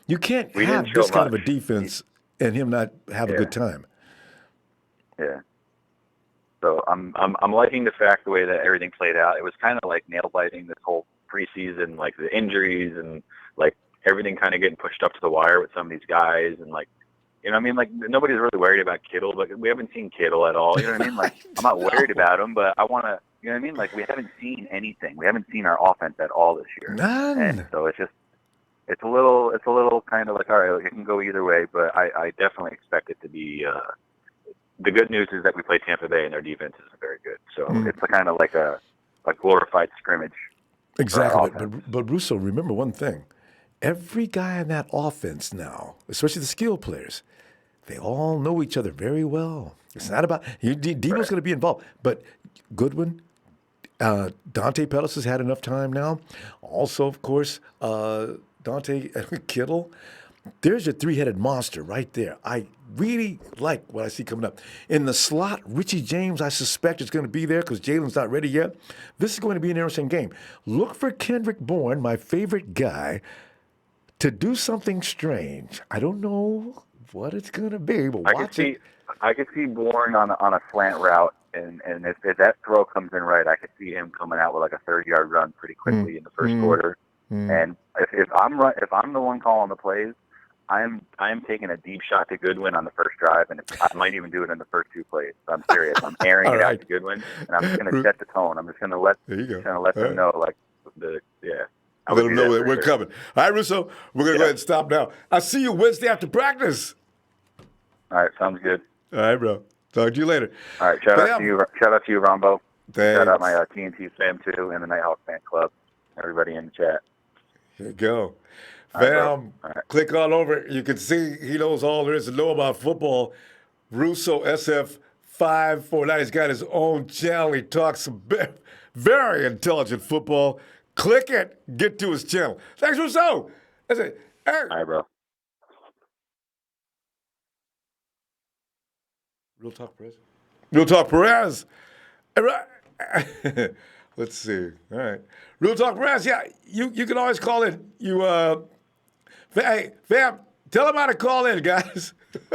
Speaker 1: You can't have this kind of a defense and him not have a good time.
Speaker 11: Yeah. So I'm liking the fact the way that everything played out. It was kind of like nail biting this whole preseason, like the injuries and like everything kind of getting pushed up to the wire with some of these guys, and like, you know what I mean? Like nobody's really worried about Kittle, but we haven't seen Kittle at all. You know what I mean? Like I'm not worried about him, but I want to. You know what I mean? Like we haven't seen anything. We haven't seen our offense at all this year.
Speaker 1: None.
Speaker 11: And so it's a little kind of like, all right, it can go either way, but I definitely expect it to be. The good news is that we play Tampa Bay and their defense isn't very good. So it's kind of like a glorified scrimmage.
Speaker 1: Exactly. But Russo, remember one thing. Every guy in that offense now, especially the skill players, they all know each other very well. It's not about Debo's going to be involved, but Goodwin, Dante Pettis has had enough time now. Also, of course, Dante Kittle. There's your 3-headed monster right there. I really like what I see coming up. In the slot, Richie James, I suspect, is going to be there because Jaylen's not ready yet. This is going to be an interesting game. Look for Kendrick Bourne, my favorite guy, to do something strange. I don't know what it's going to be, but watch it.
Speaker 11: I could see Bourne on a slant route, and if that throw comes in right, I could see him coming out with like a 30-yard run pretty quickly in the first quarter. And if I'm the one calling the plays, I am taking a deep shot to Goodwin on the first drive, and I might even do it in the first 2 plays. I'm serious. I'm airing it out to Goodwin, and I'm just going to set the tone. I'm just going to let them know, like,
Speaker 1: Let them know that we're coming. All right, Russo, we're going to go ahead and stop now. I'll see you Wednesday after practice.
Speaker 11: All right, sounds good.
Speaker 1: All right, bro. Talk to you later.
Speaker 11: All right, shout out to you, Ronbo.
Speaker 1: Thanks.
Speaker 11: Shout out my TNT fam, too, and the Nighthawk fan club, everybody in the chat.
Speaker 1: Here you go. Fam, click on over. You can see he knows all there is to know about football. Russo SF549. He's got his own channel. He talks some very intelligent football. Click it. Get to his channel. Thanks, Russo. That's it. Hey.
Speaker 11: All right, bro.
Speaker 1: Real Talk Perez. Real Talk Perez. All right. Let's see. All right. Real Talk Perez. Yeah, you can always call in. Hey, fam, tell them how to call in, guys. Is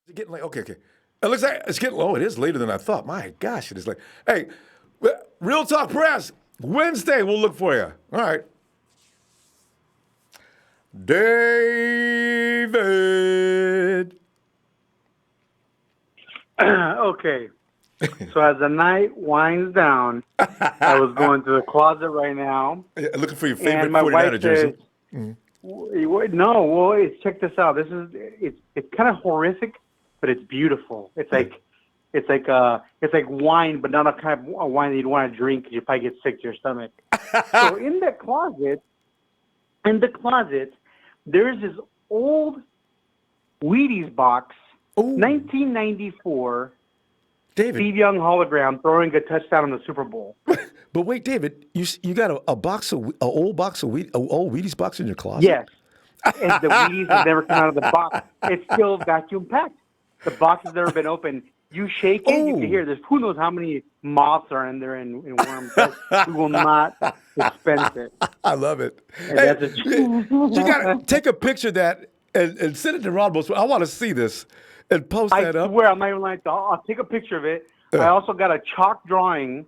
Speaker 1: it getting late? Okay. It looks like it's getting low. It is later than I thought. My gosh, it is late. Hey, Real Talk Press, Wednesday, we'll look for you. All right. David.
Speaker 12: Okay. So as the night winds down, I was going to the closet right now.
Speaker 1: Looking for your favorite
Speaker 12: and my
Speaker 1: 49er
Speaker 12: wife
Speaker 1: jersey.
Speaker 12: says, no, well, check this out. It's kind of horrific, but it's beautiful. It's like wine, but not a kind of wine that you'd want to drink because you probably get sick to your stomach. So in the closet, there's this old Wheaties box, 1994.
Speaker 1: David.
Speaker 12: Steve Young hologram throwing a touchdown in the Super Bowl.
Speaker 1: But wait, David, you got an old box of Wheaties box in your closet?
Speaker 12: Yes. And the Wheaties has never come out of the box. It's still vacuum packed. The box has never been opened. You shake it, you can hear this. Who knows how many moths are in there and worms. We will not dispense it.
Speaker 1: I love it.
Speaker 12: Hey,
Speaker 1: you got to take a picture of that and send it to Ronbo. I want to see this and post that up.
Speaker 12: I swear, I'm not even lying. I'll take a picture of it. I also got a chalk drawing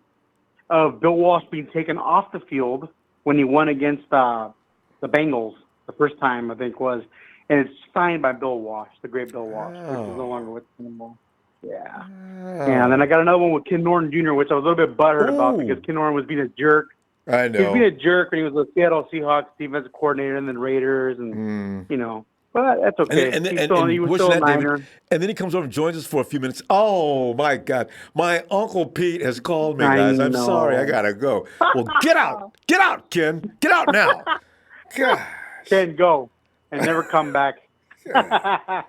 Speaker 12: of Bill Walsh being taken off the field when he won against the Bengals the first time, I think was. And it's signed by Bill Walsh, the great Bill Walsh, which is no longer with him anymore. Yeah. And then I got another one with Ken Norton Jr., which I was a little bit butthurt about because Ken Norton was being a jerk.
Speaker 1: I know.
Speaker 12: He was being a jerk when he was the Seattle Seahawks defensive coordinator and then Raiders and, But that's okay.
Speaker 1: And
Speaker 12: he was still a Niner.
Speaker 1: David, and then he comes over and joins us for a few minutes. Oh, my God. My Uncle Pete has called me, guys. I'm sorry. I got to go. Well, get out. Get out, Ken. Get out now. Gosh.
Speaker 12: Ken, go. And never come back. Yeah.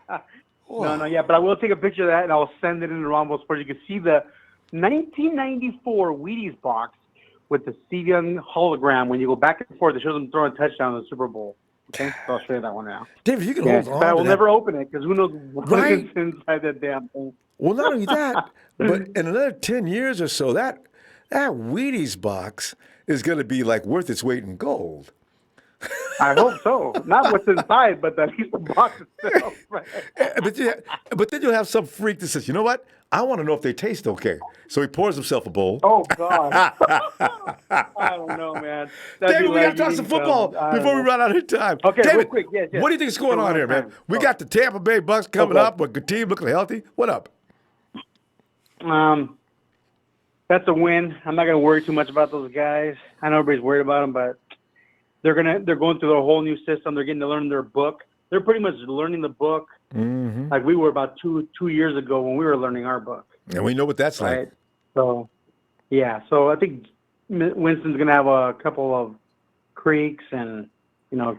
Speaker 12: But I will take a picture of that, and I'll send it into Ronbo Sports. You can see the 1994 Wheaties box with the Steve Young hologram. When you go back and forth, it shows him throwing a touchdown in the Super Bowl. Okay, so I'll show you that one now.
Speaker 1: David, you can hold on.
Speaker 12: But I will never open it because who knows what is inside that damn thing.
Speaker 1: Well, not only that, but in another 10 years or so, that Wheaties box is going to be like worth its weight in gold.
Speaker 12: I hope so. Not what's inside, but at least the box itself. Right?
Speaker 1: But then you'll have some freak that says, you know what? I want to know if they taste okay. So he pours himself a bowl.
Speaker 12: Oh, God. I don't know, man.
Speaker 1: David, we got to talk some football before we run out of time.
Speaker 12: Okay,
Speaker 1: David,
Speaker 12: real quick. Yes.
Speaker 1: What do you think is going on here, man? We got the Tampa Bay Bucs coming up. A good team looking healthy. What up?
Speaker 12: That's a win. I'm not going to worry too much about those guys. I know everybody's worried about them, but they're going through their whole new system. They're getting to learn their book. They're pretty much learning the book like we were about two years ago when we were learning our book.
Speaker 1: And we know what that's
Speaker 12: right?
Speaker 1: like.
Speaker 12: So, yeah. So I think Winston's going to have a couple of creaks and,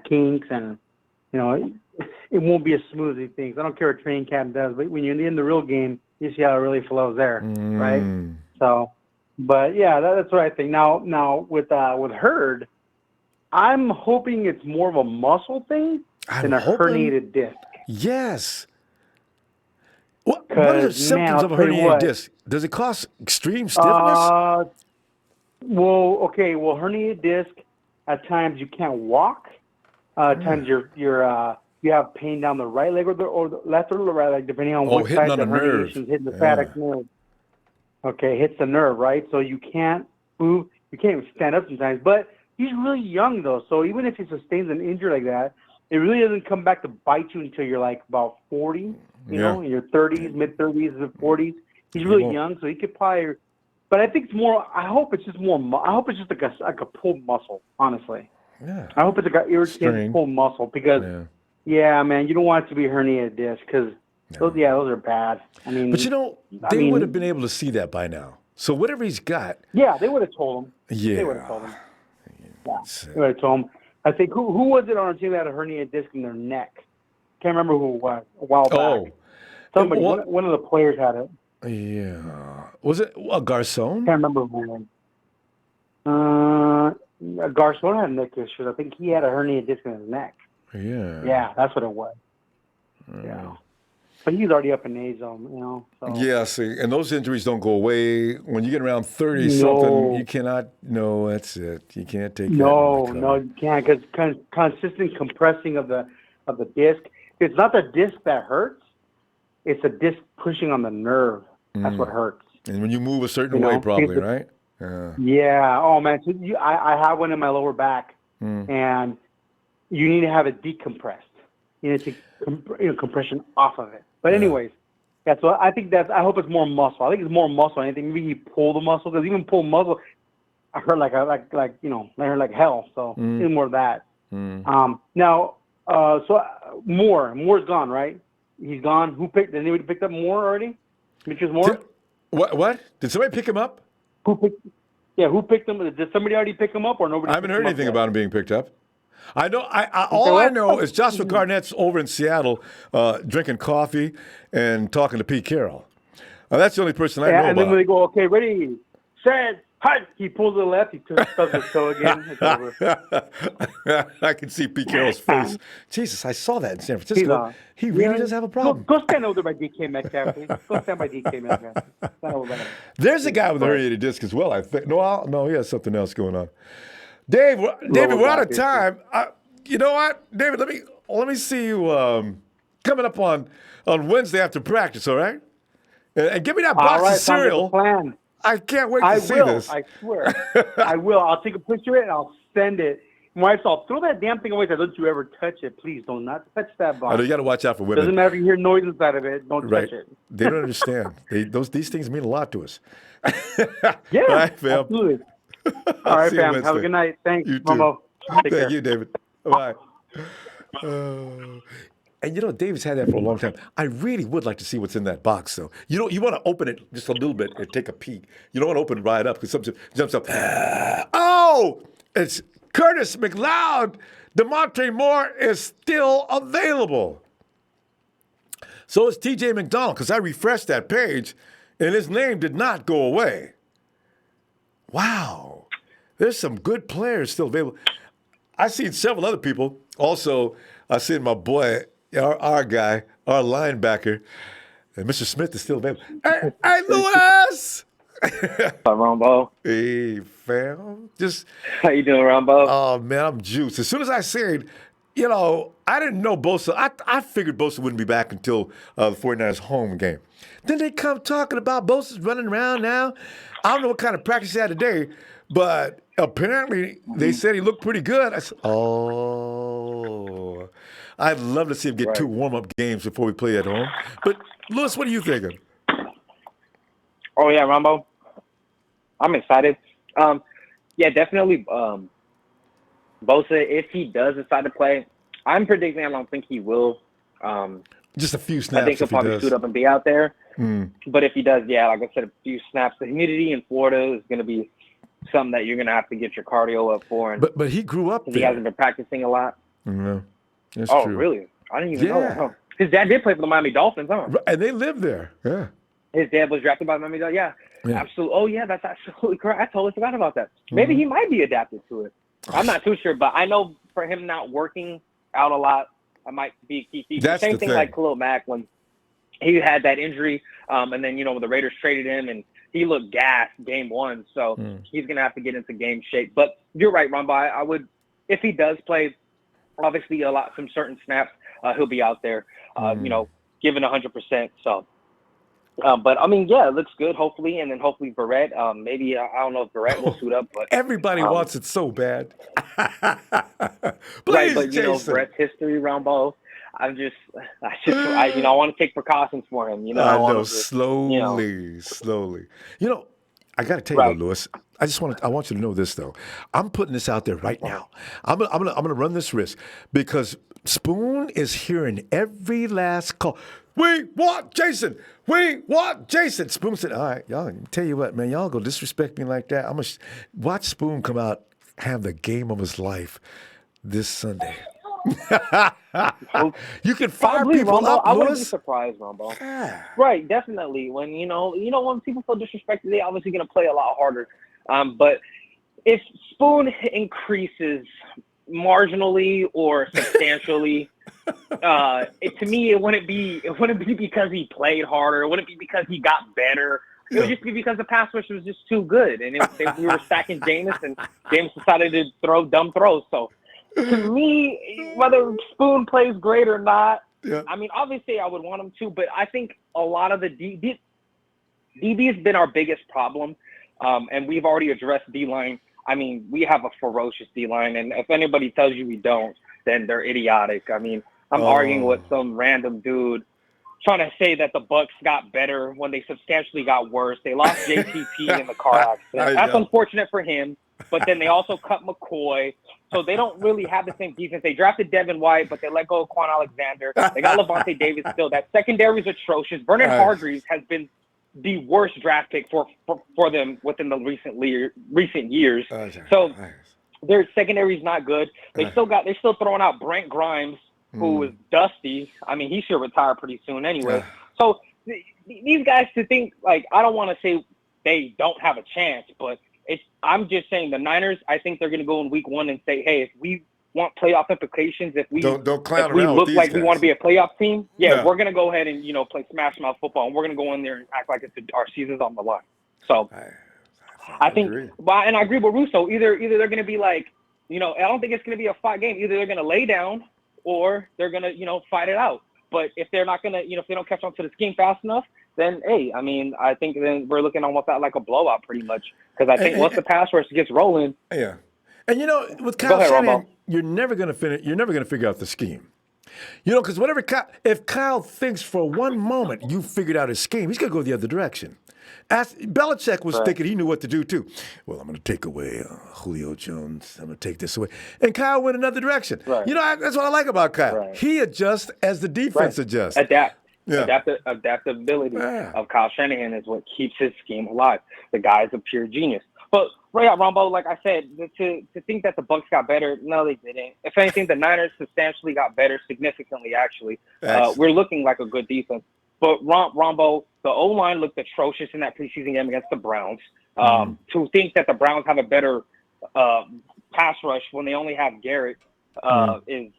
Speaker 12: kinks and, it won't be as smooth as he thinks. I don't care what training camp does, but when you're in the real game, you see how it really flows there, right? So, but yeah, that's what I think. Now with Hurd, I'm hoping it's more of a muscle thing than a herniated disc.
Speaker 1: Yes. What are the symptoms of a herniated disc? Does it cause extreme stiffness?
Speaker 12: Herniated disc, at times you can't walk. At times you have pain down the right leg or the left or the right leg, depending on what side the herniation is hitting the sciatic nerve. Okay, hits the nerve, right? So you can't move. You can't even stand up sometimes. But he's really young, though. So even if he sustains an injury like that, it really doesn't come back to bite you until you're like about 40, in your 30s, mid-30s, and 40s. He's really young, so he could probably – but I think it's more – I hope it's just like a pulled muscle, honestly.
Speaker 1: Yeah.
Speaker 12: I hope it's like an irritated pulled muscle because, man, you don't want it to be a herniated disc because, those are bad. I mean –
Speaker 1: But, they would have been able to see that by now. So whatever he's got –
Speaker 12: Yeah, they would have told him.
Speaker 1: Yeah.
Speaker 12: They would have told him. Yeah, they would have told him. I think who was it on our team that had a herniated disc in their neck? Can't remember who it was a while back. Somebody, one of the players had it.
Speaker 1: Yeah. Was it Garcon?
Speaker 12: Can't remember who. Garcon had neck issues. I think he had a herniated disc in his neck.
Speaker 1: Yeah.
Speaker 12: Yeah, that's what it was. Yeah. But he's already up in age, So.
Speaker 1: Yeah, see, and those injuries don't go away. When you get around 30-something, you cannot. No, that's it. You can't take that.
Speaker 12: No, you can't, because consistent compressing of the disc. It's not the disc that hurts. It's the disc pushing on the nerve. That's what hurts.
Speaker 1: And when you move a certain way, probably, right?
Speaker 12: Yeah. Oh, man. So I have one in my lower back, and you need to have it decompressed. You need to take compression off of it. But anyways, so I think I hope it's more muscle. I think it's more muscle than anything. Maybe he pull the muscle, because even pull muscle, I hurt like hell. So even more of that. Now, so Moore's gone, right? He's gone. Did anybody pick up Moore already? Mitchell Moore?
Speaker 1: What? Did somebody pick him up?
Speaker 12: Who picked him? Did somebody already pick him up, or nobody?
Speaker 1: I haven't heard anything about him being picked up. I know. All I know is Joshua Garnett's over in Seattle, drinking coffee and talking to Pete Carroll. That's the only person I know about.
Speaker 12: And then when they go, okay, ready, set, hut. He pulls to the left. He stubs his toe again. It's over.
Speaker 1: I can see Pete Carroll's face. Jesus, I saw that in San Francisco. He really does have a problem.
Speaker 12: Go stand over by DK Metcalf, please. Go stand by DK Metcalf.
Speaker 1: There's a guy with a herniated disc as well, I think. No, he has something else going on. David, we're out of time. You know what, David? Let me see you coming up on Wednesday after practice. All right, and give me that box of cereal.
Speaker 12: Plan.
Speaker 1: I can't wait to see this.
Speaker 12: I swear, I will. I'll take a picture of it and I'll send it. My wife, I'll throw that damn thing away. Don't you ever touch it, please? Do not touch that box.
Speaker 1: I know you got to watch out for women.
Speaker 12: Doesn't matter if you hear noise inside of it. Don't touch it.
Speaker 1: They don't understand. These things mean a lot to us.
Speaker 12: Yeah,
Speaker 1: all right, fam.
Speaker 12: Absolutely. All right, fam. Have a good night. Thanks,
Speaker 1: you too.
Speaker 12: Momo.
Speaker 1: Thank you, David. Bye. And David's had that for a long time. I really would like to see what's in that box, though. You want to open it just a little bit and take a peek. You don't want to open it right up because something jumps up. Oh, it's Curtis McLeod. DeMontre Moore is still available. So is TJ McDonald, because I refreshed that page and his name did not go away. Wow. There's some good players still available. I've seen several other people. Also, I've seen my boy, our guy, our linebacker, and Mr. Smith is still available. Hey, Lewis!
Speaker 13: Hi, Ronbo.
Speaker 1: Hey, fam.
Speaker 13: How you doing, Ronbo?
Speaker 1: Oh, man, I'm juiced. As soon as I said, I didn't know Bosa. I figured Bosa wouldn't be back until the 49ers home game. Then they come talking about Bosa's running around now. I don't know what kind of practice he had today, but apparently they said he looked pretty good. I said, I'd love to see him get 2 warm-up games before we play at home. But, Lewis, what are you thinking?
Speaker 13: Oh, yeah, Ronbo. I'm excited. Yeah, definitely Bosa, if he does decide to play, I'm predicting I don't think he will.
Speaker 1: Just a few snaps.
Speaker 13: I think he'll probably suit up and be out there. But if he does, yeah, like I said, a few snaps. The humidity in Florida is going to be something that you're going to have to get your cardio up for. And
Speaker 1: but he grew up there.
Speaker 13: He hasn't been practicing a lot.
Speaker 1: Yeah, that's
Speaker 13: true.
Speaker 1: Really?
Speaker 13: I didn't even know that. Huh? His dad did play for the Miami Dolphins, huh?
Speaker 1: And they live there, yeah.
Speaker 13: His dad was drafted by the Miami Dolphins, yeah. Absolutely. Oh, yeah, that's absolutely correct. I totally forgot about that. Maybe he might be adapted to it. I'm not too sure, but I know for him not working out a lot, I might be a key feature. Same thing like Khalil Mack when he had that injury, and then, when the Raiders traded him, and he looked gassed game 1, so he's going to have to get into game shape. But you're right, Ronbo. I would, if he does play, obviously some certain snaps, he'll be out there, giving 100%. So, but I mean, yeah, it looks good. Hopefully, and then hopefully Verrett. Maybe I don't know if Verrett will suit up, but
Speaker 1: everybody wants it so bad.
Speaker 13: Please, but Verrett's history, Ronbo. I want to take precautions for him.
Speaker 1: I know, slowly. I got to tell you, though, Lewis. I want you to know this, though. I'm putting this out there right now. I'm gonna run this risk because Spoon is hearing every last call. We want Jason. We want Jason. Spoon said, all right, y'all, tell you what, man, y'all go disrespect me like that. I'm going to watch Spoon come out, have the game of his life this Sunday. You can fire people
Speaker 13: Ronbo,
Speaker 1: up,
Speaker 13: I
Speaker 1: Lewis.
Speaker 13: wouldn't be surprised, Ronbo.
Speaker 1: Yeah.
Speaker 13: Right, definitely. When, when people feel disrespected, they're obviously going to play a lot harder. But if Spoon increases marginally or substantially, To me, it wouldn't be because he played harder. It wouldn't be because he got better. It would just be because the pass rush was just too good, and we were stacking Jameis, and Jameis decided to throw dumb throws. So, to me, whether Spoon plays great or not, I mean, obviously I would want him to, but I think a lot of the DB has been our biggest problem, and we've already addressed D-line. I mean, we have a ferocious D-line, and if anybody tells you we don't, then they're idiotic. I mean, I'm arguing with some random dude trying to say that the Bucs got better when they substantially got worse. They lost JTP in the car accident. That's unfortunate for him, but then they also cut McCoy, so they don't really have the same defense. They drafted Devin White, but they let go of Quan Alexander. They got Levante Davis still. That secondary is atrocious. Vernon Hargreaves has been the worst draft pick for them within the recent years. So their secondary is not good. They're still throwing out Brent Grimes, who is dusty. I mean, he should retire pretty soon anyway. So these guys, to think, like, I don't want to say they don't have a chance, but I'm just saying the Niners, I think they're going to go in week 1 and say, hey, if we want playoff implications, if we
Speaker 1: don't clown
Speaker 13: if we
Speaker 1: around
Speaker 13: look
Speaker 1: with
Speaker 13: like
Speaker 1: these
Speaker 13: we
Speaker 1: guys.
Speaker 13: want to be a playoff team, we're going to go ahead and, play smash mouth football, and we're going to go in there and act like our season's on the line. So I think, and I agree with Russo. Either they're going to be like, I don't think it's going to be a fight game. Either they're going to lay down or they're going to, fight it out. But if they're not going to, if they don't catch on to the scheme fast enough, then, hey, I mean, I think then we're looking almost at like a blowout pretty much. Because I think once the pass rush gets rolling.
Speaker 1: Yeah. And, with Kyle Shanahan, you're never going to figure out the scheme. Because if Kyle thinks for one moment you figured out his scheme, he's going to go the other direction. Belichick was thinking he knew what to do, too. Well, I'm going to take away Julio Jones. I'm going to take this away. And Kyle went another direction. Right. That's what I like about Kyle. Right. He adjusts as the defense adjusts.
Speaker 13: Adaptability of Kyle Shanahan is what keeps his scheme alive. The guy's a pure genius. But, Ronbo, like I said, to think that the Bucs got better, no, they didn't. If anything, the Niners substantially got better, significantly, actually. We're looking like a good defense. But, Ronbo, the O-line looked atrocious in that preseason game against the Browns. To think that the Browns have a better pass rush when they only have Garrett is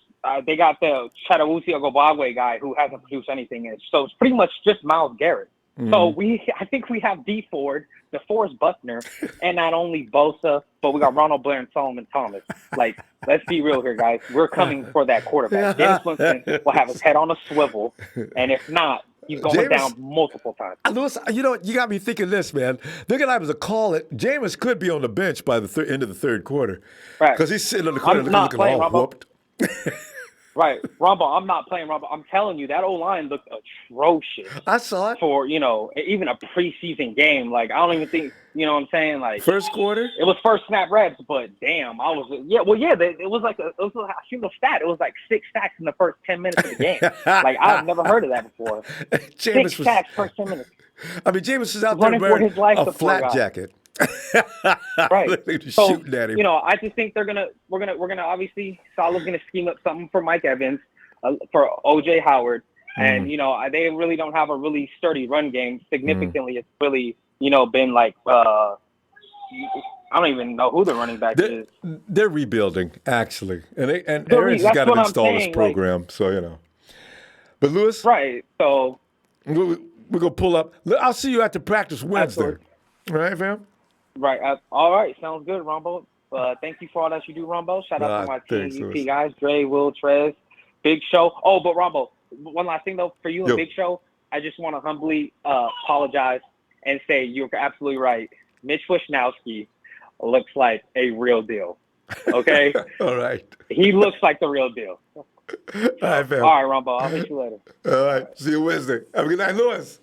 Speaker 13: they got the Chadawusi Ogobagwe guy who hasn't produced anything. So it's pretty much just Myles Garrett. So I think we have D Ford, DeForest Buckner, and not only Bosa, but we got Ronald Blair and Solomon Thomas. Like, let's be real here, guys. We're coming for that quarterback. Jameis Winston will have his head on a swivel, and if not, he's going down multiple times.
Speaker 1: Lewis, you got me thinking this, man. They're going to have as a call it. Jameis could be on the bench by the end of the third quarter. Right. Because he's sitting on the corner looking all whooped.
Speaker 13: Right. Ronbo, I'm not playing Ronbo. I'm telling you, that O-line looked atrocious.
Speaker 1: I saw it.
Speaker 13: For, even a preseason game. Like, I don't even think, what I'm saying? Like,
Speaker 1: first quarter?
Speaker 13: It was first snap reps, but damn, it was like a human stat. It was like 6 sacks in the first 10 minutes of the game. Like, I've never heard of that before. 6 sacks first 10 minutes.
Speaker 1: I mean, Jameis was out there wearing a flat jacket.
Speaker 13: Right. So,
Speaker 1: shooting at him.
Speaker 13: I just think we're gonna obviously Salah's gonna scheme up something for Mike Evans, for OJ Howard, and they really don't have a really sturdy run game. Significantly, it's really been like I don't even know who the running back is.
Speaker 1: They're rebuilding actually, and Aaron's got to install his program, so But Lewis,
Speaker 13: right? So
Speaker 1: we're gonna pull up. I'll see you after practice Wednesday. All right, fam.
Speaker 13: Right. All right. Sounds good, Ronbo. Thank you for all that you do, Ronbo. Shout out to my team, UP guys, Dre, Will, Trez, Big Show. Oh, but Ronbo, one last thing, though, for you and Big Show, I just want to humbly apologize and say you're absolutely right. Mitch Wishnowsky looks like a real deal. Okay?
Speaker 1: All right.
Speaker 13: He looks like the real deal.
Speaker 1: All right, fam.
Speaker 13: All right, Ronbo. I'll hit you later.
Speaker 1: All right. See you Wednesday. Have a good night, Lewis.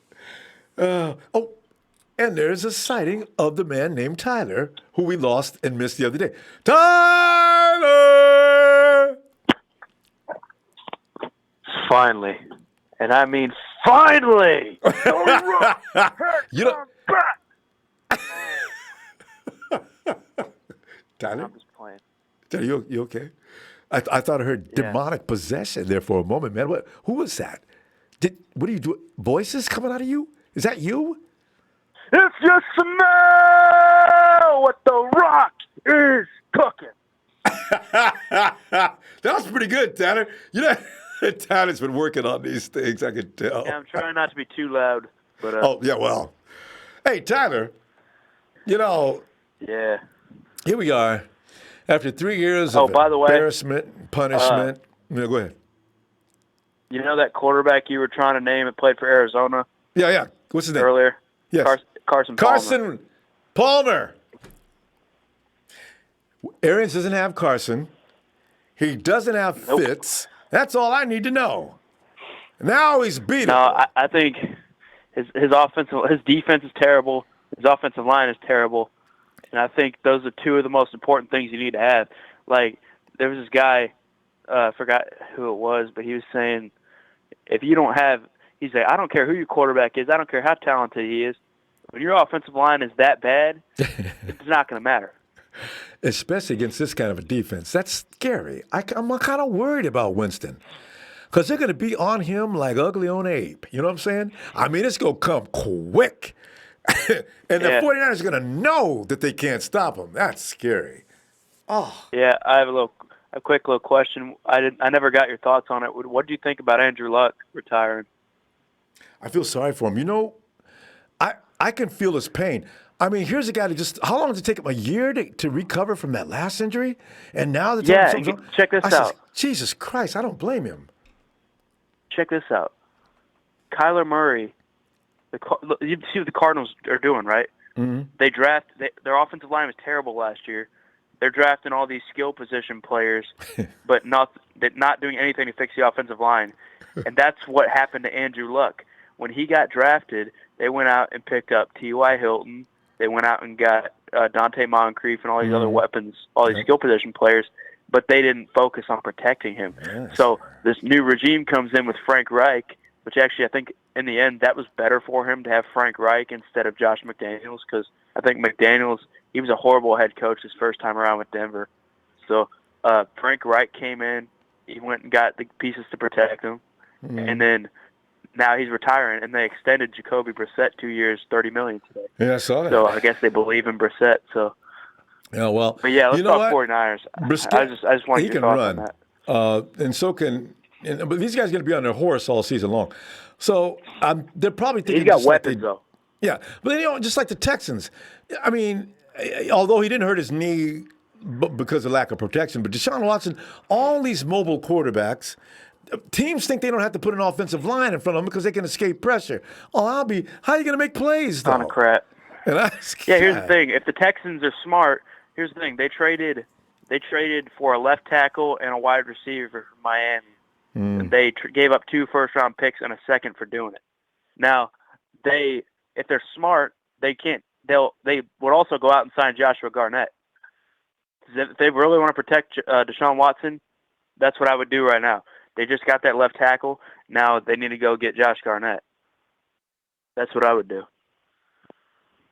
Speaker 1: And there's a sighting of the man named Tyler, who we lost and missed the other day. Tyler!
Speaker 14: Finally. And I mean finally!
Speaker 1: Tyler?
Speaker 14: I'm just playing.
Speaker 1: Tyler, you okay? I thought I heard demonic possession there for a moment, man. Who was that? What do you do? Voices coming out of you? Is that you?
Speaker 14: If you smell what the Rock is cooking.
Speaker 1: That was pretty good, Tanner. Tyler's been working on these things, I can tell.
Speaker 14: Yeah, I'm trying not to be too loud, but
Speaker 1: Oh, yeah, well. Hey, Tyler,
Speaker 14: yeah.
Speaker 1: Here we are. After 3 years of
Speaker 14: by the way,
Speaker 1: embarrassment, punishment. Go ahead.
Speaker 14: You know that quarterback you were trying to name that played for Arizona?
Speaker 1: Yeah. What's his name?
Speaker 14: Earlier?
Speaker 1: Yes.
Speaker 14: Carson Palmer.
Speaker 1: Carson Palmer. Arians doesn't have Carson. He doesn't have Fitz. That's all I need to know. Now he's beatable.
Speaker 14: No, I think his defense is terrible. His offensive line is terrible. And I think those are two of the most important things you need to have. Like, there was this guy, I forgot who it was, but he was saying, if you don't have, he's like, I don't care who your quarterback is. I don't care how talented he is. When your offensive line is that bad, it's not going to matter.
Speaker 1: Especially against this kind of a defense. That's scary. I'm kind of worried about Winston because they're going to be on him like ugly on Abe. You know what I'm saying? I mean, it's going to come quick. And the 49ers are going to know that they can't stop him. That's scary. Oh.
Speaker 14: Yeah, I have a quick little question. I never got your thoughts on it. What do you think about Andrew Luck retiring?
Speaker 1: I feel sorry for him. I can feel his pain. I mean, here's a guy that how long did it take him? A year to recover from that last injury? And now the
Speaker 14: check this out.
Speaker 1: Jesus Christ, I don't blame him.
Speaker 14: Check this out. Kyler Murray, you see what the Cardinals are doing, right?
Speaker 1: Mm-hmm.
Speaker 14: Their offensive line was terrible last year. They're drafting all these skill position players, but not doing anything to fix the offensive line. And that's what happened to Andrew Luck. When he got drafted, they went out and picked up T.Y. Hilton. They went out and got Dante Moncrief and all these other weapons, all these skill position players, but they didn't focus on protecting him.
Speaker 1: Yes.
Speaker 14: So this new regime comes in with Frank Reich, which actually I think in the end that was better for him to have Frank Reich instead of Josh McDaniels, because I think McDaniels, he was a horrible head coach his first time around with Denver. So Frank Reich came in, he went and got the pieces to protect him, and then now he's retiring, and they extended Jacoby Brissett 2 years, $30 million today.
Speaker 1: Yeah, I saw that.
Speaker 14: So I guess they believe in Brissett. So.
Speaker 1: Yeah, well.
Speaker 14: But yeah, let's talk 49ers. I just want your thoughts on that.
Speaker 1: And so can. But these guys are going to be on their horse all season long. So they're probably thinking.
Speaker 14: He's got weapons, though.
Speaker 1: Yeah, but just like the Texans. I mean, although he didn't hurt his knee because of lack of protection, but Deshaun Watson, all these mobile quarterbacks. Teams think they don't have to put an offensive line in front of them because they can escape pressure. Oh, how are you going to make plays, though?
Speaker 14: Ton of crap. Here's the thing. If the Texans are smart, here's the thing. They traded for a left tackle and a wide receiver from Miami. And they gave up 2 first-round picks and a second for doing it. Now, if they're smart, they would also go out and sign Joshua Garnett. If they really want to protect Deshaun Watson, that's what I would do right now. They just got that left tackle. Now they need to go get Josh Garnett. That's what I would do.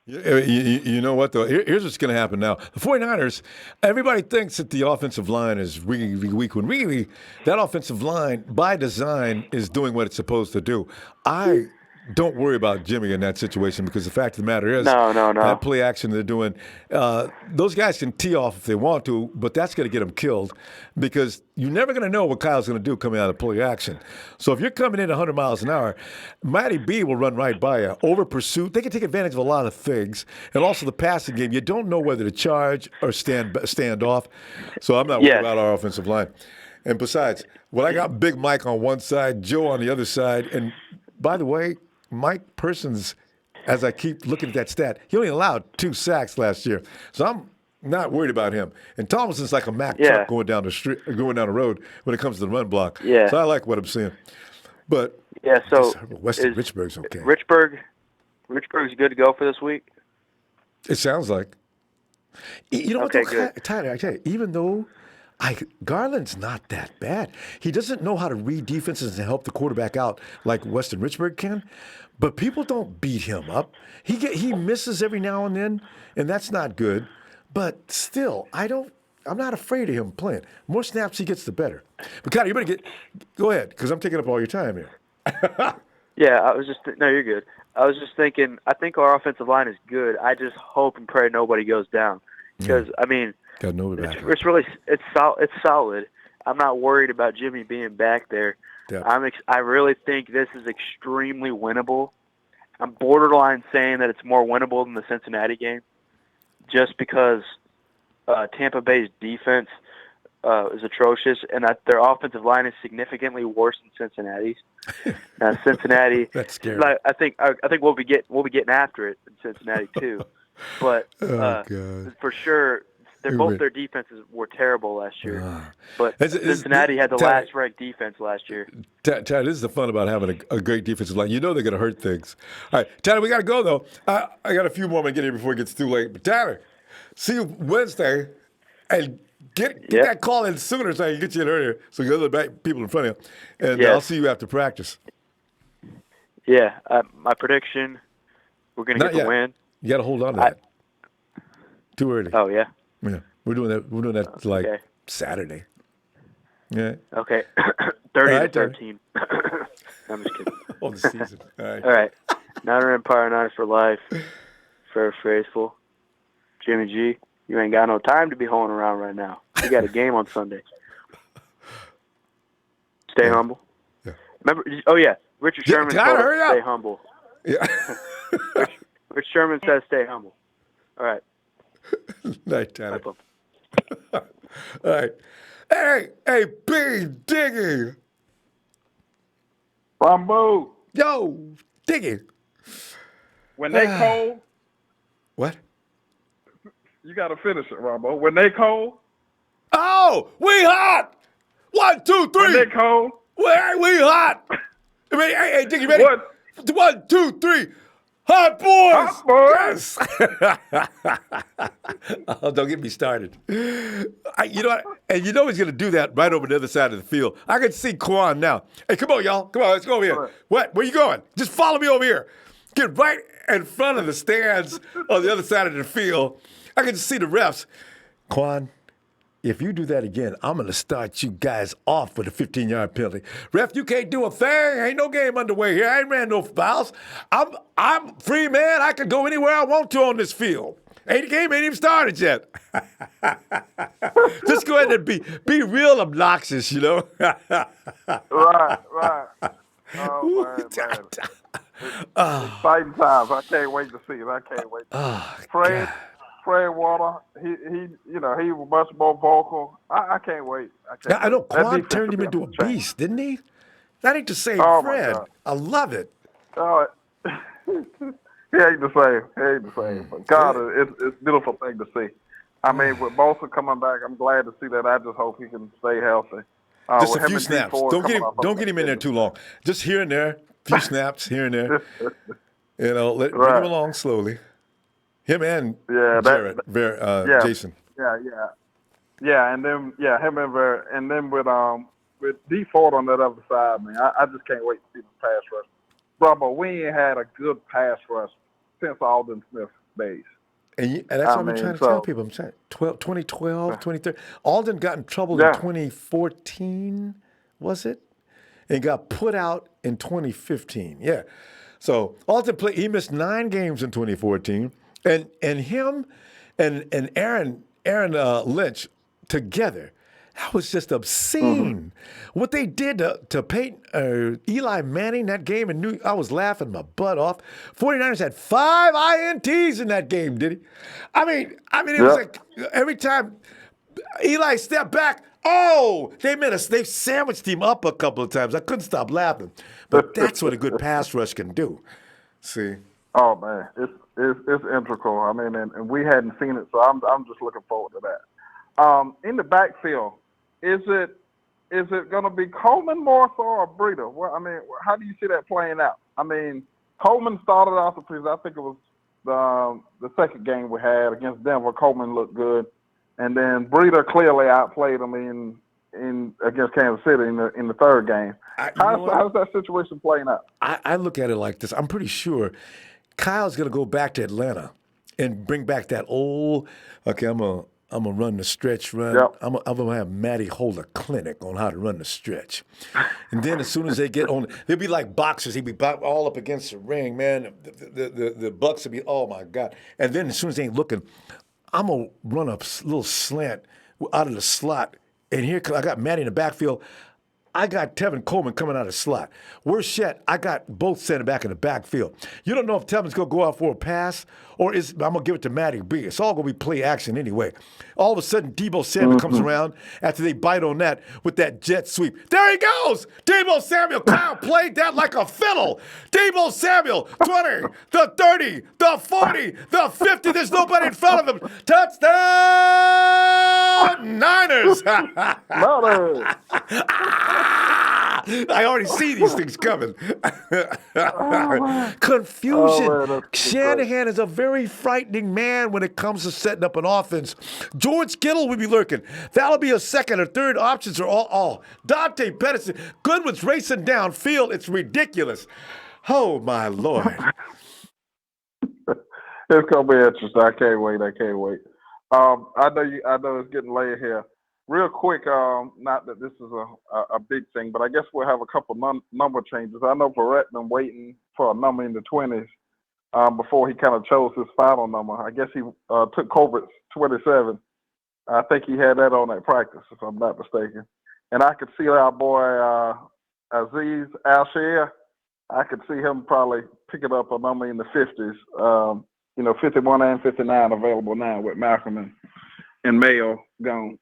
Speaker 1: You know what, though? Here's what's going to happen now. The 49ers, everybody thinks that the offensive line is really, really weak, when really that offensive line, by design, is doing what it's supposed to do. I don't worry about Jimmy in that situation, because the fact of the matter is that play action they're doing, those guys can tee off if they want to, but that's going to get them killed, because you're never going to know what Kyle's going to do coming out of play action. So if you're coming in 100 miles an hour, Matty B will run right by you. Over pursuit, they can take advantage of a lot of things. And also the passing game, you don't know whether to charge or stand off. So I'm not worried about our offensive line. And besides, when I got Big Mike on one side, Joe on the other side, and by the way, Mike Persons, as I keep looking at that stat, he only allowed 2 sacks last year. So I'm not worried about him. And Thomason's like a Mack truck going down the road when it comes to the run block.
Speaker 14: Yeah.
Speaker 1: So I like what I'm seeing. But
Speaker 14: so
Speaker 1: Weston Richburg's okay.
Speaker 14: Richburg's good to go for this week?
Speaker 1: It sounds like. You know what, though, Tyler, I tell you, even though Garland's not that bad. He doesn't know how to read defenses and help the quarterback out like Weston Richburg can, but people don't beat him up. He misses every now and then, and that's not good. But still, I'm not afraid of him playing. The more snaps he gets, the better. But Connor, you better go ahead, because I'm taking up all your time here.
Speaker 14: Yeah, no, you're good. I was just thinking, I think our offensive line is good. I just hope and pray nobody goes down, because I mean,
Speaker 1: got nobody back.
Speaker 14: It's solid. I'm not worried about Jimmy being back there. I really think this is extremely winnable. I'm borderline saying that it's more winnable than the Cincinnati game, just because Tampa Bay's defense is atrocious, and that their offensive line is significantly worse than Cincinnati's. Now, Cincinnati,
Speaker 1: that's scary.
Speaker 14: Like, I think we'll be getting after it in Cincinnati too, but for sure, their defenses were terrible last year. But Cincinnati had the last ranked defense last year.
Speaker 1: Tanner, this is the fun about having a great defensive line. You know they're going to hurt things. All right, Tanner, we got to go though. I got a few more to get here before it gets too late. But Tanner, see you Wednesday, and get that call in sooner so I can get you in earlier so you get other people in front of you. And I'll see you after practice.
Speaker 14: Yeah, my prediction, we're going to get the win.
Speaker 1: You got to hold on to that. Too early.
Speaker 14: Oh, yeah?
Speaker 1: Yeah, we're doing that like Saturday. Yeah.
Speaker 14: Okay, 30-13. I'm just kidding.
Speaker 1: Oh, the season. All right.
Speaker 14: All right. Niner Empire, Niners for life. Fair faithful. Jimmy G, you ain't got no time to be holding around right now. You got a game on Sunday. Stay humble.
Speaker 1: Yeah.
Speaker 14: Remember? Oh yeah, Richard Sherman told us stay humble.
Speaker 1: Yeah.
Speaker 14: Rich Sherman says stay humble. All right.
Speaker 1: Night, Tanner. All right. Hey, Big Diggy.
Speaker 15: Ronbo.
Speaker 1: Yo, Diggy.
Speaker 15: When they cold.
Speaker 1: What?
Speaker 15: You got to finish it, Ronbo. When they cold.
Speaker 1: Oh, we hot. 1, 2, 3.
Speaker 15: When they cold.
Speaker 1: We hot. I mean, hey, Diggy, ready?
Speaker 15: What?
Speaker 1: 1, 2, 3. Hot boys!
Speaker 15: Hot
Speaker 1: boys! Yes. Oh, don't get me started. You know what? And you know he's going to do that right over the other side of the field. I can see Quan now. Hey, come on, y'all. Come on, let's go over here. What? Where you going? Just follow me over here. Get right in front of the stands on the other side of the field. I can just see the refs. Quan, if you do that again, I'm going to start you guys off with a 15-yard penalty. Ref, you can't do a thing. Ain't no game underway here. I ain't ran no fouls. I'm free, man. I can go anywhere I want to on this field. The game ain't even started yet. Just go ahead and be real obnoxious, you know?
Speaker 15: Right. Oh, man. It's exciting times. I can't wait to see it. I can't wait. Fred Water, he was much more vocal. I can't wait.
Speaker 1: I know Quan turned him into a beast, didn't he? That ain't the same Fred. I love it.
Speaker 15: Oh, he ain't the same. But God, it's a beautiful thing to see. I mean, with Bosa coming back, I'm glad to see that. I just hope he can stay healthy.
Speaker 1: Just a few snaps. Don't get him in there too long. Just here and there, few snaps here and there. You know, bring him along slowly. Him and Jason.
Speaker 15: Yeah, and then him and Verrett, and then with D Ford on that other side, man, I just can't wait to see the pass rush. Bravo, we ain't had a good pass rush since Aldon Smith days.
Speaker 1: And that's what I'm trying to tell people. I'm saying 2012, 2013. Alden got in trouble in 2014, was it? And got put out in 2015. Yeah. So Alden played. He missed 9 games in 2014. And him and Aaron Lynch together, that was just obscene. Mm-hmm. What they did to Peyton, Eli Manning that game, and I was laughing my butt off. 49ers had 5 INTs in that game, did he? I mean, it was like every time Eli stepped back, they sandwiched him up a couple of times. I couldn't stop laughing. But that's what a good pass rush can do. See?
Speaker 15: Oh man, it's integral. I mean, and we hadn't seen it, so I'm just looking forward to that. In the backfield, is it going to be Coleman more so or Breida? Well, I mean, how do you see that playing out? I mean, Coleman started off the season. I think it was the second game we had against Denver. Coleman looked good, and then Breida clearly outplayed him in against Kansas City in the third game. How's that situation playing out?
Speaker 1: I look at it like this. I'm pretty sure Kyle's going to go back to Atlanta and bring back that old, I'm going to run the stretch run. Yep. I'm going to have Matty hold a clinic on how to run the stretch. And then as soon as they get on, they'll be like boxers. He'll be all up against the ring, man. The Bucs will be, oh, my God. And then as soon as they ain't looking, I'm going to run a little slant out of the slot. And here I got Matty in the backfield. I got Tevin Coleman coming out of slot. Worse yet, I got both center back in the backfield. You don't know if Tevin's going to go out for a pass or I'm going to give it to Matty B. It's all going to be play action anyway. All of a sudden, Deebo Samuel comes around after they bite on that with that jet sweep. There he goes! Deebo Samuel. Kyle played that like a fiddle. Deebo Samuel, 20, the 30, the 40, the 50. There's nobody in front of him. Touchdown, Niners! I already see these things coming. Confusion. Shanahan is a very frightening man when it comes to setting up an offense. George Kittle will be lurking. That'll be a second or third options are all. Dante Pedersen. Goodwin's racing downfield. It's ridiculous. Oh, my Lord.
Speaker 15: It's going to be interesting. I can't wait. I know it's getting late here. Real quick, not that this is a big thing, but I guess we'll have a couple number changes. I know Verrett been waiting for a number in the 20s before he kind of chose his final number. I guess he took Colbert's 27. I think he had that on at practice, if I'm not mistaken. And I could see our boy Aziz Al-Shir. I could see him probably picking up a number in the 50s. 51 and 59 available now with Malcolm and Mayo gone.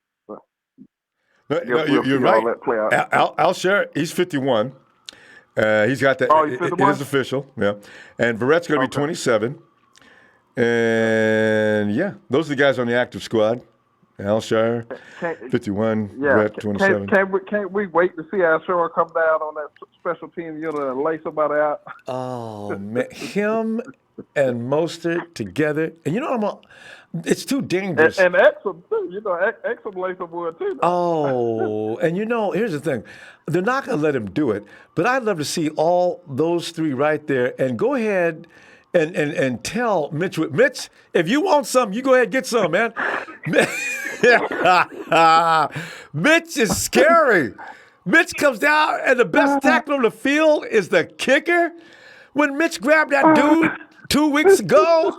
Speaker 1: No, you're right. Al-Shir, he's 51. He's got that.
Speaker 15: Oh, he's 51?
Speaker 1: It is official, yeah. And Verrett's going to be 27. And, yeah, those are the guys on the active squad. Al-Shir, 51, Verrett, 27.
Speaker 15: Can't we wait to see Al-Shir come down on that special team unit and lay somebody out?
Speaker 1: Oh, man. Him and Mostert together. And you know what? It's too dangerous.
Speaker 15: And Exum, too. Exum lays some wood, too.
Speaker 1: Oh, and here's the thing. They're not going to let him do it, but I'd love to see all those three right there and go ahead and tell Mitch, if you want something, you go ahead and get some, man. Mitch is scary. Mitch comes down, and the best tackler on the field is the kicker. When Mitch grabbed that dude 2 weeks ago,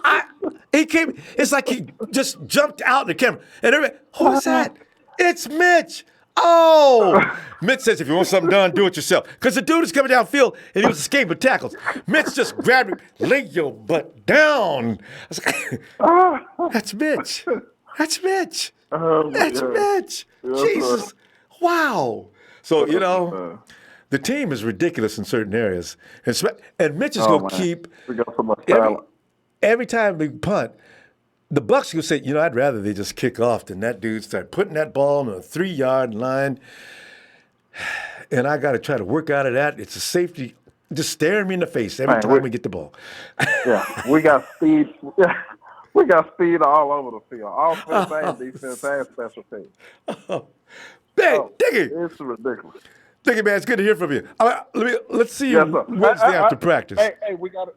Speaker 1: he came. It's like he just jumped out in the camera. And everybody, who's that? It's Mitch. Oh, Mitch says, if you want something done, do it yourself. Because the dude is coming downfield, and he was escaping tackles. Mitch just grabbed him, lay your butt down. I was like, that's Mitch. That's Mitch. That's Mitch. Jesus. Wow. So, the team is ridiculous in certain areas. And Mitch is going to keep,
Speaker 15: we got so much talent.
Speaker 1: Every time we punt, the Bucs will say, I'd rather they just kick off than that dude start putting that ball on a 3-yard line. And I got to try to work out of that. It's a safety just staring me in the face every time we get the ball.
Speaker 15: Yeah, we got speed. We got speed all over the field. Offense and defense and special teams.
Speaker 1: Diggy.
Speaker 15: It's ridiculous.
Speaker 1: Diggy, man, it's good to hear from you. Let's see you Wednesday after practice.
Speaker 15: Hey, we got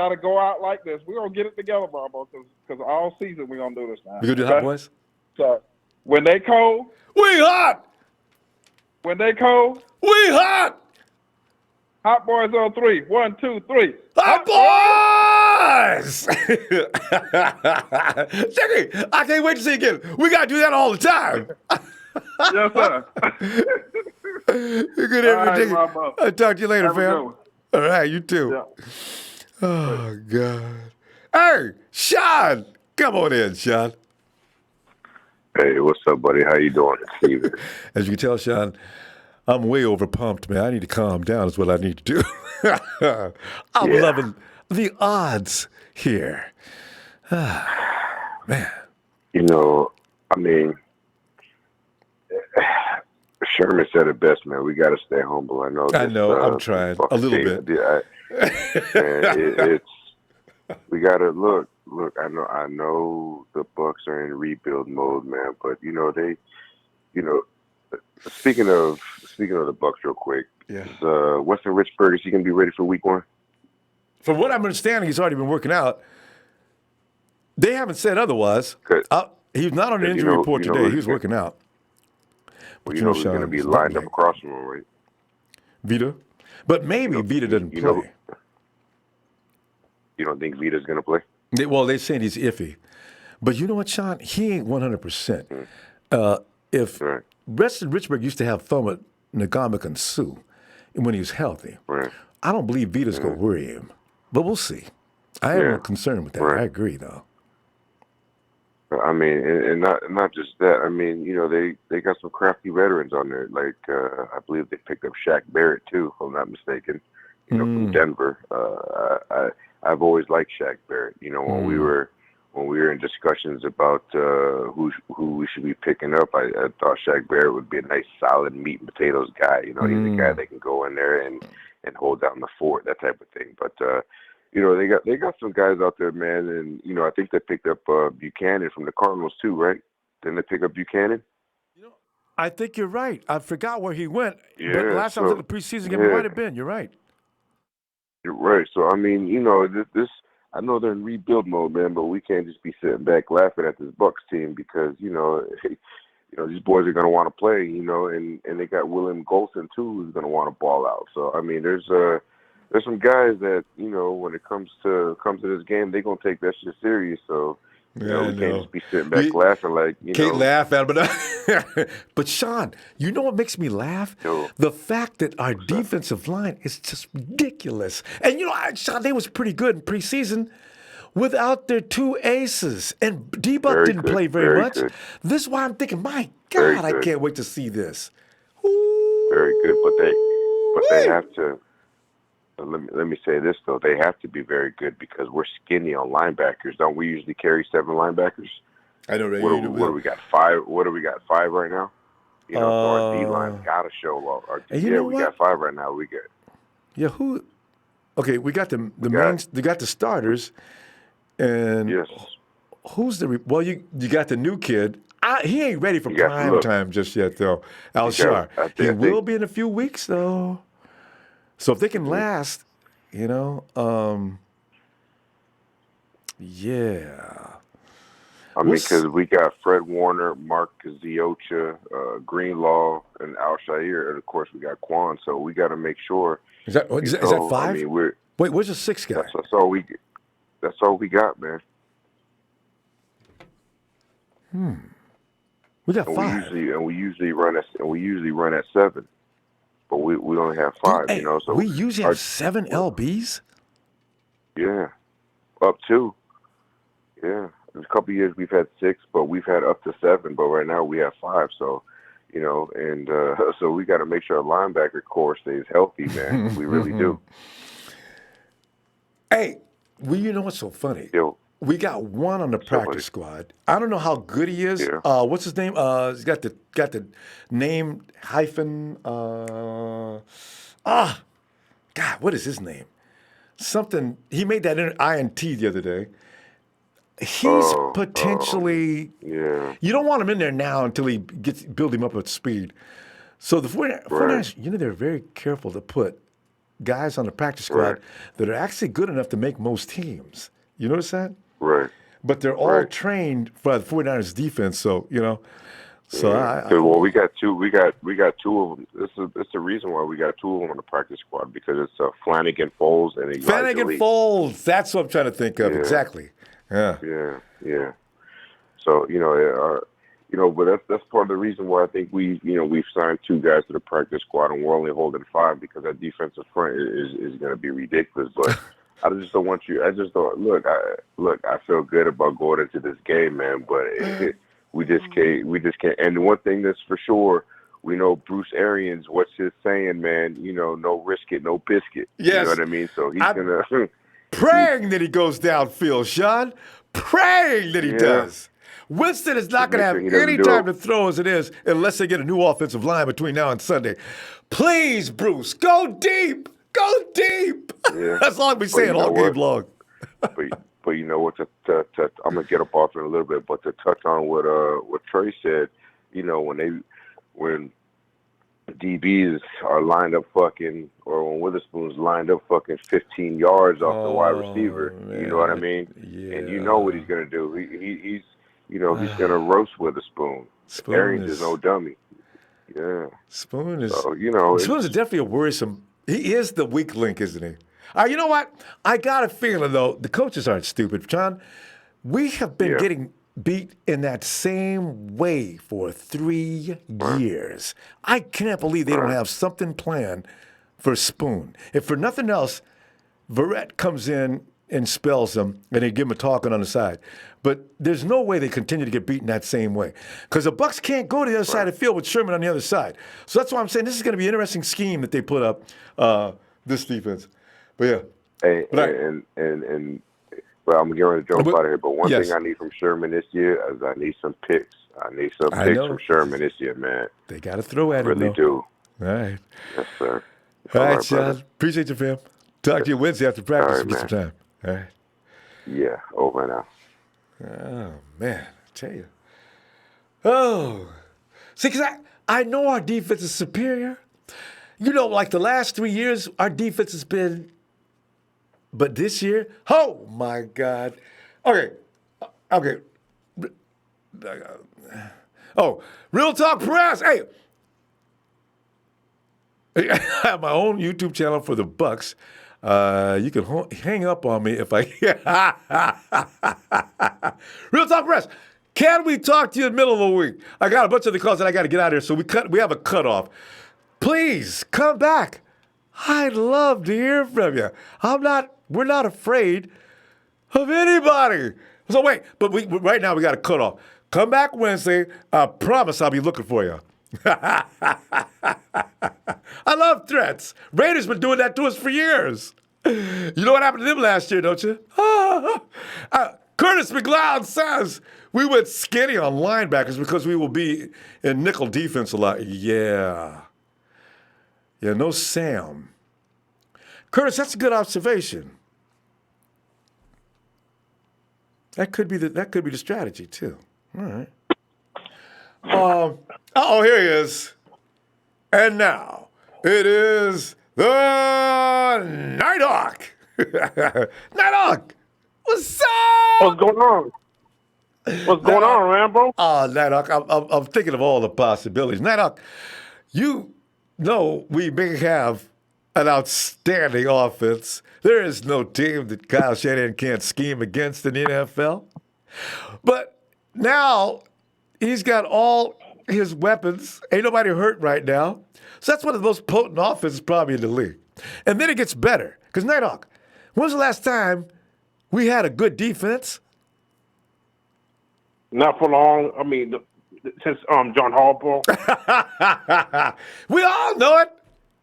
Speaker 15: to go out like this. We're going to get it together, Ronbo, because all season we're going to do this now.
Speaker 1: We're going to do Hot Boys?
Speaker 15: So, when they cold.
Speaker 1: We hot!
Speaker 15: When they cold.
Speaker 1: We hot!
Speaker 15: Hot Boys on 3. 1, 2, 3.
Speaker 1: Hot Boys! Diggy, I can't wait to see you again. We got to do that all the time.
Speaker 15: Yes, sir.
Speaker 1: You're good, everything. I'll talk to you later, fam. All right, you too. Yeah. Oh, God. Hey, Sean. Come on in, Sean.
Speaker 16: Hey, what's up, buddy? How you doing? It's Steven.
Speaker 1: As you can tell, Sean, I'm way overpumped, man. I need to calm down is what I need to do. I'm loving the odds here. Man.
Speaker 16: Sherman said it best, man. We got to stay humble. I know.
Speaker 1: I'm trying a little bit.
Speaker 16: We got to look. I know the Bucs are in rebuild mode, man. But speaking of the Bucs, real quick.
Speaker 1: Yeah.
Speaker 16: Weston Richburg, is he gonna be ready for Week 1?
Speaker 1: From what I'm understanding, he's already been working out. They haven't said otherwise. He's not on the injury report today. He was working out.
Speaker 16: Well, he's going to be lined up across from him, right?
Speaker 1: Vita? But maybe Vita doesn't play.
Speaker 16: You don't think Vita's going to play?
Speaker 1: They're saying he's iffy. But you know what, Sean? He ain't 100%. If Weston Richburg used to have fun with Ndamukong Suh when he was healthy.
Speaker 16: Right.
Speaker 1: I don't believe Vita's going to worry him, but we'll see. I have no concern with that.
Speaker 16: Right.
Speaker 1: I agree, though.
Speaker 16: I mean, and not just that. I mean, they got some crafty veterans on there. Like I believe they picked up Shaq Barrett too, if I'm not mistaken. From Denver. I've always liked Shaq Barrett. When we were in discussions about who we should be picking up, I thought Shaq Barrett would be a nice, solid meat and potatoes guy. He's a guy that can go in there and hold down the fort, that type of thing. But they got some guys out there, man, and I think they picked up Buchanan from the Cardinals too, right? Didn't they pick up Buchanan?
Speaker 1: I think you're right. I forgot where he went.
Speaker 16: Yeah,
Speaker 1: but last time I was at the preseason game, it might have been. You're right.
Speaker 16: You're right. So I mean, this. I know they're in rebuild mode, man, but we can't just be sitting back laughing at this Bucs team because these boys are going to want to play, and they got William Golson too, who's going to want to ball out. So I mean, there's some guys that when it comes to this game, they're going to take that shit serious. So. We can't just be sitting back laughing like,
Speaker 1: Can't laugh at it, but Sean, you know what makes me laugh? The fact that our defensive line is just ridiculous. And, Sean, they was pretty good in preseason without their two aces. And D-Buck didn't play very much.
Speaker 16: Good.
Speaker 1: This is why I'm thinking, my God, I can't wait to see this.
Speaker 16: Very good, but they have to. Let me say this though, they have to be very good because we're skinny on linebackers. Don't we usually carry 7 linebackers?
Speaker 1: I know, right?
Speaker 16: What do we got? 5? What do we got? 5 right now? So our D line's got to show up. We got 5 right now. We get.
Speaker 1: Yeah, who? Okay, we got the mains. They got the starters, and
Speaker 16: yes.
Speaker 1: Who's the? Well, you got the new kid. He ain't ready for prime time just yet, though. Al-Shar. He will be in a few weeks, though. So if they can last, yeah.
Speaker 16: I mean, because we got Fred Warner, Mark Ziocha, Greenlaw, and Al-Shire, and of course we got Quan. So we got to make sure.
Speaker 1: Is that 5?
Speaker 16: I mean,
Speaker 1: wait, where's the 6th guy?
Speaker 16: That's all we got, man.
Speaker 1: We got 5.
Speaker 16: We usually run at 7. But we only have 5, So
Speaker 1: we usually have 7 LBs.
Speaker 16: Yeah, up 2. Yeah, there's a couple of years we've had 6, but we've had up to 7. But right now we have 5. So, and so we got to make sure our linebacker core stays healthy, man. We really do.
Speaker 1: Hey, you know what's so funny? We got one on the practice squad. I don't know how good he is.
Speaker 16: Yeah.
Speaker 1: What's his name? He's got the name hyphen. God, what is his name? Something. He made that INT the other day. He's potentially.
Speaker 16: Yeah.
Speaker 1: You don't want him in there now until he build him up at speed. So the 49ers, they're very careful to put guys on the practice squad that are actually good enough to make most teams. You notice that?
Speaker 16: Right.
Speaker 1: But they're all trained for the 49ers defense, so, So
Speaker 16: we got 2. We got 2 of them. It's the reason why we got 2 of them on the practice squad because it's Flanagan Foles and
Speaker 1: Flanagan Foles. That's what I'm trying to think of.
Speaker 16: Yeah.
Speaker 1: Exactly. Yeah.
Speaker 16: Yeah. So but that's part of the reason why I think we've signed 2 guys to the practice squad and we're only holding 5 because our defensive front is going to be ridiculous. But I just don't want you. I just don't look. I feel good about going into this game, man. But we just can't. And one thing that's for sure, we know Bruce Arians. What's his saying, man? No risk it, no biscuit.
Speaker 1: Yes.
Speaker 16: You know what I mean? So he's gonna
Speaker 1: praying that he goes downfield, Sean. Praying that he does. Winston is not going to have any time to throw as it is unless they get a new offensive line between now and Sunday. Please, Bruce, go deep. Go deep.
Speaker 16: Yeah.
Speaker 1: That's all we saying all game long.
Speaker 16: But you know what? I'm gonna get up off it a little bit, but to touch on what Trey said, when DBs are lined up fucking, or when Witherspoon's lined up fucking 15 yards off the wide receiver, man. You know what I mean? Yeah. And you know what he's gonna do. He's gonna roast Witherspoon. Arians is no dummy. Yeah.
Speaker 1: Spoon is.
Speaker 16: So,
Speaker 1: Spoon's definitely a worrisome. He is the weak link, isn't he? You know what? I got a feeling, though, the coaches aren't stupid. John, we have been getting beat in that same way for 3 years. I can't believe they don't have something planned for Spoon. If for nothing else, Verrett comes in and spells them, and they give him a talking on the side. But there's no way they continue to get beaten that same way. Because the Bucs can't go to the other side of the field with Sherman on the other side. So that's why I'm saying this is going to be an interesting scheme that they put up, this defense. But yeah.
Speaker 16: Hey, well, I'm getting ready to jump out of here, but one thing I need from Sherman this year is I need some picks. I need some picks from Sherman this year, man.
Speaker 1: They got to throw at him,
Speaker 16: really do.
Speaker 1: All right.
Speaker 16: Yes, sir.
Speaker 1: All right, Sean. Appreciate you, fam. Talk to you Wednesday after practice.
Speaker 16: All right,
Speaker 1: Get some time. All right.
Speaker 16: Yeah, over now.
Speaker 1: Oh, man. I tell you. Oh. See, because I know our defense is superior. You know, like the last 3 years, our defense has been. But this year, oh, my God. Okay. Oh, Real Talk Press. Hey. I have my own YouTube channel for the Bucs. You can hang up on me if I. Real Talk Press. Can we talk to you in the middle of the week? I got a bunch of the calls that I got to get out of here, so we have a cutoff. Please come back. I'd love to hear from you. We're not afraid of anybody. So wait, but right now we got a cutoff. Come back Wednesday. I promise I'll be looking for you. I love threats. Raiders been doing that to us for years. You know what happened to them last year, don't you? Curtis McLeod says we went skinny on linebackers because we will be in nickel defense a lot. Yeah, no Sam. Curtis, that's a good observation. That could be the strategy too. All right. Here he is. And now it is the Nighthawk. Nighthawk, what's up?
Speaker 17: What's going on? What's going on, Rambo?
Speaker 1: Nighthawk, I'm thinking of all the possibilities. Nighthawk, you know we may have an outstanding offense. There is no team that Kyle Shanahan can't scheme against in the NFL. But now he's got all his weapons. Ain't nobody hurt right now. So that's one of the most potent offenses probably in the league. And then it gets better. Because, Nighthawk, when's the last time we had a good defense?
Speaker 17: Not for long. I mean, since John Harbaugh.
Speaker 1: We all know it.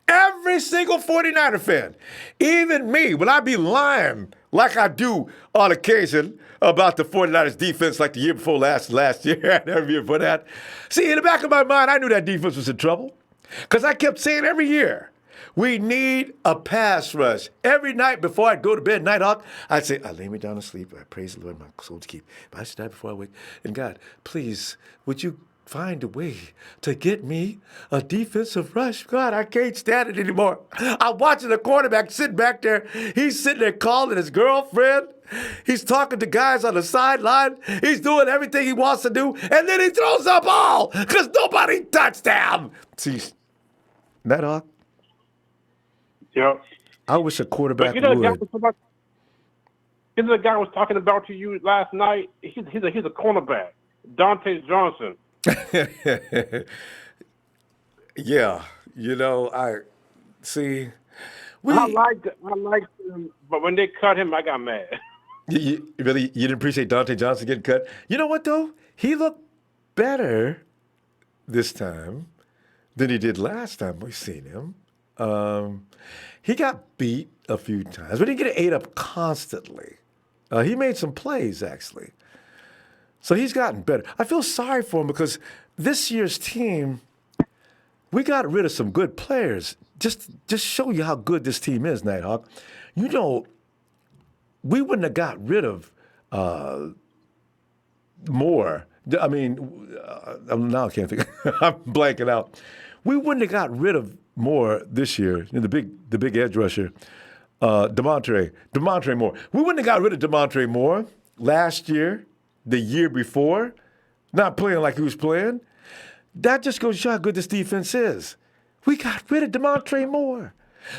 Speaker 1: Every single 49er fan, even me, when I be lying like I do on occasion about the 49ers defense like the year before last year and every year before that. See, in the back of my mind, I knew that defense was in trouble because I kept saying every year, we need a pass rush. Every night before I'd go to bed, Nighthawk, I'd say, I lay me down to sleep. I praise the Lord, my soul to keep. But I should die before I wake. And God, please, would you find a way to get me a defensive rush? God, I can't stand it anymore. I'm watching the quarterback sitting back there. He's sitting there calling his girlfriend. He's talking to guys on the sideline. He's doing everything he wants to do. And then he throws the ball because nobody touched him. See, Nighthawk?
Speaker 17: Yep.
Speaker 1: I wish a quarterback would.
Speaker 17: The guy was talking about to you last night. He's a cornerback. Dante Johnson.
Speaker 1: Yeah, I
Speaker 17: liked him, but when they cut him, I got mad.
Speaker 1: You didn't appreciate Dante Johnson getting cut? You know what, though? He looked better this time than he did last time we seen him. He got beat a few times, but he didn't get ate up constantly. He made some plays, actually. So he's gotten better. I feel sorry for him because this year's team, we got rid of some good players. Just show you how good this team is, Nighthawk. We wouldn't have got rid of more. I mean, now I can't think. I'm blanking out. We wouldn't have got rid of more this year. The big edge rusher, Demontre Moore. We wouldn't have got rid of Demontre Moore last year. The year before, not playing like he was playing. That just goes to show how good this defense is. We got rid of Demontre Moore.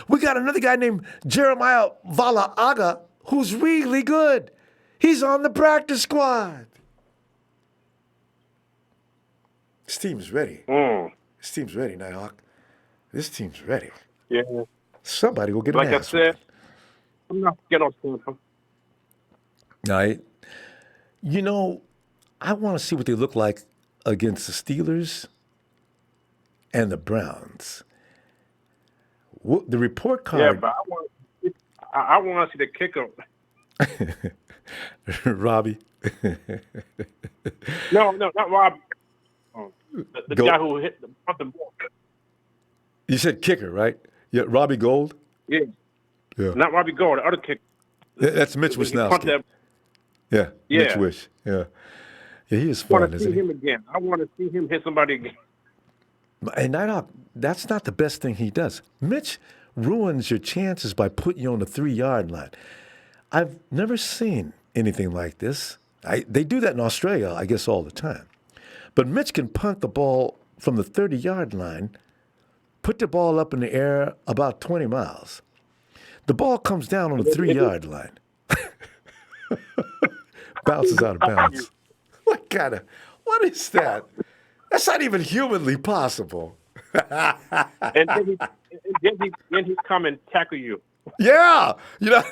Speaker 1: We got another guy named Jeremiah Valaaga who's really good. He's on the practice squad. This team's ready. This team's ready, Nighthawk. This team's ready.
Speaker 17: Yeah.
Speaker 1: Somebody will get
Speaker 17: like
Speaker 1: an ass.
Speaker 17: I said, I'm not getting on Tampa.
Speaker 1: All right. You know, I want to see what they look like against the Steelers and the Browns. The report card.
Speaker 17: Yeah, but I want to see the kicker.
Speaker 1: Robbie.
Speaker 17: No, not Robbie. The guy who hit the ball.
Speaker 1: You said kicker, right? Yeah, Robbie Gold?
Speaker 17: Yeah.
Speaker 1: Yeah.
Speaker 17: Not Robbie Gold, the other kicker.
Speaker 1: That's Mitch Wisnowski. Yeah. Mitch Wish. Yeah. Yeah, he is
Speaker 17: I
Speaker 1: fun,
Speaker 17: want to see
Speaker 1: isn't he?
Speaker 17: him again. I want to see him hit somebody again.
Speaker 1: And Nighthawk, that's not the best thing he does. Mitch ruins your chances by putting you on the 3-yard line. I've never seen anything like this. They do that in Australia, I guess, all the time. But Mitch can punt the ball from the 30-yard line, put the ball up in the air about 20 miles. The ball comes down on the 3-yard line. Bounces out of bounds. What is that? That's not even humanly possible.
Speaker 17: and then he come and tackle you.
Speaker 1: Yeah. You know.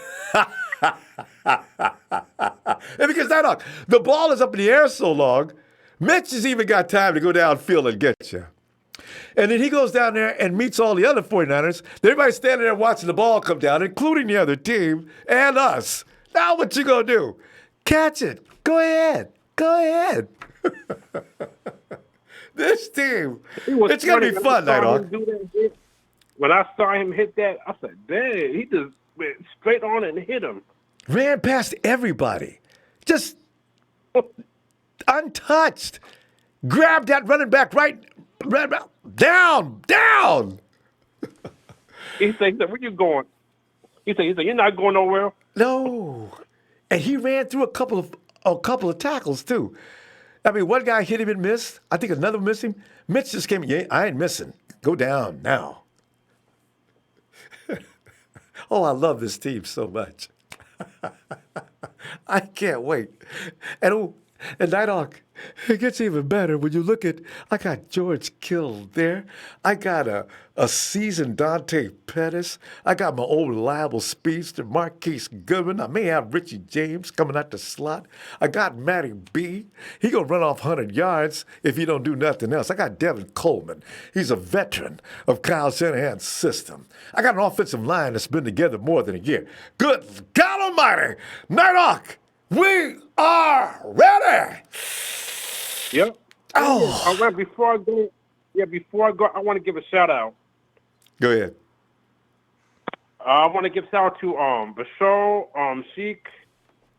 Speaker 1: And because Nighthawk, the ball is up in the air so long, Mitch has even got time to go downfield and get you. And then he goes down there and meets all the other 49ers. Everybody's standing there watching the ball come down, including the other team and us. Now what you gonna do? Catch it. Go ahead. Go ahead. This team, it's going to be fun, Nighthawk.
Speaker 17: When I saw him hit that, I said, dang, he just went straight on and hit him.
Speaker 1: Ran past everybody. Just untouched. Grabbed that running back down.
Speaker 17: He said, where you going? He said, you're not going nowhere.
Speaker 1: No. And he ran through a couple of tackles, too. I mean, one guy hit him and missed. I think another missed him. Mitch just came, I ain't missing. Go down now. Oh, I love this team so much. I can't wait. And Nighthawk, it gets even better when you look at, I got George Kittle there. I got a seasoned Dante Pettis. I got my old reliable speedster, Marquise Goodman. I may have Richie James coming out the slot. I got Matty B. He going to run off 100 yards if he don't do nothing else. I got Devin Coleman. He's a veteran of Kyle Shanahan's system. I got an offensive line that's been together more than a year. Good God Almighty, Nighthawk, we are ready.
Speaker 17: Yep.
Speaker 1: Oh.
Speaker 17: All right, before I go, I want to give a shout out.
Speaker 1: Go ahead.
Speaker 17: I want to give a shout out to Bashar, Sheik,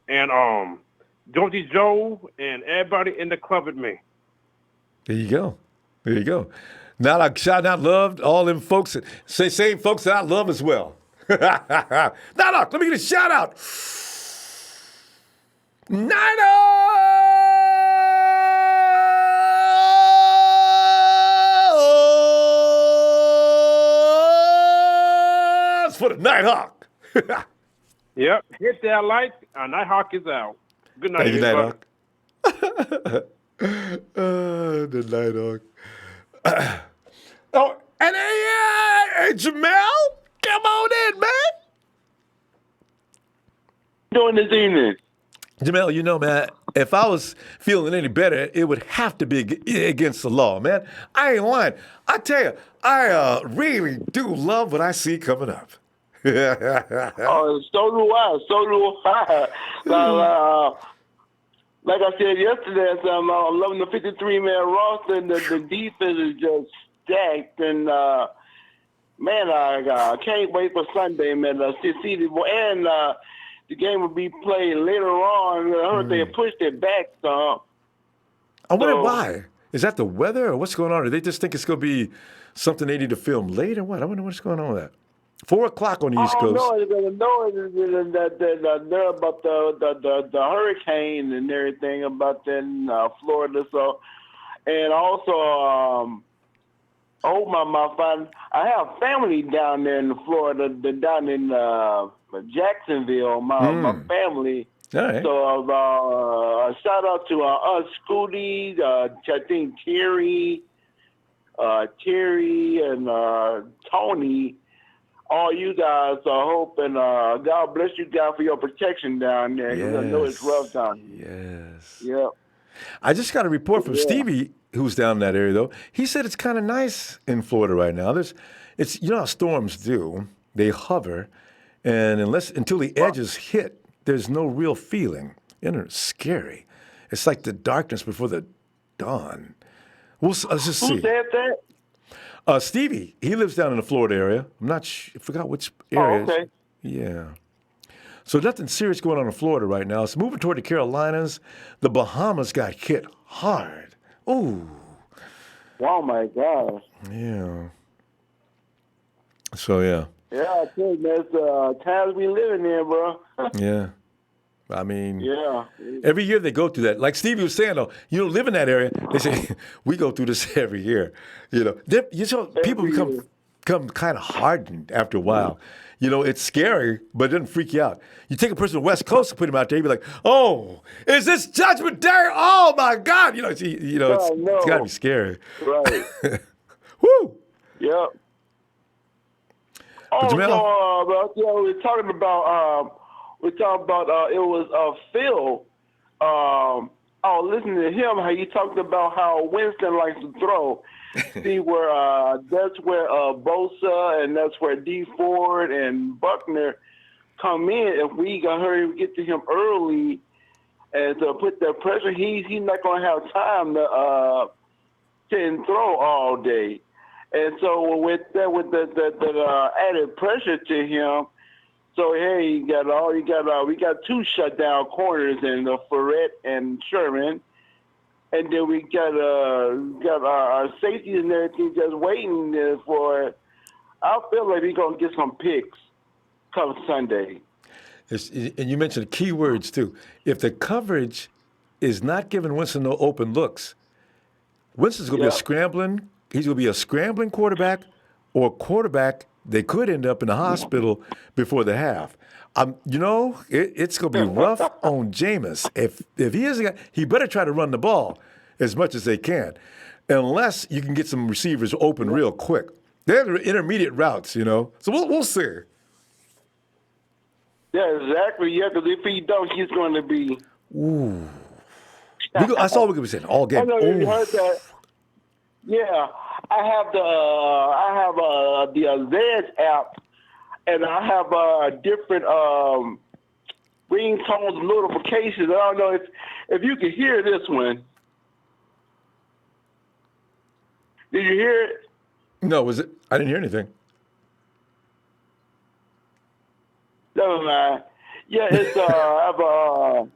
Speaker 17: and Georgie Joe, and everybody in the club with me.
Speaker 1: There you go. Now I shout out love all them folks, same folks that I love as well. Now, let me get a shout out. For the Nighthawk.
Speaker 17: Yep, hit that like. Nighthawk is out. Good night,
Speaker 1: everybody.
Speaker 17: Nighthawk.
Speaker 1: The Nighthawk. Oh, and hey, Jamel, come on in, man.
Speaker 18: Doing this evening?
Speaker 1: Jamel, you know, man, if I was feeling any better, it would have to be against the law, man. I ain't lying. I tell you, I really do love what I see coming up.
Speaker 18: Oh, so do I. Like I said yesterday, I'm loving the 53-man roster, and the defense is just stacked. And man, I can't wait for Sunday, man. To see the and the game will be played later on. I heard they pushed it back some.
Speaker 1: I wonder why. Is that the weather, or what's going on? Or they just think it's going to be something they need to film late, or what? I wonder what's going on with that. 4 o'clock on the East Coast.
Speaker 18: No, they're about the hurricane and everything about that in Florida. So, and also, I have family down there in Florida. They're down in Jacksonville. My family.
Speaker 1: All right.
Speaker 18: So shout out to us, Scooty, I think Terry, and Tony. All you guys, I hope, and God bless you guys for your protection down there. Because I know it's rough down here.
Speaker 1: Yes.
Speaker 18: Yeah.
Speaker 1: I just got a report from Stevie, who's down in that area, though. He said it's kind of nice in Florida right now. It's you know how storms do. They hover, and until the edges hit, there's no real feeling. It's scary. It's like the darkness before the dawn. Let's just see.
Speaker 18: Who said that?
Speaker 1: Stevie, he lives down in the Florida area. I'm not sure, I forgot which area.
Speaker 18: Oh, okay.
Speaker 1: Yeah. So nothing serious going on in Florida right now. It's moving toward the Carolinas. The Bahamas got hit hard. Ooh.
Speaker 18: Oh, my God.
Speaker 1: Yeah. So, yeah.
Speaker 18: Yeah, I tell you, that's times we living in, bro.
Speaker 1: Yeah. I mean,
Speaker 18: yeah.
Speaker 1: Every year they go through that. Like Stevie was saying, though, you don't live in that area. They say, we go through this every year. People become kind of hardened after a while. It's scary, but it doesn't freak you out. You take a person to the West Coast and put him out there, you'd be like, oh, is this Judgment Day? Oh, my God. It's got to be scary.
Speaker 18: Right.
Speaker 1: Woo.
Speaker 18: Yep. We're talking about it was Phil. Listening to him, how you talked about how Winston likes to throw. See where that's where Bosa and that's where D Ford and Buckner come in. If we can hurry and get to him early and to put the pressure, he's not going to have time to throw all day. And so with the added pressure to him. So hey, we got two shutdown corners in Verrett and Sherman, and then we got our safeties and everything just waiting for. I feel like we're gonna get some picks come Sunday.
Speaker 1: And you mentioned key words too. If the coverage is not giving Winston no open looks, Winston's gonna be scrambling. He's gonna be a scrambling quarterback or a quarterback. They could end up in the hospital before the half. It's going to be rough on Jameis. If he isn't, he better try to run the ball as much as they can, unless you can get some receivers open real quick. They're intermediate routes, So we'll see.
Speaker 18: Yeah, exactly. Yeah, because if he don't, he's going to be.
Speaker 1: Ooh. That's all we're going to be saying all game.
Speaker 18: I know you heard that. Yeah. I have the Zedge app, and I have different ringtones notifications. I don't know if you can hear this one. Did you hear it?
Speaker 1: No, was it? I didn't hear anything.
Speaker 18: Never mind. Yeah, it's I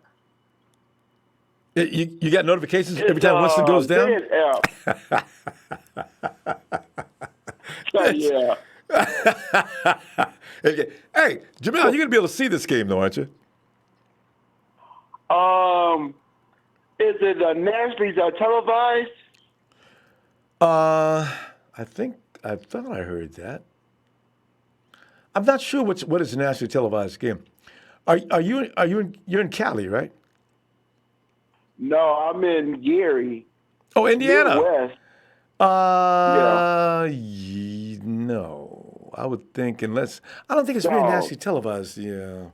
Speaker 18: have
Speaker 1: You got notifications every time Winston goes down?
Speaker 18: Yeah.
Speaker 1: Hey, Jamel, you're going to be able to see this game, though, aren't you?
Speaker 18: Is it nationally televised?
Speaker 1: I thought I heard that. I'm not sure what is a nationally televised game. You're in Cali, right?
Speaker 18: No, I'm in Gary.
Speaker 1: Oh, Indiana.
Speaker 18: Midwest.
Speaker 1: No, I would think I don't think it's really nationally televised. Yeah,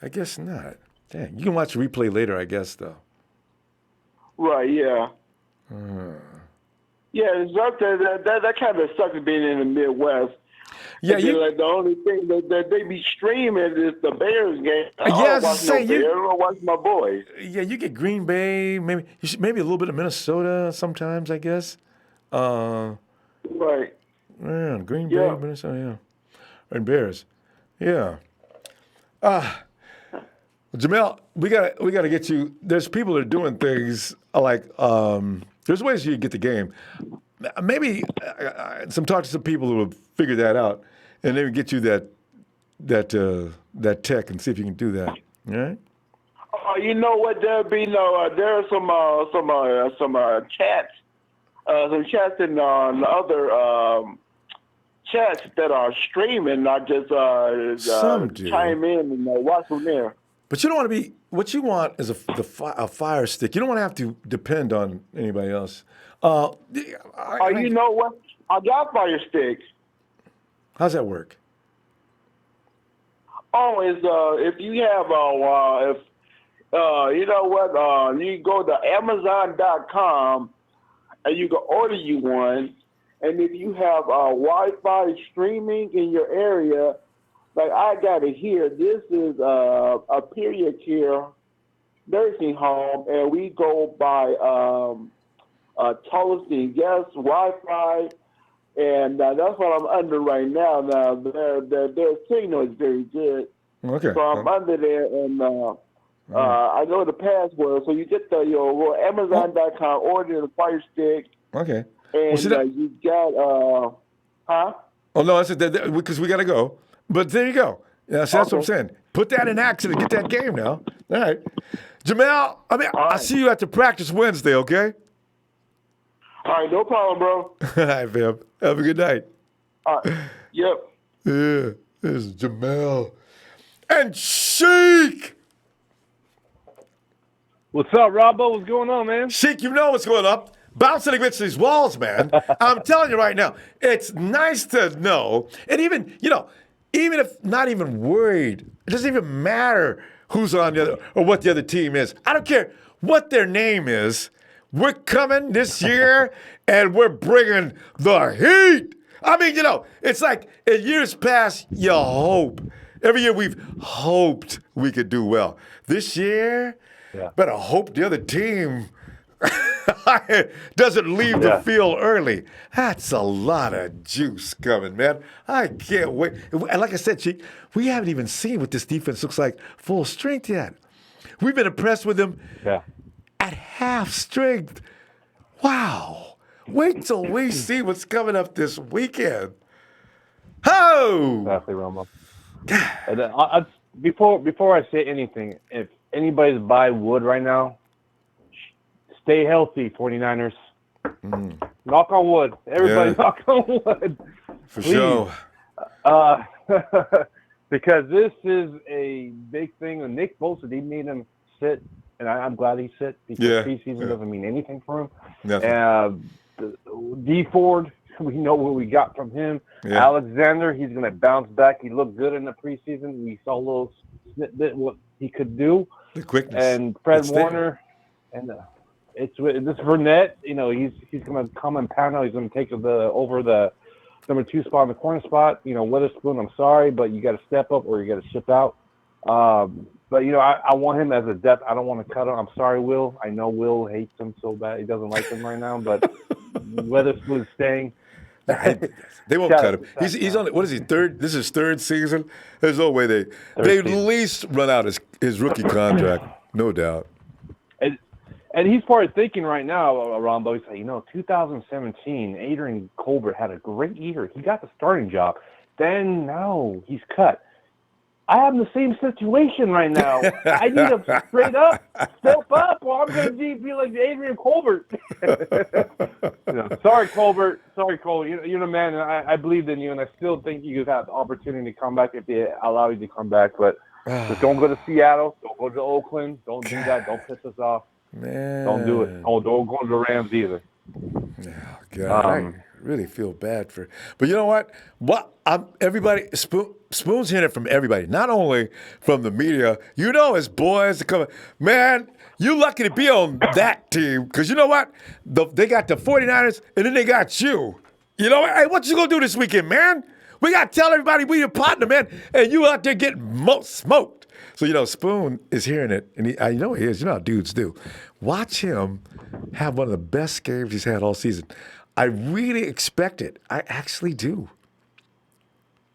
Speaker 1: I guess not. Dang, you can watch the replay later, I guess, though.
Speaker 18: Right, yeah. Yeah, it's that kind of sucks being in the Midwest.
Speaker 1: Yeah,
Speaker 18: like the only thing that they be streaming is the Bears game. I don't watch my boys.
Speaker 1: Yeah, you get Green Bay, maybe a little bit of Minnesota sometimes, I guess.
Speaker 18: Right.
Speaker 1: Yeah, Green Bay, Minnesota, yeah, and Bears, yeah. Jamel, we got to get you. There's people that are doing things like there's ways you can get the game. Maybe talk to some people who will figure that out, and maybe get you that tech and see if you can do that. All right.
Speaker 18: You know what? There are some chats, some chats in other chats that are streaming, not just chime in and watch from there.
Speaker 1: But you don't want to be. What you want is a fire stick. You don't want to have to depend on anybody else.
Speaker 18: You know what? I got fire sticks.
Speaker 1: How's that work?
Speaker 18: Oh, it's if you have you know what? You go to Amazon.com and you can order you one. And if you have Wi-Fi streaming in your area, like I got it here. This is a period care nursing home, and we go by Tulsi Yes Wi-Fi, and that's what I'm under right now. Now their signal is very good.
Speaker 1: Okay.
Speaker 18: So I'm under there, and I know the password. So you get your Amazon.com, order the Fire Stick.
Speaker 1: Okay.
Speaker 18: And you got huh?
Speaker 1: Oh no, I said that because we got to go. But there you go. Yeah, so that's what I'm saying. Put that in action and get that game now. All right. Jamel, I'll see you at the practice Wednesday, okay?
Speaker 18: All right, no problem, bro.
Speaker 1: All right, fam. Have a good night.
Speaker 18: Yep.
Speaker 1: Yeah, this is Jamel. And Sheik!
Speaker 19: What's up, Ronbo? What's going on, man?
Speaker 1: Sheik, you know what's going up. Bouncing against these walls, man. I'm telling you right now, it's nice to know. And even if not even worried, it doesn't even matter who's on the other or what the other team is. I don't care what their name is. We're coming this year and we're bringing the heat. I mean, it's like in years past, you hope. Every year we've hoped we could do well. This year, better hope the other team doesn't leave the field early. That's a lot of juice coming, man. I can't wait. And like I said, Chief, we haven't even seen what this defense looks like full strength yet. We've been impressed with them at half strength. Wow. Wait till we see what's coming up this weekend. Ho!
Speaker 19: Exactly, Romo. And before I say anything, if anybody's by wood right now, stay healthy, 49ers. Knock on wood. Everybody knock on wood.
Speaker 1: For
Speaker 19: please.
Speaker 1: Sure.
Speaker 19: Because this is a big thing. And Nick Bosa, they made him sit, and I'm glad he sit because preseason doesn't mean anything for him. D Ford, we know what we got from him.
Speaker 1: Yeah.
Speaker 19: Alexander, he's going to bounce back. He looked good in the preseason. We saw a little snippet what he could do.
Speaker 1: The quickness.
Speaker 19: And Fred Warner, and this Verrett, he's going to come and pound out. He's going to take over the number 2 spot in the corner spot. Witherspoon, I'm sorry, but you got to step up or you got to ship out. But I want him as a depth. I don't want to cut him. I'm sorry, Will. I know Will hates him so bad. He doesn't like him right now. But Witherspoon's staying.
Speaker 1: They won't cut him. He's on. What is he? Third? This is his third season. There's no way they at least run out his rookie contract. No doubt.
Speaker 19: And he's probably thinking right now, Ronbo, he's like, 2017, Adrian Colbert had a great year. He got the starting job. Then now he's cut. I have the same situation right now. I need to straight up, step up, or I'm going to be like Adrian Colbert. Sorry, Colbert. Sorry, Cole. You're the man, and I believed in you, and I still think you have the opportunity to come back if they allow you to come back. But just don't go to Seattle. Don't go to Oakland. Don't do that. Don't piss us off.
Speaker 1: Man.
Speaker 19: Don't do it. Oh, don't go to the Rams either.
Speaker 1: Oh, God. I really feel bad for. But you know what? Everybody, Spoon's hearing it from everybody, not only from the media. His boys are coming. Man, you lucky to be on that team because you know what? They got the 49ers and then they got you. Hey, what you going to do this weekend, man? We got to tell everybody we your partner, man, and you out there getting smoked. So, Spoon is hearing it, and I know he is. You know how dudes do. Watch him have one of the best games he's had all season. I really expect it. I actually do.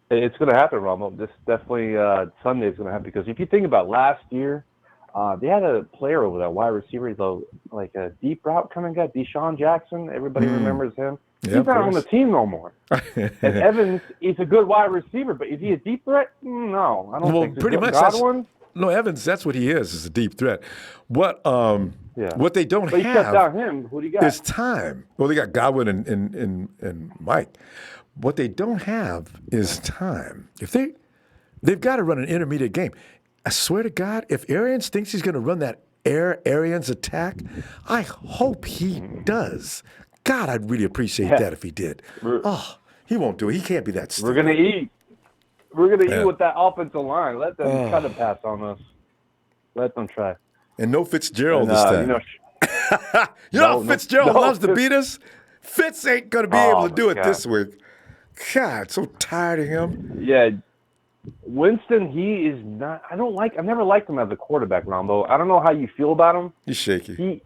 Speaker 19: It's going to happen, Romo. This definitely Sunday is going to happen because if you think about last year, they had a player over that wide receiver, like a deep route coming guy, Deshaun Jackson. Everybody remembers him.
Speaker 1: Yeah,
Speaker 19: he's not on the team no more. And Evans, he's a good wide receiver, but is he a deep threat? No, I don't think so.
Speaker 1: Pretty much. Evans, that's what he is a deep threat. What they don't
Speaker 19: but
Speaker 1: have
Speaker 19: shut down him. Who do you got?
Speaker 1: is time. Well, they got Godwin and Mike. What they don't have is time. They've got to run an intermediate game. I swear to God, if Arians thinks he's going to run that Arians attack, I hope he does. God, I'd really appreciate that if he did. He won't do it. He can't be that stupid.
Speaker 19: We're going to eat. We're going to eat with that offensive line. Let them try to pass on us. Let them try.
Speaker 1: And no Fitzgerald this time. How Fitzgerald loves to beat us? Fitz ain't going to be able to do it this week. God, so tired of him.
Speaker 19: Yeah. Winston, he is not – I've never liked him as a quarterback, Ronbo. I don't know how you feel about him.
Speaker 1: He's shaky.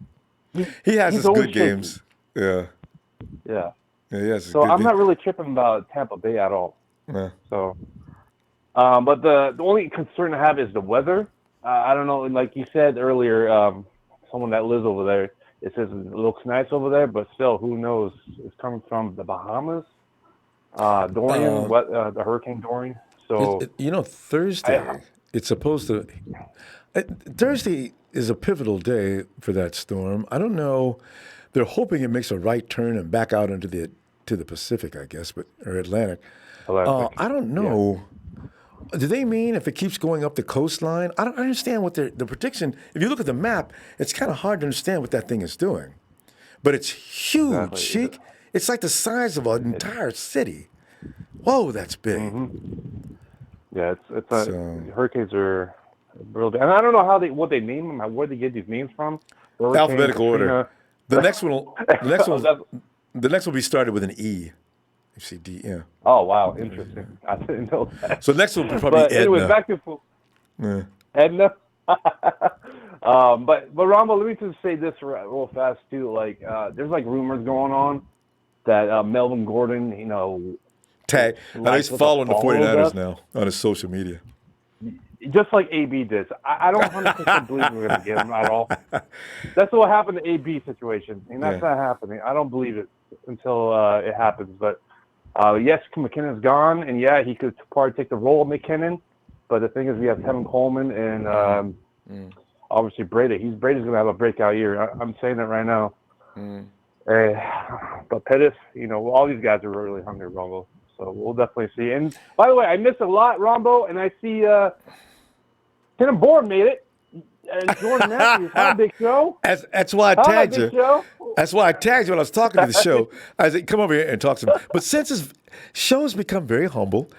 Speaker 1: He has his good games. Yeah.
Speaker 19: Yeah.
Speaker 1: Yeah, he has
Speaker 19: so I'm not really tripping about Tampa Bay at all.
Speaker 1: Yeah.
Speaker 19: So, but the only concern I have is the weather. I don't know, like you said earlier, someone that lives over there, it says it looks nice over there, but still, who knows? It's coming from the Bahamas. Dorian, the Hurricane Dorian. So
Speaker 1: Thursday, it's supposed to. Thursday is a pivotal day for that storm. I don't know. They're hoping it makes a right turn and back out into the Pacific, I guess, or Atlantic. I don't know. Yeah. Do they mean if it keeps going up the coastline? I don't understand what the prediction. If you look at the map, it's kind of hard to understand what that thing is doing. But it's huge, Sheik. It's like the size of an entire city. Whoa, that's big.
Speaker 19: Mm-hmm. Yeah, hurricanes are real big. And I don't know what they name them, where they get these names from.
Speaker 1: Alphabetical order. The next one will be started with an E. FCD, yeah.
Speaker 19: Oh wow, interesting. I didn't know that.
Speaker 1: So next one will probably be Edna.
Speaker 19: Anyway, back to Edna. But Ronbo, let me just say this real fast too. Like, there's like rumors going on that Melvin Gordon,
Speaker 1: he's following the 49ers now on his social media.
Speaker 19: Just like AB did. I don't 100% believe we're going to get him at all. That's what happened to AB situation, and that's not happening. I don't believe it until it happens. But yes, McKinnon's gone, and he could probably take the role of McKinnon. But the thing is, we have Tevin Coleman and obviously Brady. Brady's going to have a breakout year. I'm saying that right now. But Pettis, all these guys are really hungry, Rombo. So we'll definitely see. And by the way, I missed a lot, Rombo, and I see Tim Bourne made it. And Jordan Matthews, how big show?
Speaker 1: That's why I tagged you. That's why I tagged you when I was talking to the show. I said, come over here and talk to him. But since his show's become very humble,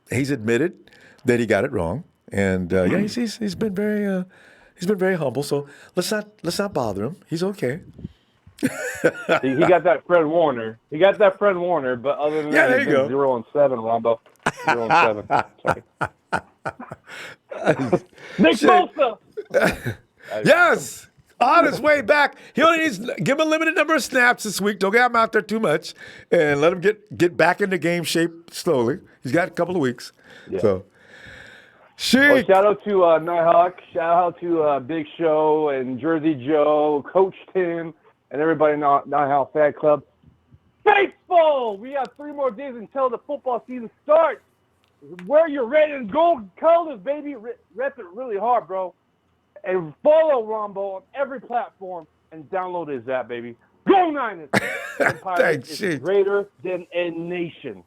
Speaker 1: he's admitted that he got it wrong. And he's been very humble. So let's not bother him. He's okay.
Speaker 19: He got that Fred Warner. But other than that, he's been 0-7, Ronbo. 0-7. Sorry. Nick Bosa.
Speaker 1: Yes, on his way back. He only needs give him a limited number of snaps this week. Don't get him out there too much, and let him get back into game shape slowly. He's got a couple of weeks. Yeah. So,
Speaker 19: shout out to Nighthawk. Shout out to Big Show and Jersey Joe, Coach Tim, and everybody in Nighthawk Fan Club. Faithful. We have 3 more days until the football season starts. Wear your red and gold colors, baby. Rep it really hard, bro. And follow Ronbo on every platform and download his app, baby. Go Niners! Empire is greater than a nation.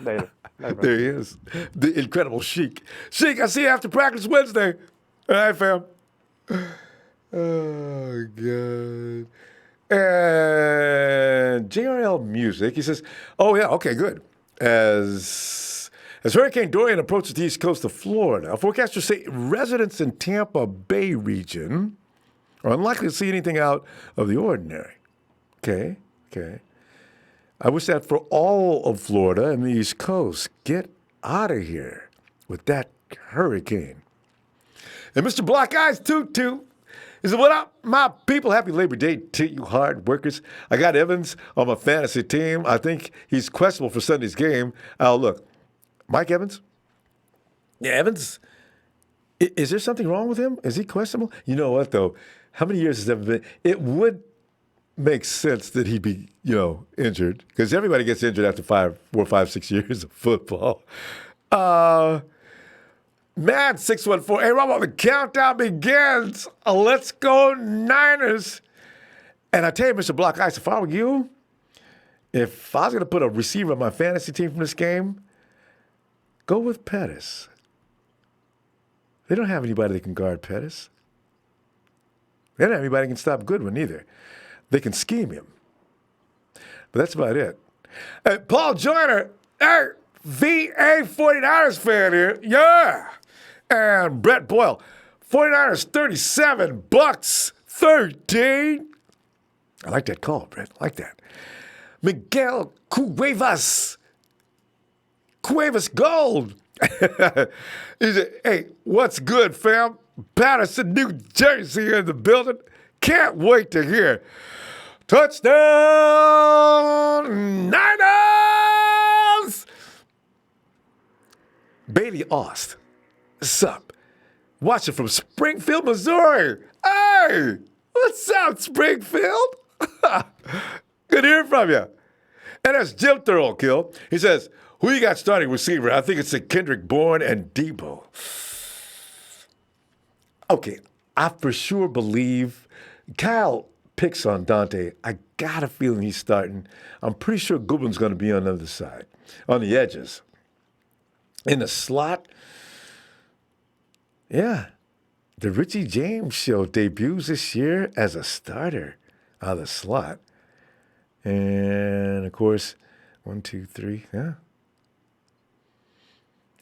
Speaker 19: Later.
Speaker 1: There he is. The incredible Sheik. Sheik, I see you after practice Wednesday. All right, fam. Oh, God. And JRL Music, he says, oh, yeah, okay, good. As Hurricane Dorian approaches the east coast of Florida, forecasters say residents in Tampa Bay region are unlikely to see anything out of the ordinary. Okay. I wish that for all of Florida and the East Coast. Get out of here with that hurricane. And Mr. Black Eyes Tutu, he said, what up, my people? Happy Labor Day to you hard workers. I got Evans on my fantasy team. I think he's questionable for Sunday's game. Look. Mike Evans? Yeah, Evans. Is there something wrong with him? Is he questionable? You know what, though? How many years has that been? It would make sense that he'd be, injured because everybody gets injured after 4, 5, 6 years of football. Man, 614. Hey, Rob, the countdown begins. Let's go Niners. And I tell you, Mr. Block Ice, if I were you, if I was going to put a receiver on my fantasy team from this game, go with Pettis. They don't have anybody that can guard Pettis. They don't have anybody that can stop Goodwin either. They can scheme him. But that's about it. Hey, Paul Joyner, hey, VA 49ers fan here. Yeah. And Brett Boyle, 49ers 37, Bucs 13. I like that call, Brett. I like that. Miguel Cuevas Gold. He said, hey, what's good, fam? Patterson, New Jersey in the building. Can't wait to hear. Touchdown Niners! Bailey Ost, what's up? Watching from Springfield, Missouri. Hey, what's up, Springfield? Good hearing from you. And that's Jim Thorokill. He says, who you got starting receiver? I think it's a Kendrick Bourne and Debo. Okay, I for sure believe Kyle picks on Dante. I got a feeling he's starting. I'm pretty sure Goodwin's going to be on the other side, on the edges. In the slot, yeah, the Richie James show debuts this year as a starter out of the slot. And, of course, 1, 2, 3, yeah.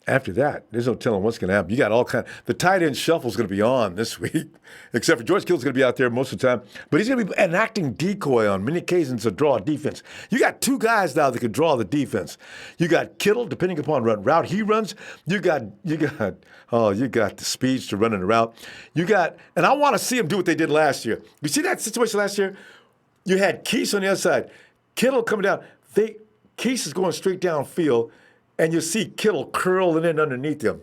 Speaker 1: After that, there's no telling what's going to happen. You got all kind. The tight end shuffle is going to be on this week, except for George Kittle's going to be out there most of the time. But he's going to be enacting decoy on many occasions to draw a defense. You got two guys now that can draw the defense. You got Kittle, depending upon what route he runs. You got the speeds to running the route. You got, and I want to see him do what they did last year. You see that situation last year? You had Keese on the other side, Kittle coming down. Keese is going straight downfield. And you see Kittle curling in underneath him.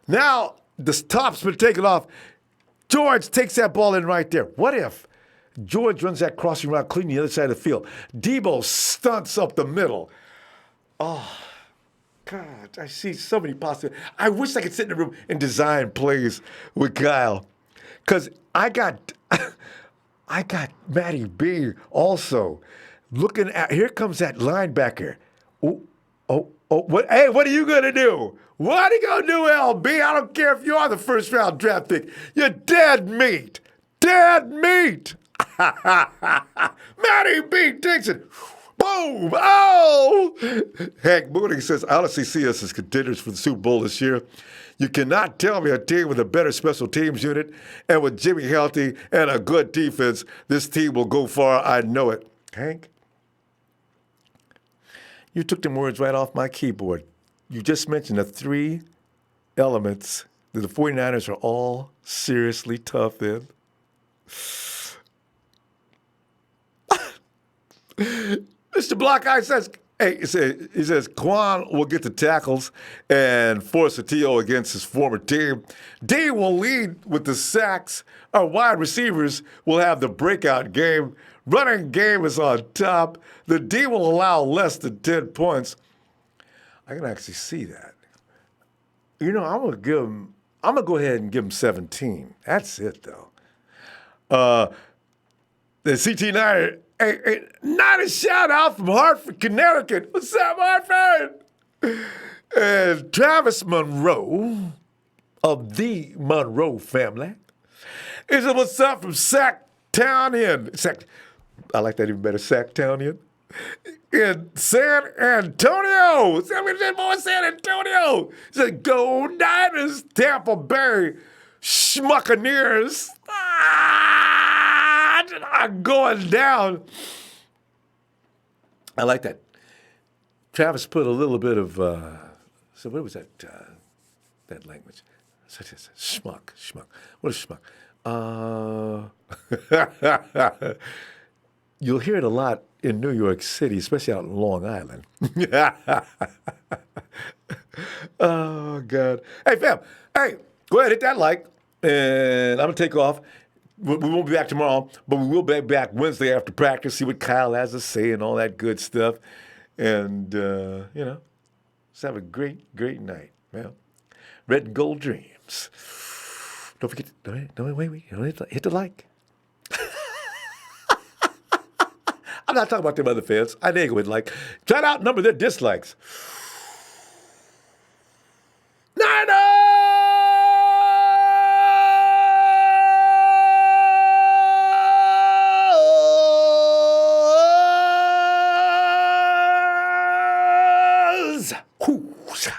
Speaker 1: Now the top's been taken off. George takes that ball in right there. What if George runs that crossing route clean the other side of the field? Debo stunts up the middle. Oh, God, I see so many possibilities. I wish I could sit in the room and design plays with Kyle. Because I got Matty B also looking at, here comes that linebacker. What are you going to do? What are you going to do, LB? I don't care if you are the first-round draft pick. You're dead meat. Dead meat. Matty B takes it. Boom. Oh! Hank Mooney says, I honestly see us as contenders for the Super Bowl this year. You cannot tell me a team with a better special teams unit and with Jimmy healthy and a good defense, this team will go far. I know it. Hank? You took them words right off my keyboard. You just mentioned the three elements that the 49ers are all seriously tough in. Mr. Blockeye says, hey, he says, Quan will get the tackles and force a TO against his former team. D will lead with the sacks. Our wide receivers will have the breakout game. Running game is on top. The D will allow less than 10 points. I can actually see that. You know, I'm gonna go ahead and give him 17. That's it, though. The CT9, not a shout out from Hartford, Connecticut. What's up, Hartford? And Travis Monroe of the Monroe family. He said, what's up from Sacktownian? I like that even better, Sacktownian. In San Antonio. San Antonio. He said, go Niners, Tampa Bay Buccaneers. I'm going down. I like that. Travis put a little bit of, so what was that language? Schmuck. What is schmuck? You'll hear it a lot in New York City, especially out in Long Island. Oh, God. Hey, fam. Hey, go ahead, hit that like, and I'm going to take off. We won't be back tomorrow, but we will be back Wednesday after practice, see what Kyle has to say and all that good stuff. And, let's have a great, great night. Well, red and gold dreams. Don't forget, wait. Hit the like. I'm not talking about them other fans. I think it would like. Try to outnumber their dislikes. Niners! Whoosh.